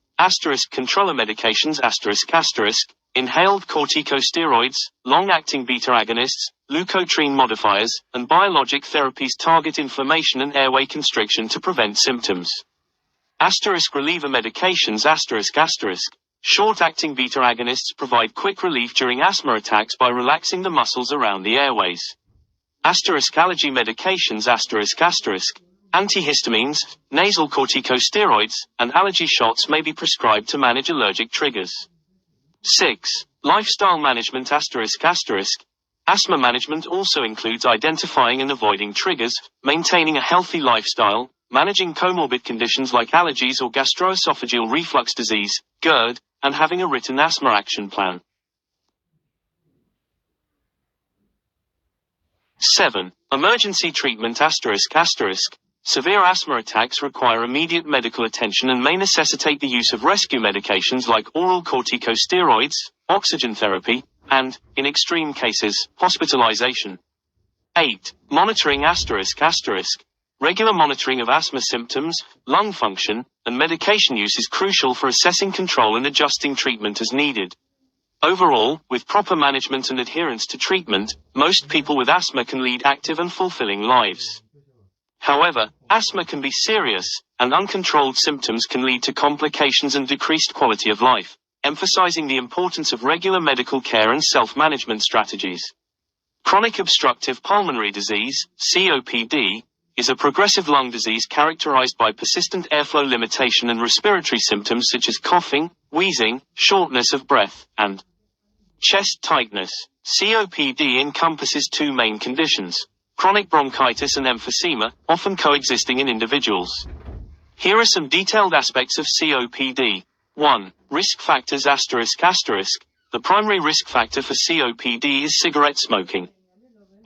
controller medications ***, inhaled corticosteroids, long-acting beta agonists, leukotriene modifiers, and biologic therapies target inflammation and airway constriction to prevent symptoms. Reliever medications ***. Short-acting beta agonists provide quick relief during asthma attacks by relaxing the muscles around the airways. Allergy medications ***. Antihistamines, nasal corticosteroids, and allergy shots may be prescribed to manage allergic triggers. 6. Lifestyle management ***. Asthma management also includes identifying and avoiding triggers, maintaining a healthy lifestyle, managing comorbid conditions like allergies or gastroesophageal reflux disease, GERD, and having a written asthma action plan. 7. Emergency treatment ****. Severe asthma attacks require immediate medical attention and may necessitate the use of rescue medications like oral corticosteroids, oxygen therapy, and, in extreme cases, hospitalization. 8. Monitoring ***. Regular monitoring of asthma symptoms, lung function, and medication use is crucial for assessing control and adjusting treatment as needed. Overall, with proper management and adherence to treatment, most people with asthma can lead active and fulfilling lives. However, asthma can be serious, and uncontrolled symptoms can lead to complications and decreased quality of life, emphasizing the importance of regular medical care and self-management strategies. Chronic obstructive pulmonary disease, COPD, is a progressive lung disease characterized by persistent airflow limitation and respiratory symptoms such as coughing, wheezing, shortness of breath, and chest tightness. COPD encompasses two main conditions: chronic bronchitis and emphysema, often coexisting in individuals. Here are some detailed aspects of COPD. 1. Risk factors ****. The primary risk factor for COPD is cigarette smoking.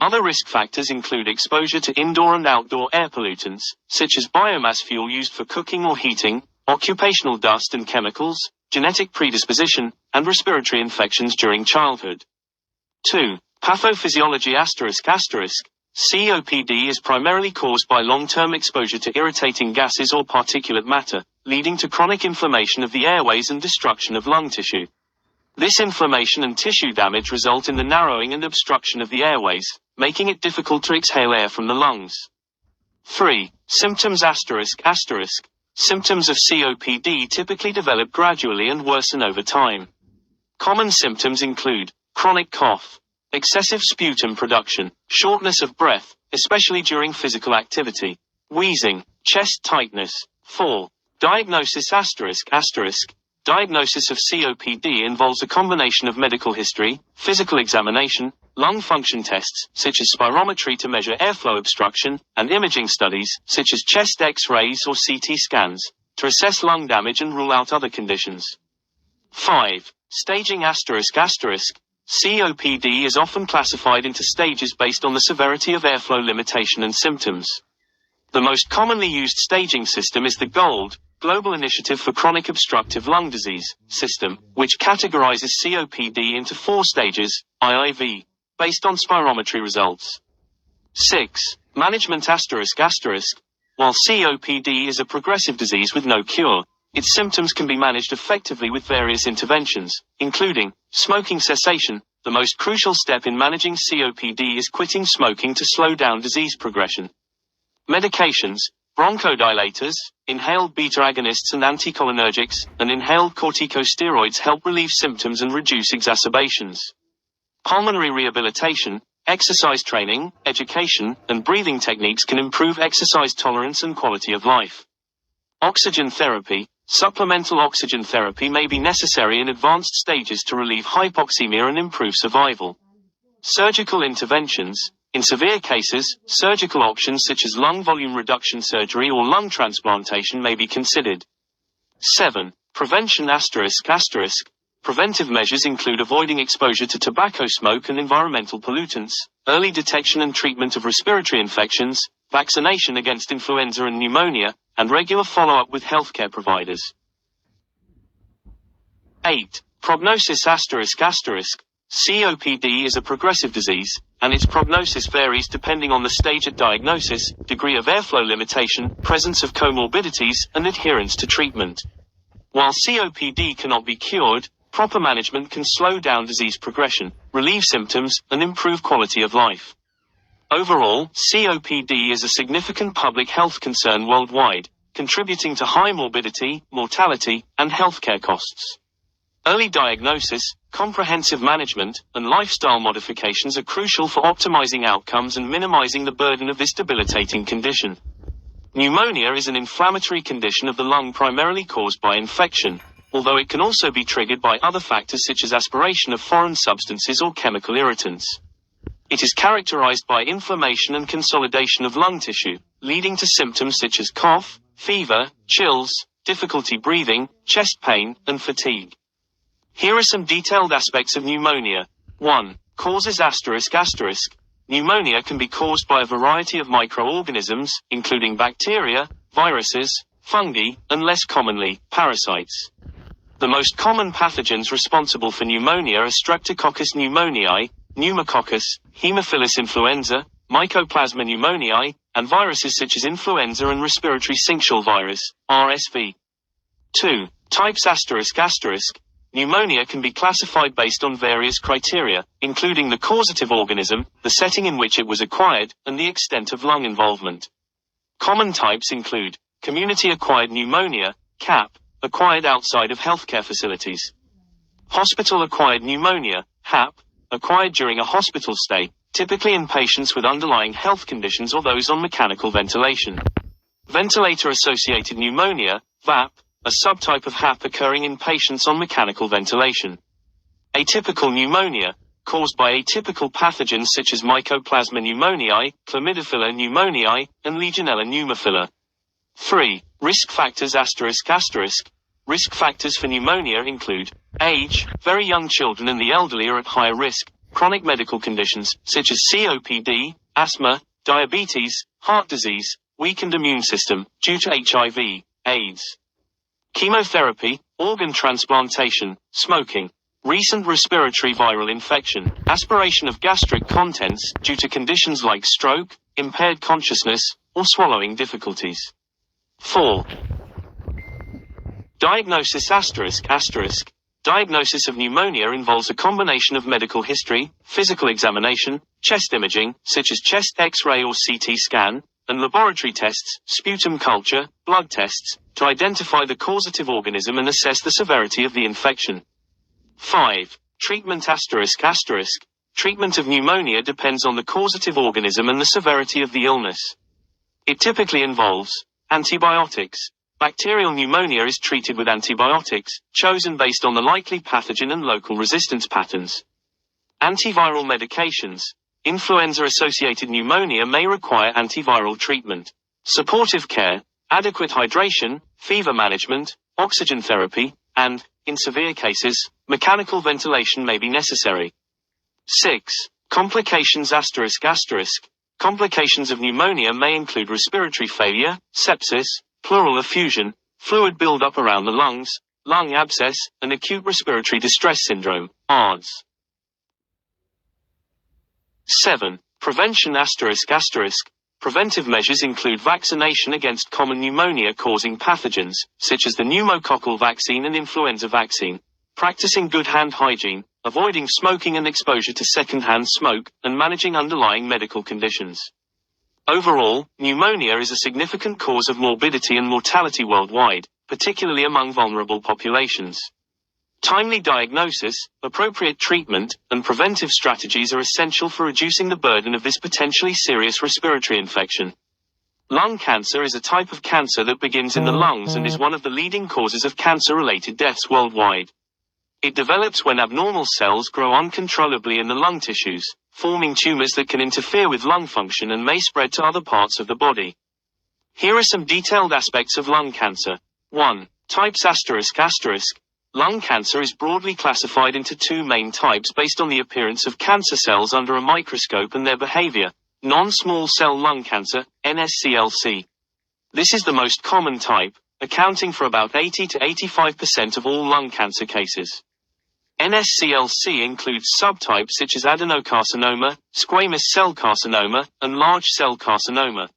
Other risk factors include exposure to indoor and outdoor air pollutants, such as biomass fuel used for cooking or heating, occupational dust and chemicals, genetic predisposition, and respiratory infections during childhood. 2. Pathophysiology ***. COPD is primarily caused by long-term exposure to irritating gases or particulate matter, leading to chronic inflammation of the airways and destruction of lung tissue. This inflammation and tissue damage result in the narrowing and obstruction of the airways, making it difficult to exhale air from the lungs. 3. Symptoms ***. Symptoms of COPD typically develop gradually and worsen over time. Common symptoms include chronic cough, excessive sputum production, shortness of breath, especially during physical activity, wheezing, chest tightness. 4. Diagnosis ***. Diagnosis of COPD involves a combination of medical history, physical examination, lung function tests, such as spirometry to measure airflow obstruction, and imaging studies, such as chest X-rays or CT scans, to assess lung damage and rule out other conditions. 5. Staging ***. COPD is often classified into stages based on the severity of airflow limitation and symptoms. The most commonly used staging system is the GOLD, Global Initiative for Chronic Obstructive Lung Disease, system, which categorizes COPD into 4 stages, IIV, based on spirometry results. 6. Management ***. While COPD is a progressive disease with no cure, its symptoms can be managed effectively with various interventions, including smoking cessation. The most crucial step in managing COPD is quitting smoking to slow down disease progression. Medications, bronchodilators, inhaled beta agonists and anticholinergics, and inhaled corticosteroids help relieve symptoms and reduce exacerbations. Pulmonary rehabilitation, exercise training, education, and breathing techniques can improve exercise tolerance and quality of life. Oxygen therapy, supplemental oxygen therapy may be necessary in advanced stages to relieve hypoxemia and improve survival. Surgical interventions, in severe cases, surgical options such as lung volume reduction surgery or lung transplantation may be considered. 7. Prevention ***. Preventive measures include avoiding exposure to tobacco smoke and environmental pollutants, early detection and treatment of respiratory infections, vaccination against influenza and pneumonia, and regular follow-up with healthcare providers. 8. Prognosis ***. COPD is a progressive disease, and its prognosis varies depending on the stage at diagnosis, degree of airflow limitation, presence of comorbidities, and adherence to treatment. While COPD cannot be cured, proper management can slow down disease progression, relieve symptoms, and improve quality of life. Overall, COPD is a significant public health concern worldwide, contributing to high morbidity, mortality, and healthcare costs. Early diagnosis, comprehensive management, and lifestyle modifications are crucial for optimizing outcomes and minimizing the burden of this debilitating condition. Pneumonia is an inflammatory condition of the lung primarily caused by infection, although it can also be triggered by other factors such as aspiration of foreign substances or chemical irritants. It is characterized by inflammation and consolidation of lung tissue, leading to symptoms such as cough, fever, chills, difficulty breathing, chest pain, and fatigue. Here are some detailed aspects of pneumonia. 1. Causes ***. Pneumonia can be caused by a variety of microorganisms, including bacteria, viruses, fungi, and less commonly, parasites. The most common pathogens responsible for pneumonia are Streptococcus pneumoniae, Pneumococcus, Haemophilus influenza, Mycoplasma pneumoniae, and viruses such as influenza and respiratory syncytial virus, RSV. 2. Types ***. Pneumonia can be classified based on various criteria, including the causative organism, the setting in which it was acquired, and the extent of lung involvement. Common types include community-acquired pneumonia, CAP, acquired outside of healthcare facilities. Hospital-acquired pneumonia, HAP, acquired during a hospital stay, typically in patients with underlying health conditions or those on mechanical ventilation. Ventilator-associated pneumonia, VAP, a subtype of HAP occurring in patients on mechanical ventilation. Atypical pneumonia, caused by atypical pathogens such as Mycoplasma pneumoniae, Chlamydophila pneumoniae, and Legionella pneumophila. 3. Risk factors ***. Risk factors for pneumonia include age. Very young children and the elderly are at higher risk. Chronic medical conditions, such as COPD, asthma, diabetes, heart disease, weakened immune system, due to HIV, AIDS. Chemotherapy, organ transplantation, smoking. Recent respiratory viral infection, aspiration of gastric contents, due to conditions like stroke, impaired consciousness, or swallowing difficulties. 4. Diagnosis ***. Diagnosis of pneumonia involves a combination of medical history, physical examination, chest imaging, such as chest X-ray or CT scan, and laboratory tests, sputum culture, blood tests, to identify the causative organism and assess the severity of the infection. 5. Treatment ***. Treatment of pneumonia depends on the causative organism and the severity of the illness. It typically involves antibiotics. Bacterial pneumonia is treated with antibiotics, chosen based on the likely pathogen and local resistance patterns. Antiviral medications. Influenza-associated pneumonia may require antiviral treatment. Supportive care, adequate hydration, fever management, oxygen therapy, and, in severe cases, mechanical ventilation may be necessary. 6. Complications ***. Complications of pneumonia may include respiratory failure, sepsis, pleural effusion, fluid buildup around the lungs, lung abscess, and acute respiratory distress syndrome, ARDS. 7. Prevention ***. Preventive measures include vaccination against common pneumonia-causing pathogens, such as the pneumococcal vaccine and influenza vaccine, practicing good hand hygiene, avoiding smoking and exposure to secondhand smoke, and managing underlying medical conditions. Overall, pneumonia is a significant cause of morbidity and mortality worldwide, particularly among vulnerable populations. Timely diagnosis, appropriate treatment, and preventive strategies are essential for reducing the burden of this potentially serious respiratory infection. Lung cancer is a type of cancer that begins in the lungs and is one of the leading causes of cancer-related deaths worldwide. It develops when abnormal cells grow uncontrollably in the lung tissues, forming tumors that can interfere with lung function and may spread to other parts of the body. Here are some detailed aspects of lung cancer. 1. Types ***. Lung cancer is broadly classified into two main types based on the appearance of cancer cells under a microscope and their behavior. Non-small cell lung cancer, NSCLC. This is the most common type, accounting for about 80 to 85% of all lung cancer cases. NSCLC includes subtypes such as adenocarcinoma, squamous cell carcinoma, and large cell carcinoma.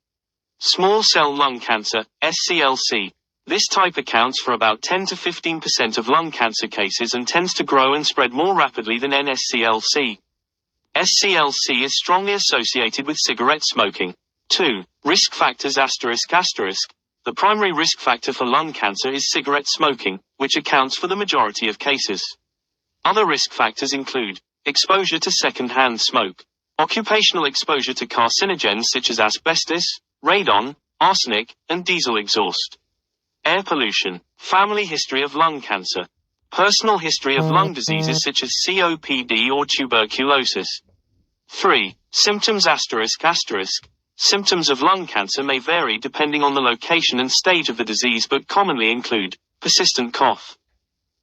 Small cell lung cancer, SCLC. This type accounts for about 10 to 15% of lung cancer cases and tends to grow and spread more rapidly than NSCLC. SCLC is strongly associated with cigarette smoking. 2. Risk factors ***. The primary risk factor for lung cancer is cigarette smoking, which accounts for the majority of cases. Other risk factors include exposure to second-hand smoke, occupational exposure to carcinogens such as asbestos, radon, arsenic, and diesel exhaust. Air pollution, family history of lung cancer, personal history of lung diseases such as COPD or tuberculosis. 3. Symptoms asterisk asterisk. Symptoms of lung cancer may vary depending on the location and stage of the disease but commonly include persistent cough,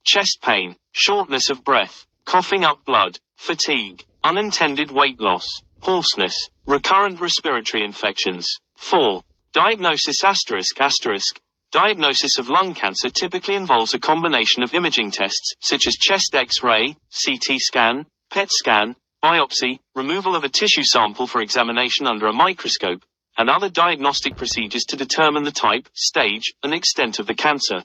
chest pain, shortness of breath, coughing up blood, fatigue, unintended weight loss, hoarseness, recurrent respiratory infections. 4. Diagnosis asterisk asterisk. Diagnosis of lung cancer typically involves a combination of imaging tests, such as chest X-ray, CT scan, PET scan, biopsy, removal of a tissue sample for examination under a microscope, and other diagnostic procedures to determine the type, stage, and extent of the cancer.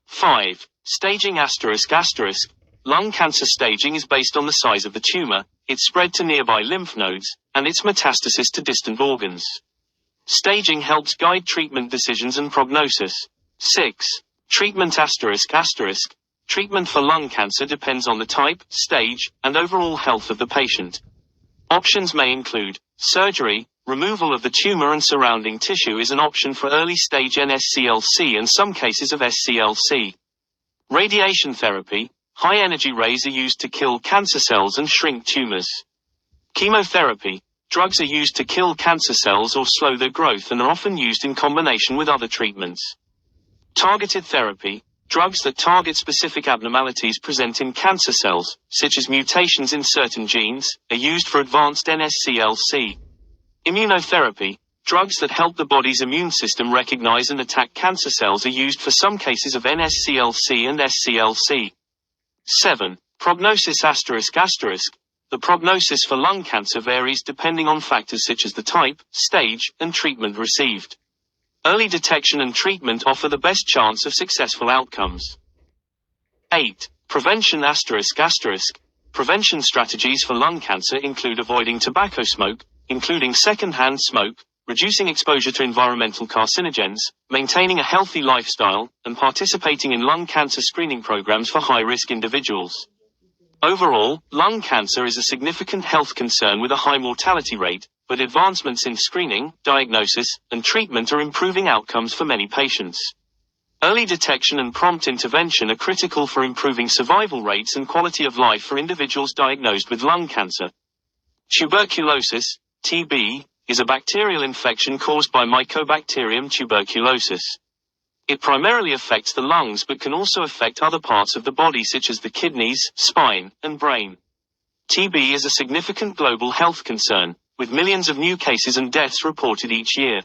5. Staging asterisk asterisk. Lung cancer staging is based on the size of the tumor, its spread to nearby lymph nodes, and its metastasis to distant organs. Staging helps guide treatment decisions and prognosis. 6. Treatment asterisk asterisk. Treatment for lung cancer depends on the type, stage, and overall health of the patient. Options may include surgery. Removal of the tumor and surrounding tissue is an option for early-stage NSCLC and some cases of SCLC. Radiation therapy. High-energy rays are used to kill cancer cells and shrink tumors. Chemotherapy. Drugs are used to kill cancer cells or slow their growth and are often used in combination with other treatments. Targeted therapy. Drugs that target specific abnormalities present in cancer cells, such as mutations in certain genes, are used for advanced NSCLC. Immunotherapy. Drugs that help the body's immune system recognize and attack cancer cells are used for some cases of NSCLC and SCLC. 7. Prognosis asterisk asterisk. The prognosis for lung cancer varies depending on factors such as the type, stage, and treatment received. Early detection and treatment offer the best chance of successful outcomes. 8. Prevention asterisk asterisk. Prevention strategies for lung cancer include avoiding tobacco smoke, including secondhand smoke, reducing exposure to environmental carcinogens, maintaining a healthy lifestyle, and participating in lung cancer screening programs for high-risk individuals. Overall, lung cancer is a significant health concern with a high mortality rate, but advancements in screening, diagnosis, and treatment are improving outcomes for many patients. Early detection and prompt intervention are critical for improving survival rates and quality of life for individuals diagnosed with lung cancer. Tuberculosis, TB, is a bacterial infection caused by Mycobacterium tuberculosis. It primarily affects the lungs but can also affect other parts of the body such as the kidneys, spine, and brain. TB is a significant global health concern, with millions of new cases and deaths reported each year.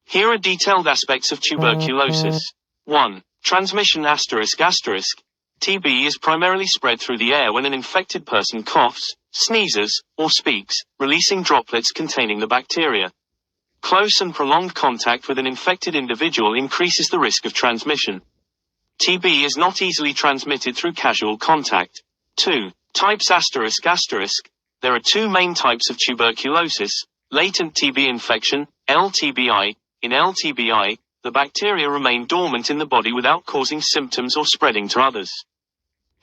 Here are detailed aspects of tuberculosis. 1. Transmission asterisk asterisk. TB is primarily spread through the air when an infected person coughs, sneezes, or speaks, releasing droplets containing the bacteria. Close and prolonged contact with an infected individual increases the risk of transmission. TB is not easily transmitted through casual contact. 2. Types asterisk asterisk. There are two main types of tuberculosis: latent TB infection, LTBI. In LTBI, the bacteria remain dormant in the body without causing symptoms or spreading to others.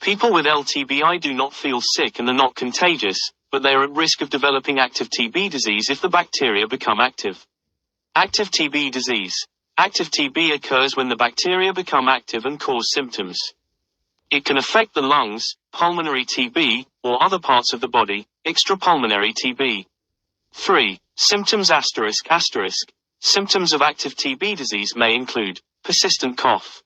People with LTBI do not feel sick and are not contagious, but they are at risk of developing active TB disease if the bacteria become active. Active TB disease. Active TB occurs when the bacteria become active and cause symptoms. It can affect the lungs, pulmonary TB, or other parts of the body, extrapulmonary TB. 3. Symptoms asterisk asterisk. Symptoms of active TB disease may include persistent cough,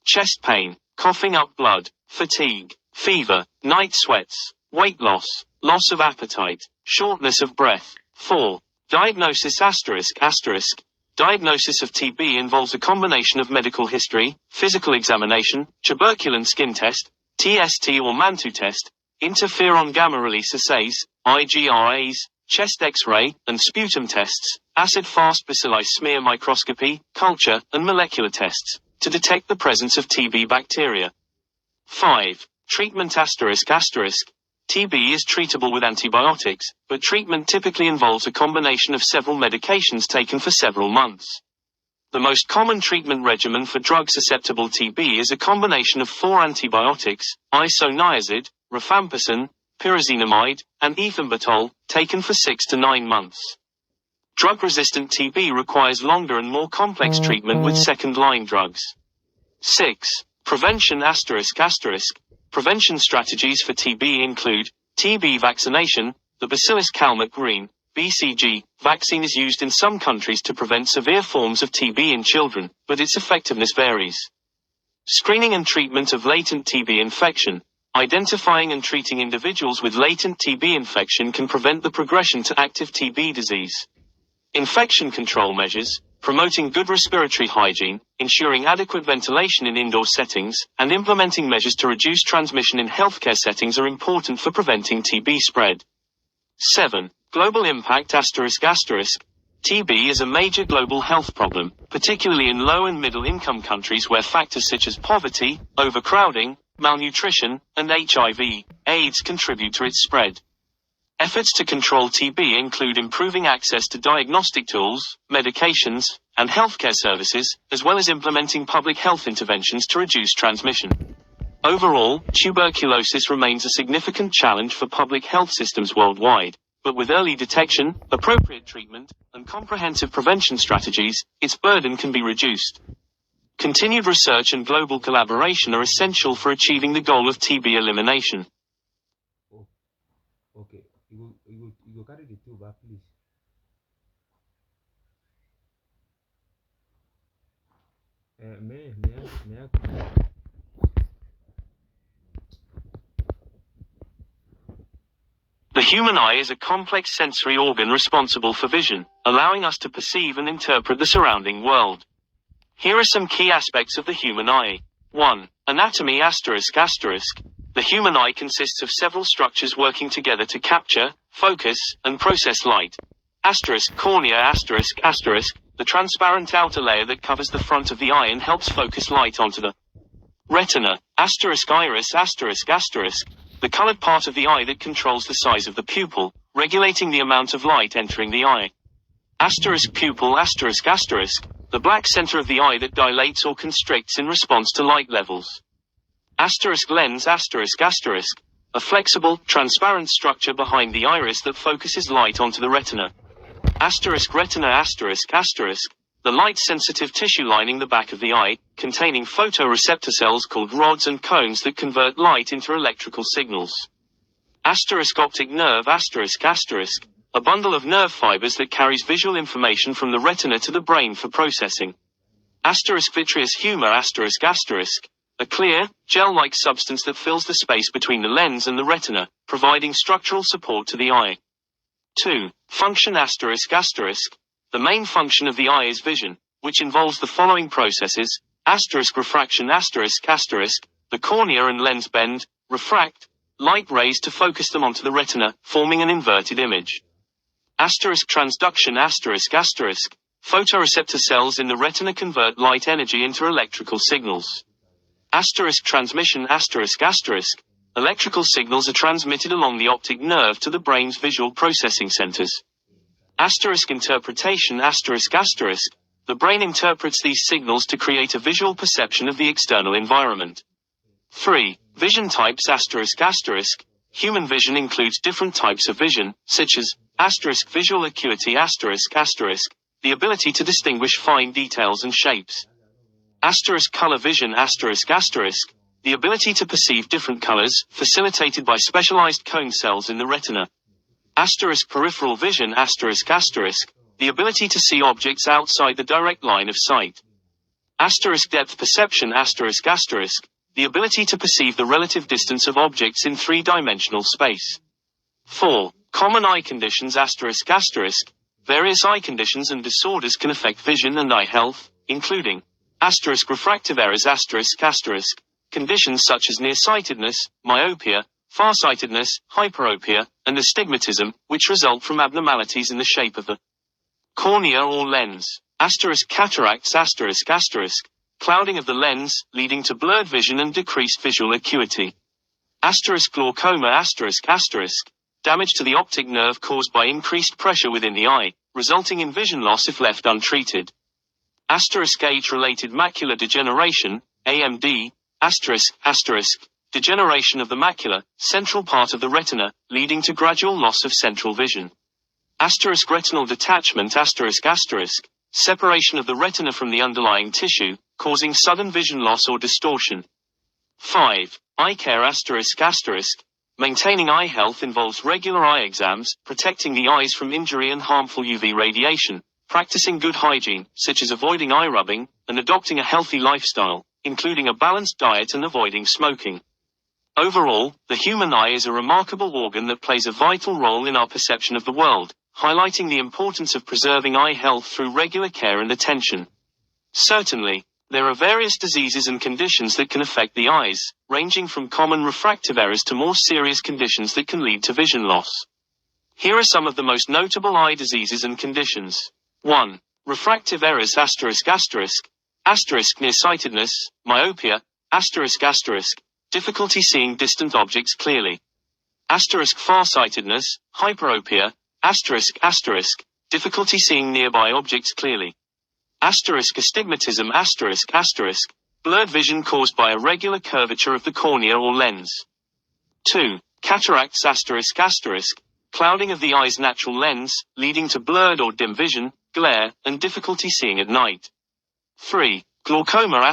chest pain, coughing up blood, fatigue, fever, night sweats, weight loss, loss of appetite, shortness of breath. 4. Diagnosis asterisk asterisk. Diagnosis of TB involves a combination of medical history, physical examination, tuberculin skin test, TST or Mantoux test, interferon gamma release assays, IGRAs, chest X-ray, and sputum tests, acid-fast bacilli smear microscopy, culture, and molecular tests, to detect the presence of TB bacteria. 5. Treatment asterisk asterisk. TB is treatable with antibiotics, but treatment typically involves a combination of several medications taken for several months. The most common treatment regimen for drug-susceptible TB is a combination of 4 antibiotics, isoniazid, rifampicin, pyrazinamide, and ethambutol, taken for 6 to 9 months. Drug-resistant TB requires longer and more complex treatment with second-line drugs. 6. Prevention asterisk asterisk. Prevention strategies for TB include TB vaccination. The Bacillus calmette-guerin, BCG, vaccine is used in some countries to prevent severe forms of TB in children, but its effectiveness varies. Screening and treatment of latent TB infection. Identifying and treating individuals with latent TB infection can prevent the progression to active TB disease. Infection control measures, promoting good respiratory hygiene, ensuring adequate ventilation in indoor settings, and implementing measures to reduce transmission in healthcare settings are important for preventing TB spread. 7. Global impact ***. TB is a major global health problem, particularly in low and middle-income countries where factors such as poverty, overcrowding, malnutrition, and HIV/AIDS contribute to its spread. Efforts to control TB include improving access to diagnostic tools, medications, and healthcare services, as well as implementing public health interventions to reduce transmission. Overall, tuberculosis remains a significant challenge for public health systems worldwide, but with early detection, appropriate treatment, and comprehensive prevention strategies, its burden can be reduced. Continued research and global collaboration are essential for achieving the goal of TB elimination. Okay, you carry the tube back, please. May I? The human eye is a complex sensory organ responsible for vision, allowing us to perceive and interpret the surrounding world. Here are some key aspects of the human eye. 1. Anatomy ***. The human eye consists of several structures working together to capture, focus, and process light. Cornea ***. The transparent outer layer that covers the front of the eye and helps focus light onto the retina. Iris ***. The colored part of the eye that controls the size of the pupil, regulating the amount of light entering the eye. Pupil ***. The black center of the eye that dilates or constricts in response to light levels. Lens ***. A flexible, transparent structure behind the iris that focuses light onto the retina. Retina ***. The light-sensitive tissue lining the back of the eye, containing photoreceptor cells called rods and cones that convert light into electrical signals. Optic nerve ***. A bundle of nerve fibers that carries visual information from the retina to the brain for processing. Vitreous humor ***. A clear, gel-like substance that fills the space between the lens and the retina, providing structural support to the eye. 2. Function ***. The main function of the eye is vision, which involves the following processes: refraction the cornea and lens bend, refract, light rays to focus them onto the retina, forming an inverted image. Transduction photoreceptor cells in the retina convert light energy into electrical signals. Transmission electrical signals are transmitted along the optic nerve to the brain's visual processing centers. Interpretation the brain interprets these signals to create a visual perception of the external environment. 3. Vision types Human vision includes different types of vision, such as visual acuity the ability to distinguish fine details and shapes. Color vision the ability to perceive different colors, facilitated by specialized cone cells in the retina. Peripheral vision the ability to see objects outside the direct line of sight. Depth perception the ability to perceive the relative distance of objects in three-dimensional space. 4. Common eye conditions various eye conditions and disorders can affect vision and eye health, including refractive errors conditions such as nearsightedness, myopia, farsightedness, hyperopia, and astigmatism, which result from abnormalities in the shape of the cornea or lens. Cataracts clouding of the lens, leading to blurred vision and decreased visual acuity. Glaucoma damage to the optic nerve caused by increased pressure within the eye, resulting in vision loss if left untreated. Age-related macular degeneration, AMD, degeneration of the macula, central part of the retina, leading to gradual loss of central vision. Retinal detachment separation of the retina from the underlying tissue, causing sudden vision loss or distortion. 5. Eye care Maintaining eye health involves regular eye exams, protecting the eyes from injury and harmful UV radiation, practicing good hygiene, such as avoiding eye rubbing, and adopting a healthy lifestyle, including a balanced diet and avoiding smoking. Overall, the human eye is a remarkable organ that plays a vital role in our perception of the world, highlighting the importance of preserving eye health through regular care and attention. Certainly, there are various diseases and conditions that can affect the eyes, ranging from common refractive errors to more serious conditions that can lead to vision loss. Here are some of the most notable eye diseases and conditions. 1. Refractive errors *****, nearsightedness, myopia, ****, difficulty seeing distant objects clearly. ***farsightedness, hyperopia, ****, difficulty seeing nearby objects clearly. ***astigmatism, blurred vision caused by irregular curvature of the cornea or lens. 2. Cataracts ***, clouding of the eye's natural lens, leading to blurred or dim vision, glare, and difficulty seeing at night. 3. Glaucoma ***,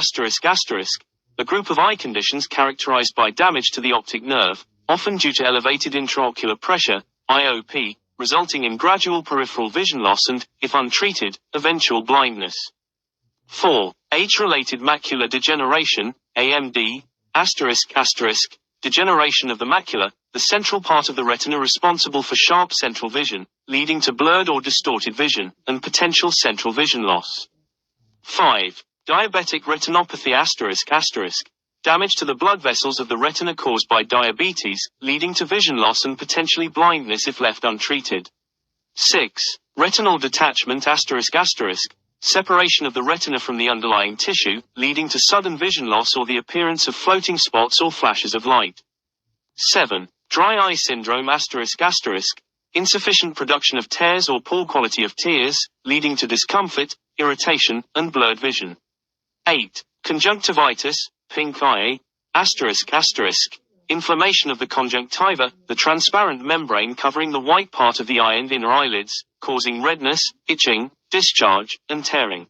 a group of eye conditions characterized by damage to the optic nerve, often due to elevated intraocular pressure, IOP, resulting in gradual peripheral vision loss and, if untreated, eventual blindness. 4. Age-related macular degeneration, AMD, degeneration of the macula, the central part of the retina responsible for sharp central vision, leading to blurred or distorted vision, and potential central vision loss. 5. Diabetic retinopathy ***, damage to the blood vessels of the retina caused by diabetes, leading to vision loss and potentially blindness if left untreated. 6. Retinal detachment ***, separation of the retina from the underlying tissue, leading to sudden vision loss or the appearance of floating spots or flashes of light. 7. Dry eye syndrome ***, insufficient production of tears or poor quality of tears, leading to discomfort, irritation, and blurred vision. 8. Conjunctivitis, pink eye, ***, inflammation of the conjunctiva, the transparent membrane covering the white part of the eye and inner eyelids, causing redness, itching, discharge, and tearing.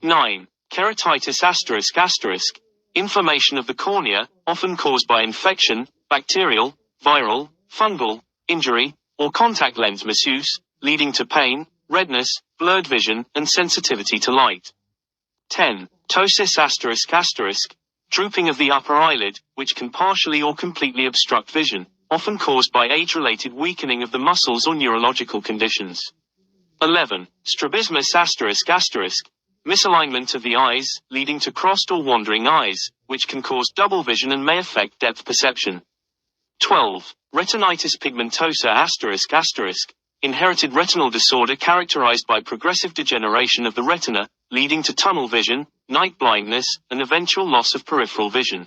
9. Keratitis ***, inflammation of the cornea, often caused by infection, bacterial, viral, fungal, injury, or contact lens misuse, leading to pain, redness, blurred vision, and sensitivity to light. 10. Ptosis ***, drooping of the upper eyelid, which can partially or completely obstruct vision, often caused by age-related weakening of the muscles or neurological conditions. 11. Strabismus ***, misalignment of the eyes, leading to crossed or wandering eyes, which can cause double vision and may affect depth perception. 12. Retinitis pigmentosa ***, inherited retinal disorder characterized by progressive degeneration of the retina, leading to tunnel vision, night blindness, and eventual loss of peripheral vision.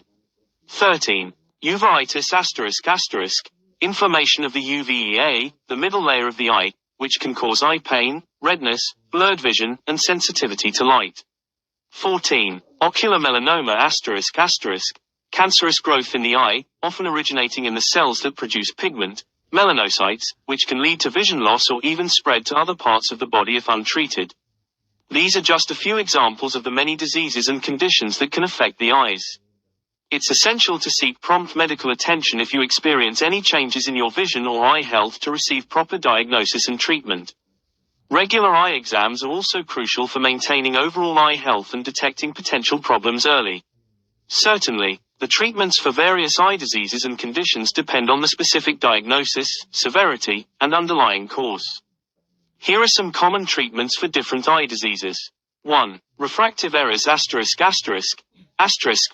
13. Uveitis ***, inflammation of the uvea, the middle layer of the eye, which can cause eye pain, redness, blurred vision, and sensitivity to light. 14. Ocular melanoma ***, cancerous growth in the eye, often originating in the cells that produce pigment, melanocytes, which can lead to vision loss or even spread to other parts of the body if untreated. These are just a few examples of the many diseases and conditions that can affect the eyes. It's essential to seek prompt medical attention if you experience any changes in your vision or eye health to receive proper diagnosis and treatment. Regular eye exams are also crucial for maintaining overall eye health and detecting potential problems early. Certainly, the treatments for various eye diseases and conditions depend on the specific diagnosis, severity, and underlying cause. Here are some common treatments for different eye diseases. 1. Refractive errors ***,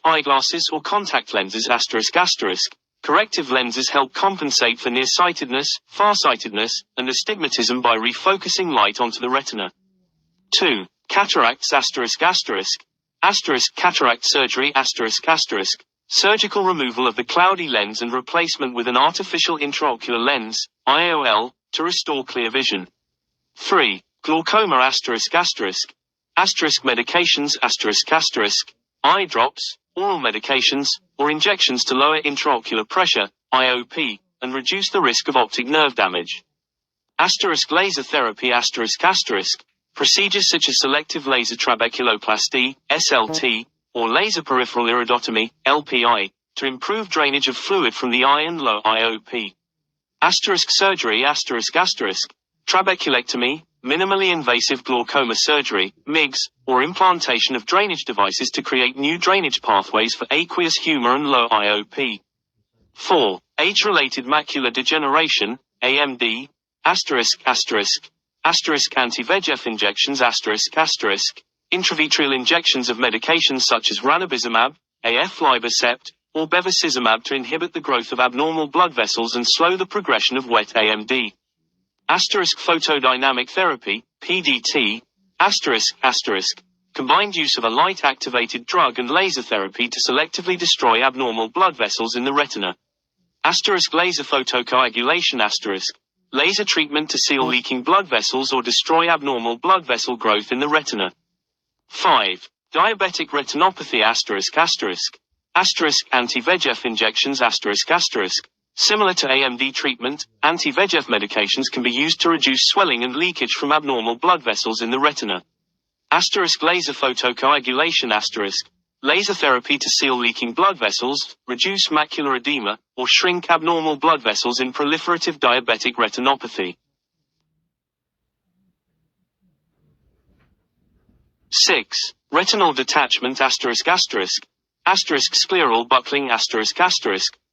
eyeglasses or contact lenses ***. Corrective lenses help compensate for nearsightedness, farsightedness, and astigmatism by refocusing light onto the retina. 2. Cataracts ***, cataract surgery ***, surgical removal of the cloudy lens and replacement with an artificial intraocular lens, IOL, to restore clear vision. 3. Glaucoma ***, medications eye drops, oral medications, or injections to lower intraocular pressure, IOP, and reduce the risk of optic nerve damage. Laser therapy procedures such as selective laser trabeculoplasty, SLT, or laser peripheral iridotomy, LPI, to improve drainage of fluid from the eye and low IOP. Surgery ***. Trabeculectomy, minimally invasive glaucoma surgery, MIGS, or implantation of drainage devices to create new drainage pathways for aqueous humor and low IOP. 4. Age-related macular degeneration, AMD, anti-VEGF injections intravitreal injections of medications such as ranibizumab, aflibercept, or bevacizumab to inhibit the growth of abnormal blood vessels and slow the progression of wet AMD. Photodynamic therapy, PDT, combined use of a light-activated drug and laser therapy to selectively destroy abnormal blood vessels in the retina. Laser photocoagulation laser treatment to seal leaking blood vessels or destroy abnormal blood vessel growth in the retina. 5. Diabetic retinopathy anti-VEGF injections Similar to AMD treatment, anti-VEGF medications can be used to reduce swelling and leakage from abnormal blood vessels in the retina. Laser photocoagulation laser therapy to seal leaking blood vessels, reduce macular edema, or shrink abnormal blood vessels in proliferative diabetic retinopathy. 6. Retinal detachment scleral buckling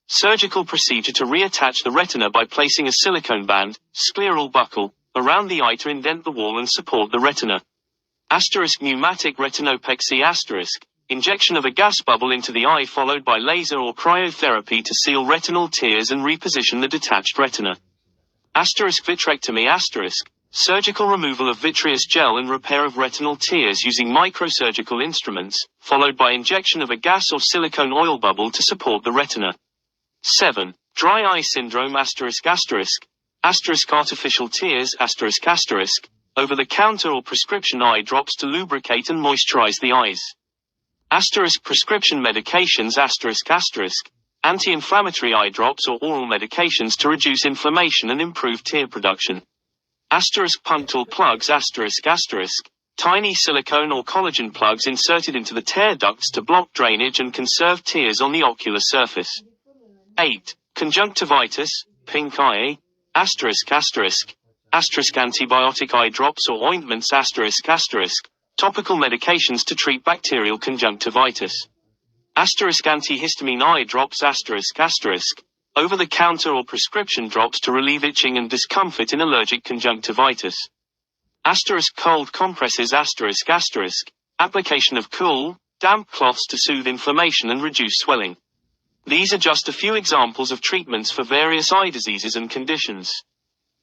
surgical procedure to reattach the retina by placing a silicone band, scleral buckle, around the eye to indent the wall and support the retina. Pneumatic retinopexy injection of a gas bubble into the eye followed by laser or cryotherapy to seal retinal tears and reposition the detached retina. Vitrectomy surgical removal of vitreous gel and repair of retinal tears using microsurgical instruments, followed by injection of a gas or silicone oil bubble to support the retina. 7. Dry eye syndrome artificial tears over-the-counter or prescription eye drops to lubricate and moisturize the eyes. Prescription medications anti-inflammatory eye drops or oral medications to reduce inflammation and improve tear production. Punctal plugs tiny silicone or collagen plugs inserted into the tear ducts to block drainage and conserve tears on the ocular surface. 8. Conjunctivitis, pink eye, antibiotic eye drops or ointments topical medications to treat bacterial conjunctivitis. Antihistamine eye drops over-the-counter or prescription drops to relieve itching and discomfort in allergic conjunctivitis. Cold compresses application of cool, damp cloths to soothe inflammation and reduce swelling. These are just a few examples of treatments for various eye diseases and conditions.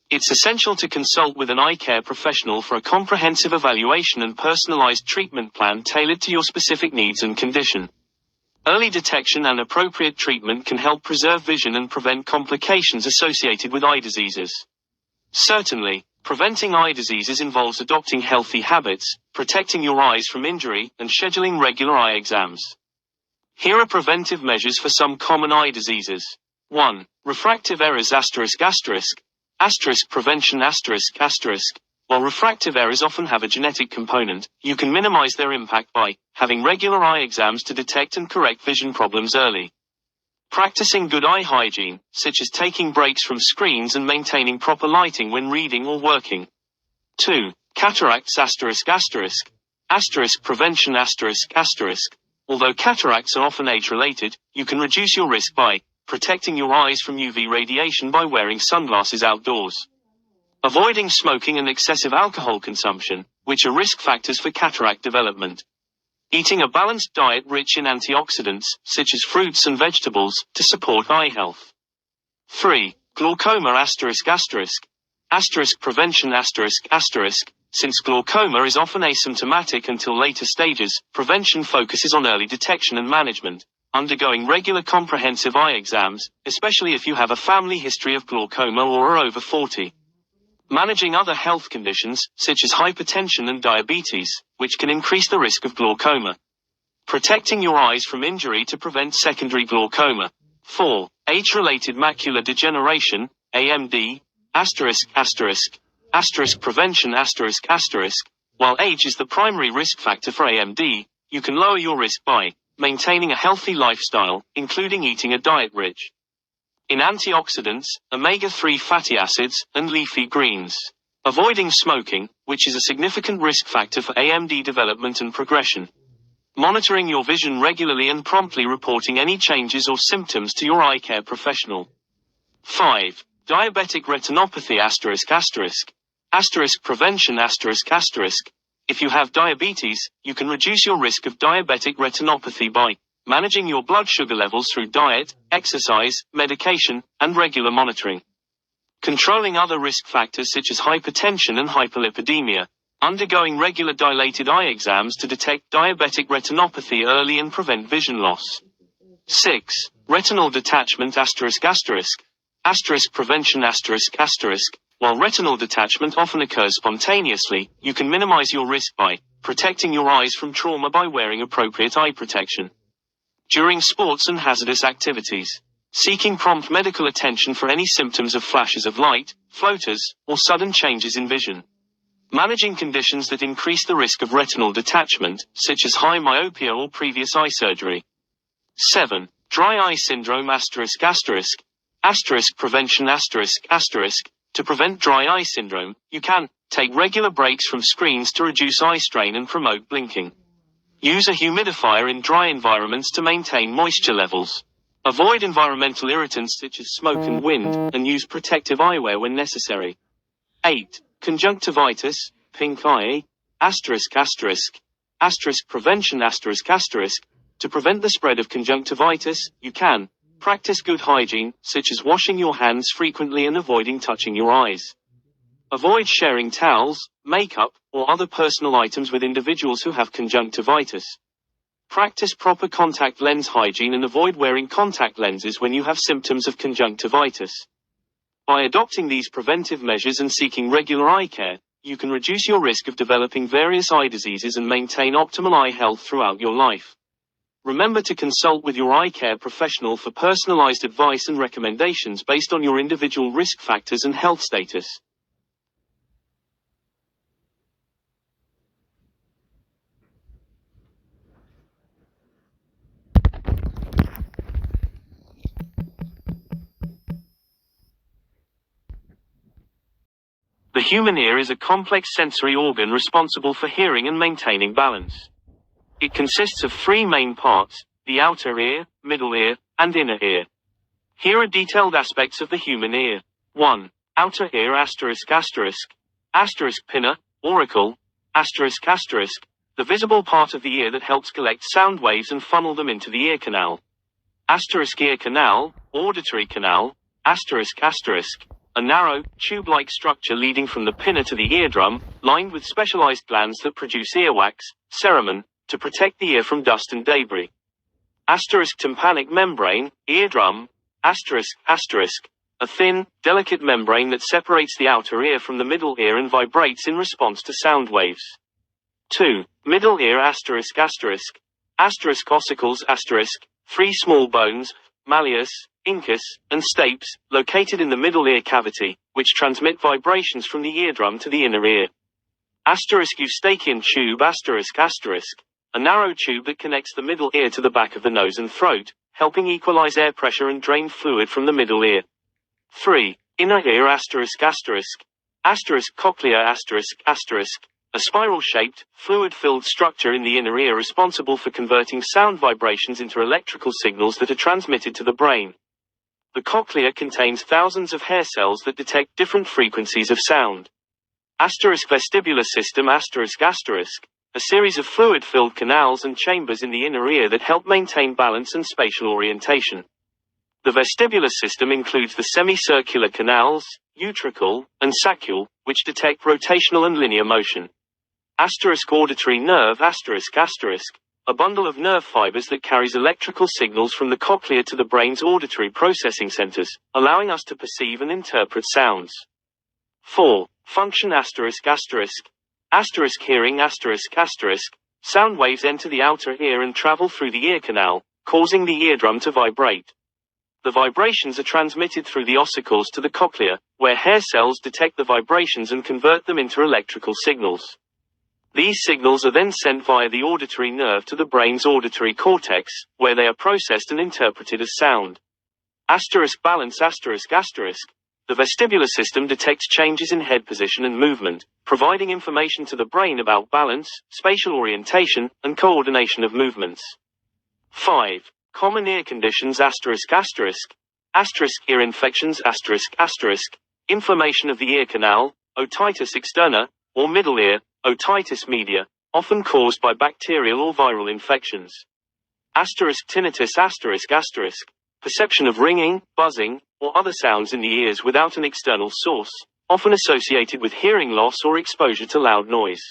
It's essential to consult with an eye care professional for a comprehensive evaluation and personalized treatment plan tailored to your specific needs and condition. Early detection and appropriate treatment can help preserve vision and prevent complications associated with eye diseases. Certainly, preventing eye diseases involves adopting healthy habits, protecting your eyes from injury, and scheduling regular eye exams. Here are preventive measures for some common eye diseases. 1. Refractive errors prevention While refractive errors often have a genetic component, you can minimize their impact by having regular eye exams to detect and correct vision problems early. Practicing good eye hygiene, such as taking breaks from screens and maintaining proper lighting when reading or working. 2. Cataracts prevention Although cataracts are often age-related, you can reduce your risk by protecting your eyes from UV radiation by wearing sunglasses outdoors. Avoiding smoking and excessive alcohol consumption, which are risk factors for cataract development. Eating a balanced diet rich in antioxidants, such as fruits and vegetables, to support eye health. 3. Glaucoma prevention Since glaucoma is often asymptomatic until later stages, prevention focuses on early detection and management, undergoing regular comprehensive eye exams, especially if you have a family history of glaucoma or are over 40. Managing other health conditions, such as hypertension and diabetes, which can increase the risk of glaucoma. Protecting your eyes from injury to prevent secondary glaucoma. 4. Age-related macular degeneration, AMD, prevention While age is the primary risk factor for AMD, you can lower your risk by maintaining a healthy lifestyle, including eating a diet rich in antioxidants, omega-3 fatty acids, and leafy greens. Avoiding smoking, which is a significant risk factor for AMD development and progression. Monitoring your vision regularly and promptly reporting any changes or symptoms to your eye care professional. 5. Diabetic retinopathy ***. Prevention ***. If you have diabetes, you can reduce your risk of diabetic retinopathy by managing your blood sugar levels through diet, exercise, medication, and regular monitoring. Controlling other risk factors such as hypertension and hyperlipidemia. Undergoing regular dilated eye exams to detect diabetic retinopathy early and prevent vision loss. 6. Retinal detachment ***. Prevention ***. While retinal detachment often occurs spontaneously, you can minimize your risk by protecting your eyes from trauma by wearing appropriate eye protection during sports and hazardous activities. Seeking prompt medical attention for any symptoms of flashes of light, floaters, or sudden changes in vision. Managing conditions that increase the risk of retinal detachment, such as high myopia or previous eye surgery. 7. Dry eye syndrome ***. Prevention ***. To prevent dry eye syndrome, you can take regular breaks from screens to reduce eye strain and promote blinking. Use a humidifier in dry environments to maintain moisture levels. Avoid environmental irritants such as smoke and wind, and use protective eyewear when necessary. 8. Conjunctivitis, pink eye, ***. Prevention ***. To prevent the spread of conjunctivitis, you can practice good hygiene, such as washing your hands frequently and avoiding touching your eyes. Avoid sharing towels, makeup, or other personal items with individuals who have conjunctivitis. Practice proper contact lens hygiene and avoid wearing contact lenses when you have symptoms of conjunctivitis. By adopting these preventive measures and seeking regular eye care, you can reduce your risk of developing various eye diseases and maintain optimal eye health throughout your life. Remember to consult with your eye care professional for personalized advice and recommendations based on your individual risk factors and health status. The human ear is a complex sensory organ responsible for hearing and maintaining balance. It consists of three main parts: the outer ear, middle ear, and inner ear. Here are detailed aspects of the human ear. 1. Outer ear ***. Pinna, auricle, ***. The visible part of the ear that helps collect sound waves and funnel them into the ear canal. Ear canal, auditory canal, ***. A narrow, tube-like structure leading from the pinna to the eardrum, lined with specialized glands that produce earwax, cerumen, to protect the ear from dust and debris. Tympanic membrane, eardrum, a thin, delicate membrane that separates the outer ear from the middle ear and vibrates in response to sound waves. 2. Middle ear ***. Ossicles three small bones, malleus, incus, and stapes, located in the middle ear cavity, which transmit vibrations from the eardrum to the inner ear. Eustachian tube a narrow tube that connects the middle ear to the back of the nose and throat, helping equalize air pressure and drain fluid from the middle ear. 3. Inner ear cochlea a spiral-shaped, fluid-filled structure in the inner ear responsible for converting sound vibrations into electrical signals that are transmitted to the brain. The cochlea contains thousands of hair cells that detect different frequencies of sound. Vestibular system a series of fluid-filled canals and chambers in the inner ear that help maintain balance and spatial orientation. The vestibular system includes the semicircular canals, utricle, and saccule, which detect rotational and linear motion. Auditory nerve a bundle of nerve fibers that carries electrical signals from the cochlea to the brain's auditory processing centers, allowing us to perceive and interpret sounds. 4. Function hearing sound waves enter the outer ear and travel through the ear canal, causing the eardrum to vibrate. The vibrations are transmitted through the ossicles to the cochlea, where hair cells detect the vibrations and convert them into electrical signals. These signals are then sent via the auditory nerve to the brain's auditory cortex, where they are processed and interpreted as sound. Balance. The vestibular system detects changes in head position and movement, providing information to the brain about balance, spatial orientation, and coordination of movements. 5. Common ear conditions. Ear infections. Inflammation of the ear canal, otitis externa, or middle ear, otitis media, often caused by bacterial or viral infections. Tinnitus. Perception of ringing, buzzing, or other sounds in the ears without an external source, often associated with hearing loss or exposure to loud noise.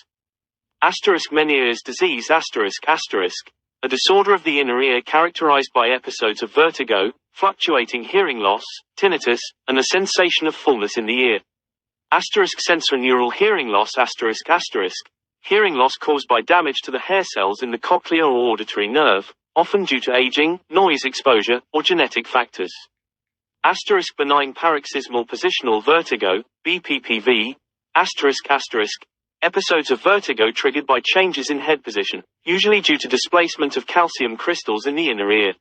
Meniere's disease. A disorder of the inner ear characterized by episodes of vertigo, fluctuating hearing loss, tinnitus, and a sensation of fullness in the ear. Sensorineural hearing loss. Hearing loss caused by damage to the hair cells in the cochlea or auditory nerve, often due to aging, noise exposure, or genetic factors. Benign paroxysmal positional vertigo, BPPV. Episodes of vertigo triggered by changes in head position, usually due to displacement of calcium crystals in the inner ear.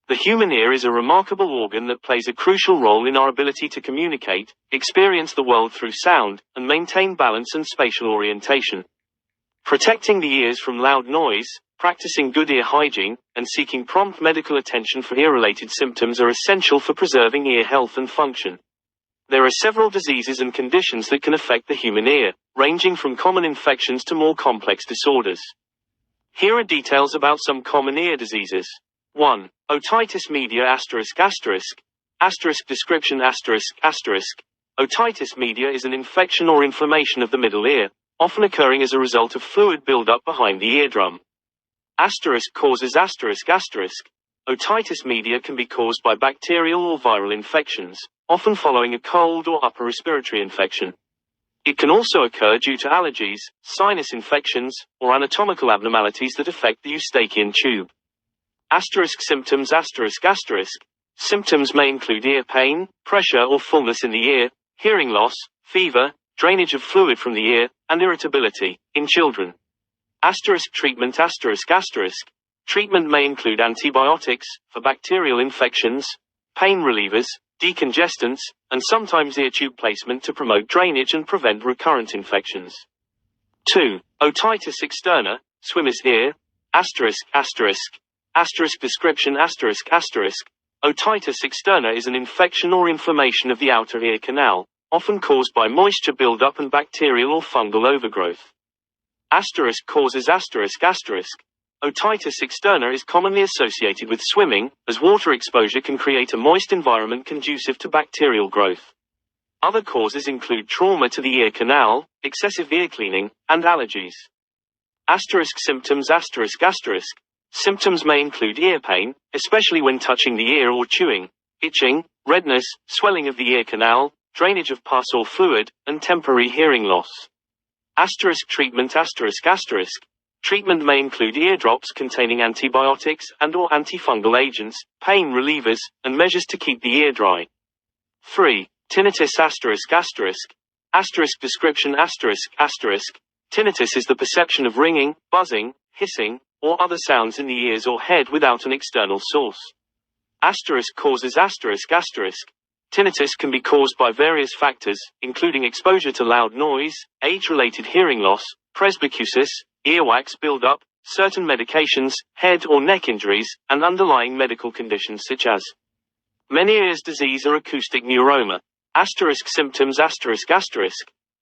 The human ear is a remarkable organ that plays a crucial role in our ability to communicate, experience the world through sound, and maintain balance and spatial orientation. Protecting the ears from loud noise, practicing good ear hygiene, and seeking prompt medical attention for ear-related symptoms are essential for preserving ear health and function. There are several diseases and conditions that can affect the human ear, ranging from common infections to more complex disorders. Here are details about some common ear diseases. 1. Otitis media. Description. Otitis media is an infection or inflammation of the middle ear, often occurring as a result of fluid buildup behind the eardrum. Causes. Otitis media can be caused by bacterial or viral infections, often following a cold or upper respiratory infection. It can also occur due to allergies, sinus infections, or anatomical abnormalities that affect the eustachian tube. Symptoms. Symptoms may include ear pain, pressure or fullness in the ear, hearing loss, fever, drainage of fluid from the ear, and irritability, in children. Treatment. Treatment may include antibiotics, for bacterial infections, pain relievers, decongestants, and sometimes ear tube placement to promote drainage and prevent recurrent infections. 2. Otitis externa, swimmer's ear. Description. Otitis externa is an infection or inflammation of the outer ear canal, often caused by moisture buildup and bacterial or fungal overgrowth. Causes. Otitis externa is commonly associated with swimming, as water exposure can create a moist environment conducive to bacterial growth. Other causes include trauma to the ear canal, excessive ear cleaning, and allergies. Symptoms. Symptoms may include ear pain, especially when touching the ear or chewing, itching, redness, swelling of the ear canal, drainage of pus or fluid, and temporary hearing loss. Treatment. Treatment may include eardrops containing antibiotics and/or antifungal agents, pain relievers, and measures to keep the ear dry. 3. Tinnitus. Description. Tinnitus is the perception of ringing, buzzing, hissing, or other sounds in the ears or head without an external source. Causes. Tinnitus can be caused by various factors, including exposure to loud noise, age-related hearing loss, presbycusis, earwax buildup, certain medications, head or neck injuries, and underlying medical conditions such as Meniere's disease or acoustic neuroma. Symptoms.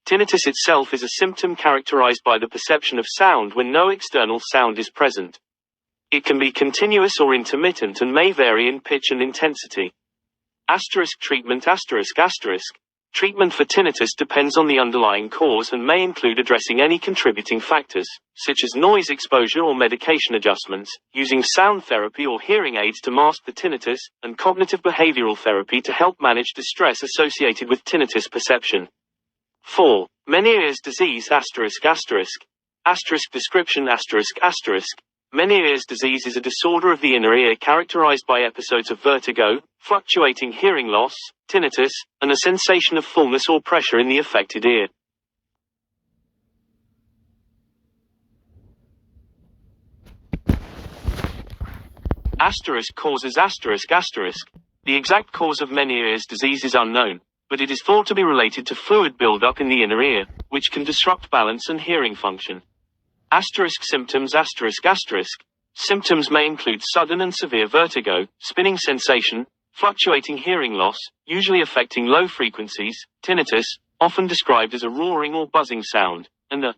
Tinnitus itself is a symptom characterized by the perception of sound when no external sound is present. It can be continuous or intermittent and may vary in pitch and intensity. Treatment. Treatment for tinnitus depends on the underlying cause and may include addressing any contributing factors, such as noise exposure or medication adjustments, using sound therapy or hearing aids to mask the tinnitus, and cognitive behavioral therapy to help manage distress associated with tinnitus perception. 4. Meniere's disease. Description. Meniere's disease is a disorder of the inner ear characterized by episodes of vertigo, fluctuating hearing loss, tinnitus, and a sensation of fullness or pressure in the affected ear. Asterisk causes asterisk asterisk. The exact cause of Meniere's disease is unknown, but it is thought to be related to fluid buildup in the inner ear, which can disrupt balance and hearing function. Asterisk symptoms asterisk asterisk. Symptoms may include sudden and severe vertigo, spinning sensation, fluctuating hearing loss, usually affecting low frequencies, tinnitus, often described as a roaring or buzzing sound, and a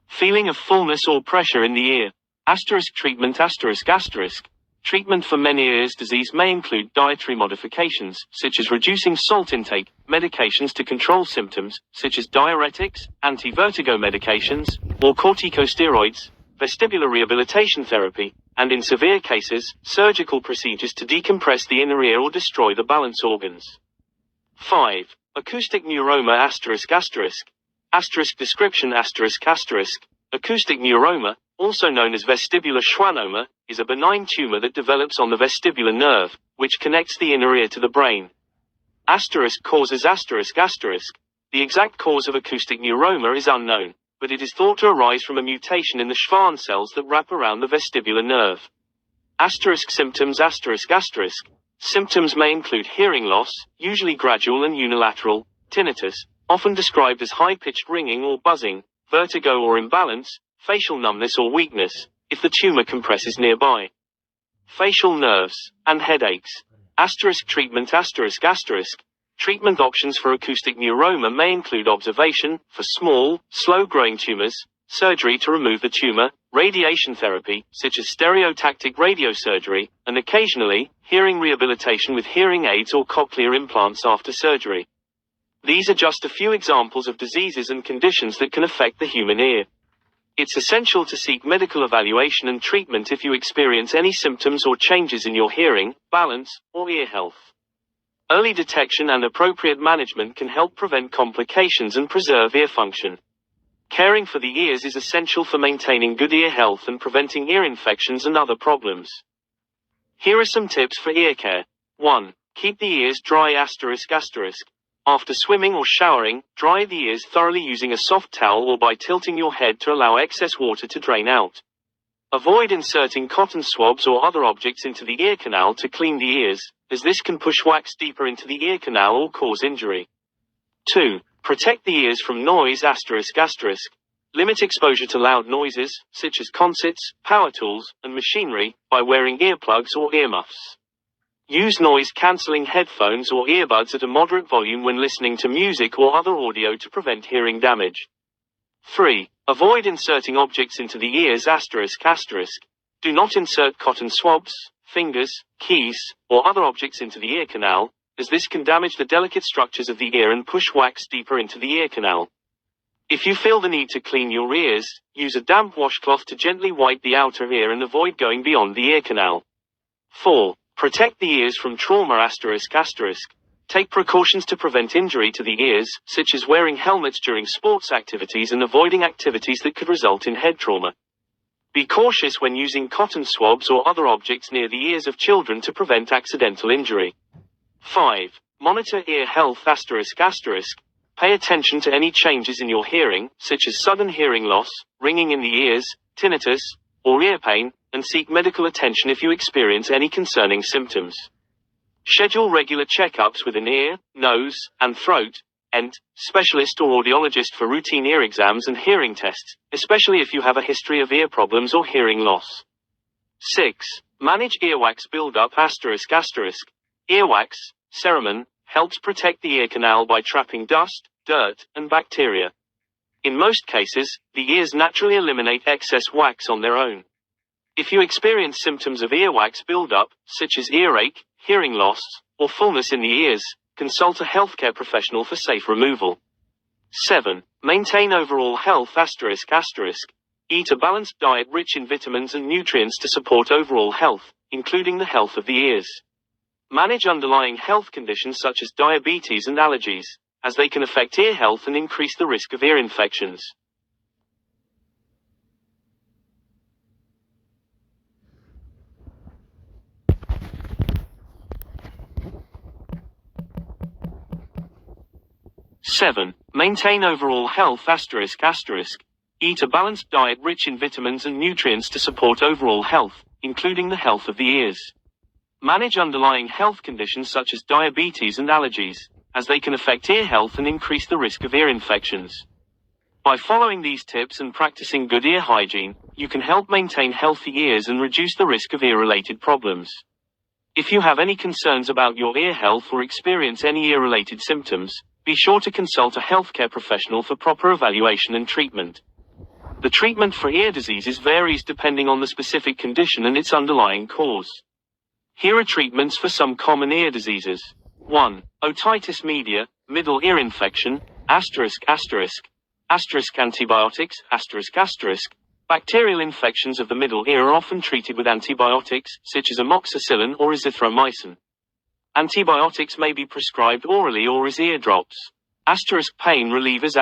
feeling of fullness or pressure in the ear. Asterisk treatment asterisk asterisk. Treatment for Meniere's disease may include dietary modifications, such as reducing salt intake, medications to control symptoms, such as diuretics, anti-vertigo medications, or corticosteroids, vestibular rehabilitation therapy, and in severe cases, surgical procedures to decompress the inner ear or destroy the balance organs. 5. Acoustic neuroma asterisk asterisk. Asterisk description asterisk asterisk. Acoustic neuroma, also known as vestibular schwannoma, is a benign tumor that develops on the vestibular nerve, which connects the inner ear to the brain. Asterisk causes asterisk asterisk. The exact cause of acoustic neuroma is unknown, but it is thought to arise from a mutation in the Schwann cells that wrap around the vestibular nerve. Asterisk symptoms asterisk asterisk. Symptoms may include hearing loss, usually gradual and unilateral, tinnitus, often described as high-pitched ringing or buzzing, vertigo or imbalance, facial numbness or weakness, if the tumor compresses nearby. Facial nerves, and headaches. Asterisk treatment asterisk asterisk. Treatment options for acoustic neuroma may include observation, for small, slow-growing tumors, surgery to remove the tumor, radiation therapy, such as stereotactic radiosurgery, and occasionally, hearing rehabilitation with hearing aids or cochlear implants after surgery. These are just a few examples of diseases and conditions that can affect the human ear. It's essential to seek medical evaluation and treatment if you experience any symptoms or changes in your hearing, balance, or ear health. Early detection and appropriate management can help prevent complications and preserve ear function. Caring for the ears is essential for maintaining good ear health and preventing ear infections and other problems. Here are some tips for ear care. 1. Keep the ears dry asterisk asterisk. After swimming or showering, dry the ears thoroughly using a soft towel or by tilting your head to allow excess water to drain out. Avoid inserting cotton swabs or other objects into the ear canal to clean the ears, as this can push wax deeper into the ear canal or cause injury. 2. Protect the ears from noise asterisk asterisk. Limit exposure to loud noises, such as concerts, power tools, and machinery, by wearing earplugs or earmuffs. Use noise-cancelling headphones or earbuds at a moderate volume when listening to music or other audio to prevent hearing damage. 3. Avoid inserting objects into the ears asterisk asterisk. Do not insert cotton swabs, fingers, keys, or other objects into the ear canal, as this can damage the delicate structures of the ear and push wax deeper into the ear canal. If you feel the need to clean your ears, use a damp washcloth to gently wipe the outer ear and avoid going beyond the ear canal. 4. Protect the ears from trauma asterisk asterisk. Take precautions to prevent injury to the ears, such as wearing helmets during sports activities and avoiding activities that could result in head trauma. Be cautious when using cotton swabs or other objects near the ears of children to prevent accidental injury. 5. Monitor ear health asterisk asterisk. Pay attention to any changes in your hearing, such as sudden hearing loss, ringing in the ears, tinnitus, or ear pain, and seek medical attention if you experience any concerning symptoms. Schedule regular checkups with an ear, nose, and throat specialist or audiologist for routine ear exams and hearing tests, especially if you have a history of ear problems or hearing loss. 6. Manage earwax buildup asterisk asterisk. Earwax, cerumen, helps protect the ear canal by trapping dust, dirt, and bacteria. In most cases, the ears naturally eliminate excess wax on their own. If you experience symptoms of earwax buildup, such as earache, hearing loss, or fullness in the ears, consult a healthcare professional for safe removal. 7. Maintain overall health asterisk asterisk. Eat a balanced diet rich in vitamins and nutrients to support overall health, including the health of the ears. Manage underlying health conditions such as diabetes and allergies, as they can affect ear health and increase the risk of ear infections. Seven. Maintain overall health asterisk asterisk. Eat a balanced diet rich in vitamins and nutrients to support overall health, including the health of the ears. Manage underlying health conditions such as diabetes and allergies, as they can affect ear health and increase the risk of ear infections. By following these tips and practicing good ear hygiene, you can help maintain healthy ears and reduce the risk of ear-related problems. If you have any concerns about your ear health or experience any ear-related symptoms, be sure to consult a healthcare professional for proper evaluation and treatment. The treatment for ear diseases varies depending on the specific condition and its underlying cause. Here are treatments for some common ear diseases. 1. Otitis media, middle ear infection, antibiotics, bacterial infections of the middle ear are often treated with antibiotics, such as amoxicillin or azithromycin. Antibiotics may be prescribed orally or as ear drops. Pain relievers,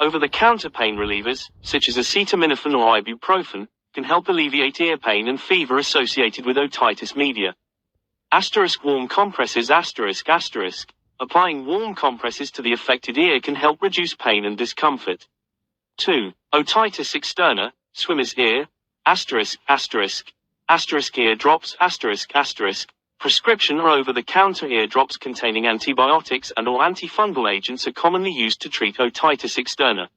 over-the-counter pain relievers, such as acetaminophen or ibuprofen, can help alleviate ear pain and fever associated with otitis media. Warm compresses, applying warm compresses to the affected ear can help reduce pain and discomfort. 2. Otitis externa, swimmer's ear, ear drops, prescription or over-the-counter ear drops containing antibiotics and/or antifungal agents are commonly used to treat otitis externa.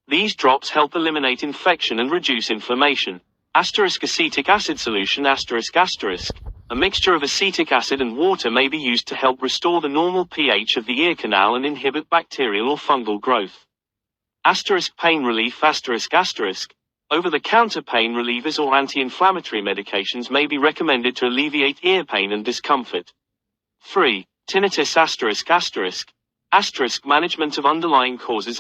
These drops help eliminate infection and reduce inflammation. Acetic acid solution, a mixture of acetic acid and water may be used to help restore the normal pH of the ear canal and inhibit bacterial or fungal growth. Pain relief, over-the-counter pain relievers or anti-inflammatory medications may be recommended to alleviate ear pain and discomfort. 3. Tinnitus, management of underlying causes,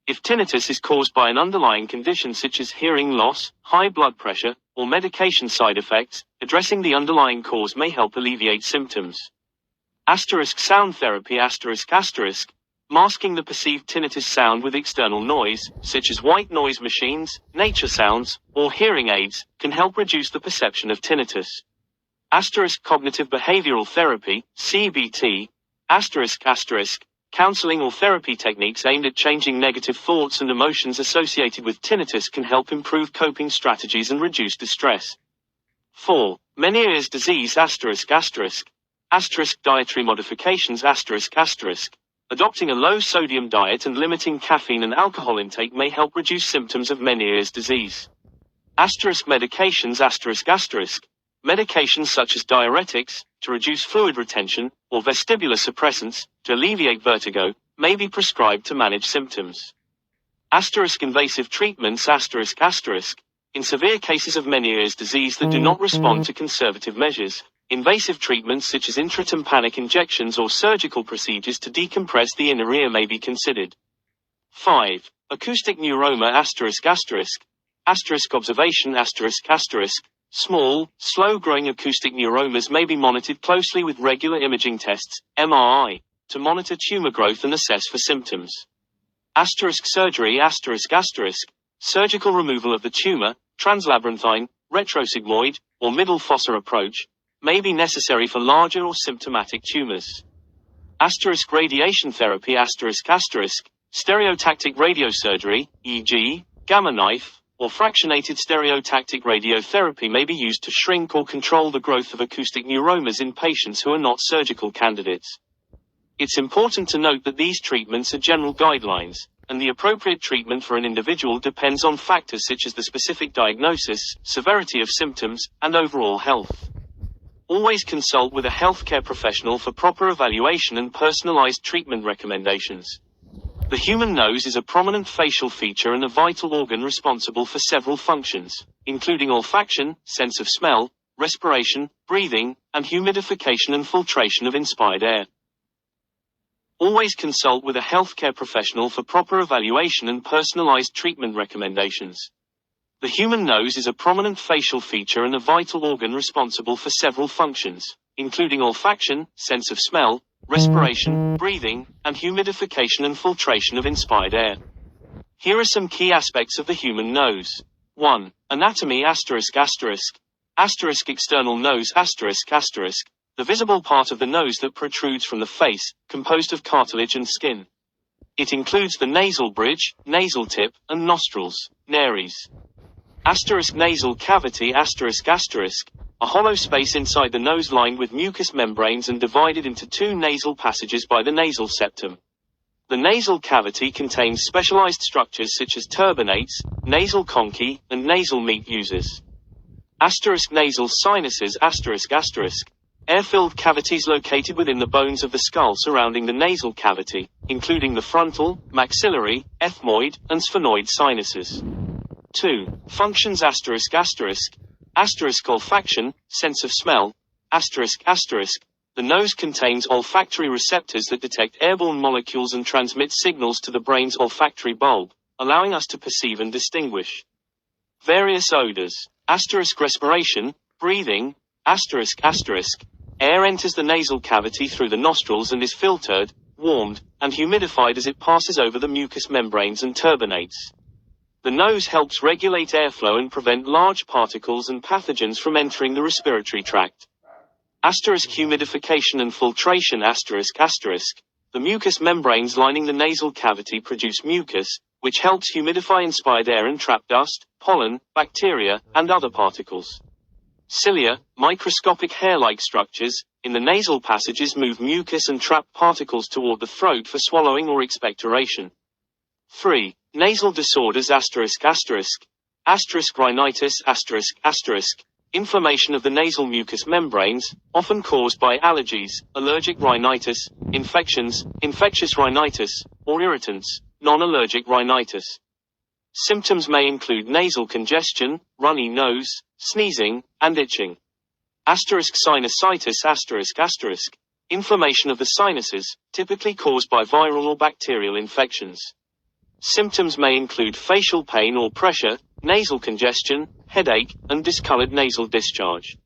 if tinnitus is caused by an underlying condition such as hearing loss, high blood pressure, or medication side effects, addressing the underlying cause may help alleviate symptoms. Sound therapy, masking the perceived tinnitus sound with external noise, such as white noise machines, nature sounds, or hearing aids, can help reduce the perception of tinnitus. Cognitive behavioral therapy, CBT, counseling or therapy techniques aimed at changing negative thoughts and emotions associated with tinnitus can help improve coping strategies and reduce distress. 4. Meniere's disease, dietary modifications, adopting a low-sodium diet and limiting caffeine and alcohol intake may help reduce symptoms of Meniere's disease. Medications, medications such as diuretics, to reduce fluid retention, or vestibular suppressants, to alleviate vertigo, may be prescribed to manage symptoms. Invasive treatments, in severe cases of Meniere's disease that do not respond to conservative measures, invasive treatments such as intratympanic injections or surgical procedures to decompress the inner ear may be considered. 5. Acoustic neuroma, observation, small, slow-growing acoustic neuromas may be monitored closely with regular imaging tests, MRI, to monitor tumor growth and assess for symptoms. Surgery, surgical removal of the tumor, translabyrinthine, retrosigmoid, or middle fossa approach, may be necessary for larger or symptomatic tumors. Radiation therapy, stereotactic radiosurgery, e.g., gamma knife, or fractionated stereotactic radiotherapy may be used to shrink or control the growth of acoustic neuromas in patients who are not surgical candidates. It's important to note that these treatments are general guidelines, and the appropriate treatment for an individual depends on factors such as the specific diagnosis, severity of symptoms, and overall health. Always consult with a healthcare professional for proper evaluation and personalized treatment recommendations. The human nose is a prominent facial feature and a vital organ responsible for several functions, including olfaction, sense of smell, respiration, breathing, and humidification and filtration of inspired air. Always consult with a healthcare professional for proper evaluation and personalized treatment recommendations. The human nose is a prominent facial feature and a vital organ responsible for several functions, including olfaction, sense of smell, respiration, breathing, and humidification and filtration of inspired air. Here are some key aspects of the human nose. 1. Anatomy, external nose, the visible part of the nose that protrudes from the face, composed of cartilage and skin. It includes the nasal bridge, nasal tip, and nostrils, nares. Asterisk nasal cavity asterisk asterisk. A hollow space inside the nose lined with mucous membranes and divided into two nasal passages by the nasal septum. The nasal cavity contains specialized structures such as turbinates, nasal conchae, and nasal meat users. Asterisk nasal sinuses asterisk asterisk. Air-filled cavities located within the bones of the skull surrounding the nasal cavity, including the frontal, maxillary, ethmoid, and sphenoid sinuses. 2. Functions asterisk asterisk. Asterisk olfaction, sense of smell. Asterisk asterisk. The nose contains olfactory receptors that detect airborne molecules and transmit signals to the brain's olfactory bulb, allowing us to perceive and distinguish. Various odors. Asterisk respiration, breathing. Asterisk asterisk. Air enters the nasal cavity through the nostrils and is filtered, warmed, and humidified as it passes over the mucous membranes and turbinates. The nose helps regulate airflow and prevent large particles and pathogens from entering the respiratory tract. Asterisk humidification and filtration asterisk asterisk. The mucous membranes lining the nasal cavity produce mucus, which helps humidify inspired air and trap dust, pollen, bacteria, and other particles. Cilia, microscopic hair-like structures, in the nasal passages move mucus and trap particles toward the throat for swallowing or expectoration. 3. Nasal disorders asterisk asterisk. Asterisk rhinitis asterisk asterisk. Inflammation of the nasal mucous membranes, often caused by allergies, allergic rhinitis, infections, infectious rhinitis, or irritants, non-allergic rhinitis. Symptoms may include nasal congestion, runny nose, sneezing, and itching. Asterisk sinusitis asterisk asterisk. Inflammation of the sinuses, typically caused by viral or bacterial infections. Symptoms may include facial pain or pressure, nasal congestion, headache, and discolored nasal discharge.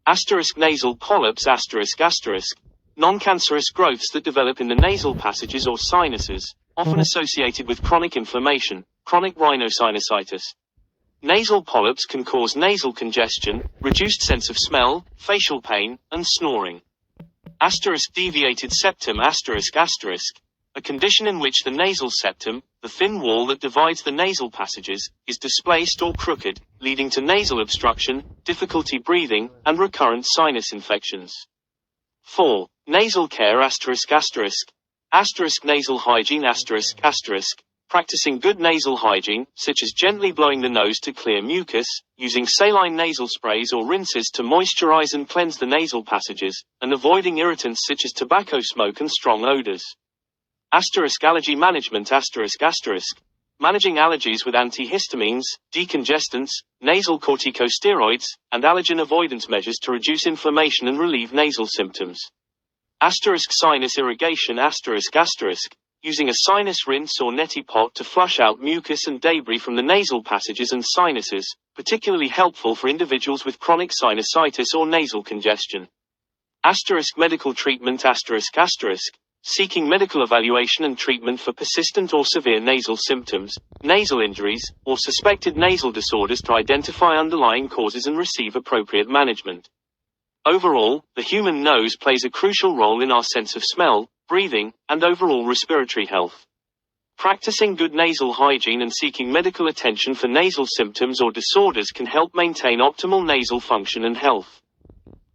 Asterisk nasal polyps asterisk asterisk. Non-cancerous growths that develop in the nasal passages or sinuses, often associated with chronic inflammation, chronic rhinosinusitis. Nasal polyps can cause nasal congestion, reduced sense of smell, facial pain, and snoring. Asterisk deviated septum asterisk asterisk. A condition in which the nasal septum, the thin wall that divides the nasal passages, is displaced or crooked, leading to nasal obstruction, difficulty breathing, and recurrent sinus infections. 4. Nasal care asterisk asterisk. Asterisk nasal hygiene asterisk asterisk. Practicing good nasal hygiene, such as gently blowing the nose to clear mucus, using saline nasal sprays or rinses to moisturize and cleanse the nasal passages, and avoiding irritants such as tobacco smoke and strong odors. Asterisk allergy management asterisk asterisk. Managing allergies with antihistamines, decongestants, nasal corticosteroids, and allergen avoidance measures to reduce inflammation and relieve nasal symptoms. Asterisk sinus irrigation asterisk asterisk. Using a sinus rinse or neti pot to flush out mucus and debris from the nasal passages and sinuses, particularly helpful for individuals with chronic sinusitis or nasal congestion. Asterisk medical treatment asterisk asterisk. Seeking medical evaluation and treatment for persistent or severe nasal symptoms, nasal injuries, or suspected nasal disorders to identify underlying causes and receive appropriate management. Overall, the human nose plays a crucial role in our sense of smell, breathing, and overall respiratory health. Practicing good nasal hygiene and seeking medical attention for nasal symptoms or disorders can help maintain optimal nasal function and health.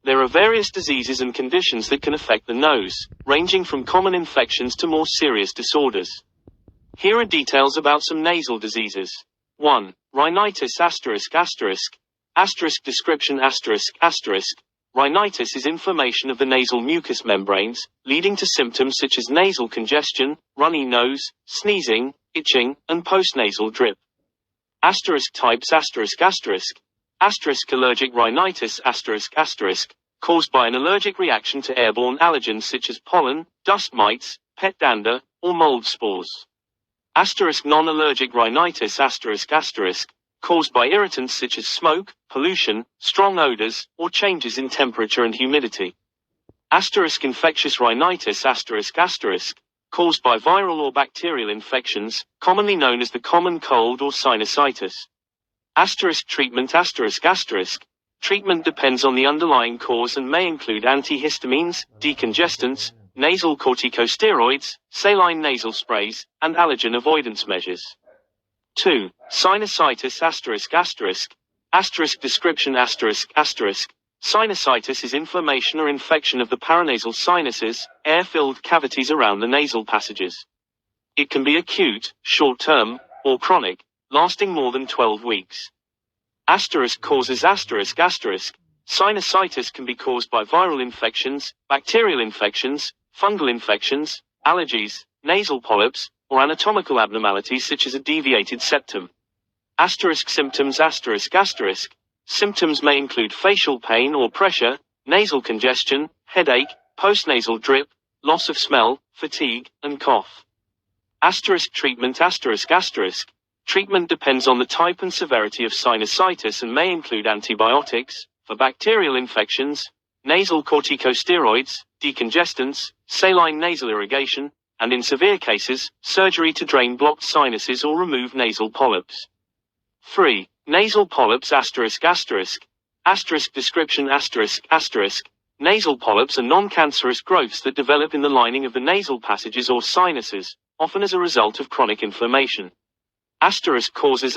There are various diseases and conditions that can affect the nose, ranging from common infections to more serious disorders. Here are details about some nasal diseases. 1. Rhinitis asterisk asterisk. Asterisk description asterisk asterisk. Rhinitis is inflammation of the nasal mucous membranes, leading to symptoms such as nasal congestion, runny nose, sneezing, itching, and postnasal drip. Asterisk types asterisk asterisk. Asterisk allergic rhinitis asterisk asterisk, caused by an allergic reaction to airborne allergens such as pollen, dust mites, pet dander, or mold spores. Asterisk non-allergic rhinitis asterisk asterisk, caused by irritants such as smoke, pollution, strong odors, or changes in temperature and humidity. Asterisk infectious rhinitis asterisk asterisk, caused by viral or bacterial infections, commonly known as the common cold or sinusitis. Asterisk treatment asterisk asterisk. Treatment depends on the underlying cause and may include antihistamines, decongestants, nasal corticosteroids, saline nasal sprays, and allergen avoidance measures. 2. Sinusitis ***. Description ***. Sinusitis is inflammation or infection of the paranasal sinuses, air-filled cavities around the nasal passages. It can be acute, short-term, or chronic, lasting more than 12 weeks. Causes ***. Sinusitis can be caused by viral infections, bacterial infections, fungal infections, allergies, nasal polyps, or anatomical abnormalities such as a deviated septum. Symptoms Symptoms may include facial pain or pressure, nasal congestion, headache, postnasal drip, loss of smell, fatigue, and cough. Treatment Treatment depends on the type and severity of sinusitis and may include antibiotics, for bacterial infections, nasal corticosteroids, decongestants, saline nasal irrigation, and in severe cases, surgery to drain blocked sinuses or remove nasal polyps. 3. Nasal polyps Description Nasal polyps are non-cancerous growths that develop in the lining of the nasal passages or sinuses, often as a result of chronic inflammation. Causes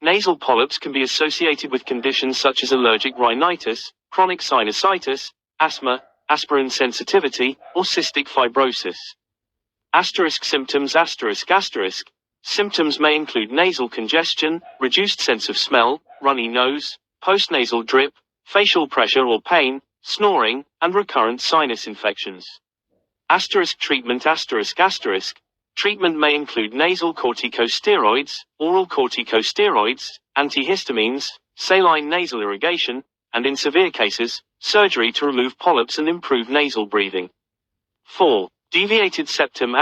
Nasal polyps can be associated with conditions such as allergic rhinitis, chronic sinusitis, asthma, aspirin sensitivity, or cystic fibrosis. Symptoms Symptoms may include nasal congestion, reduced sense of smell, runny nose, postnasal drip, facial pressure or pain, snoring, and recurrent sinus infections. Treatment Treatment may include nasal corticosteroids, oral corticosteroids, antihistamines, saline nasal irrigation, and in severe cases, surgery to remove polyps and improve nasal breathing. 4. Deviated septum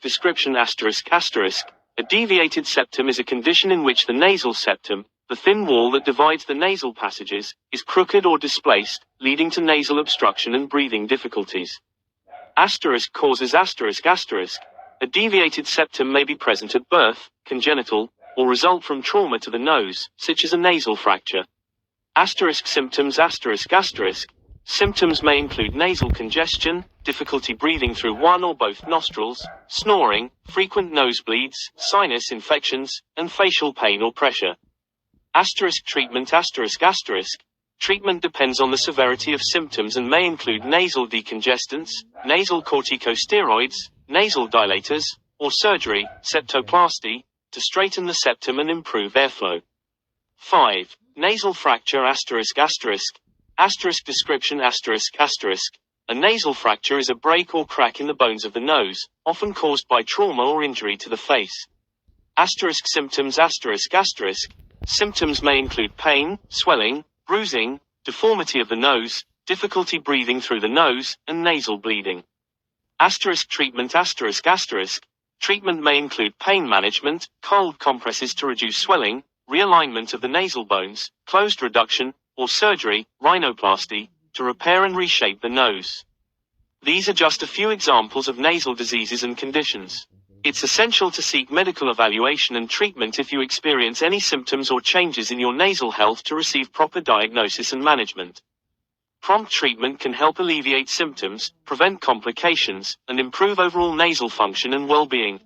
Description A deviated septum is a condition in which the nasal septum, the thin wall that divides the nasal passages, is crooked or displaced, leading to nasal obstruction and breathing difficulties. Causes A deviated septum may be present at birth, congenital, or result from trauma to the nose, such as a nasal fracture. Symptoms Symptoms may include nasal congestion, difficulty breathing through one or both nostrils, snoring, frequent nosebleeds, sinus infections, and facial pain or pressure. Treatment Treatment depends on the severity of symptoms and may include nasal decongestants, nasal corticosteroids, nasal dilators, or surgery, septoplasty, to straighten the septum and improve airflow. 5. Nasal fracture Description A nasal fracture is a break or crack in the bones of the nose, often caused by trauma or injury to the face. Symptoms Symptoms may include pain, swelling, bruising, deformity of the nose, difficulty breathing through the nose, and nasal bleeding. Treatment Treatment may include pain management, cold compresses to reduce swelling, realignment of the nasal bones, closed reduction, or surgery, rhinoplasty, to repair and reshape the nose. These are just a few examples of nasal diseases and conditions. It's essential to seek medical evaluation and treatment if you experience any symptoms or changes in your nasal health to receive proper diagnosis and management. Prompt treatment can help alleviate symptoms, prevent complications, and improve overall nasal function and well-being.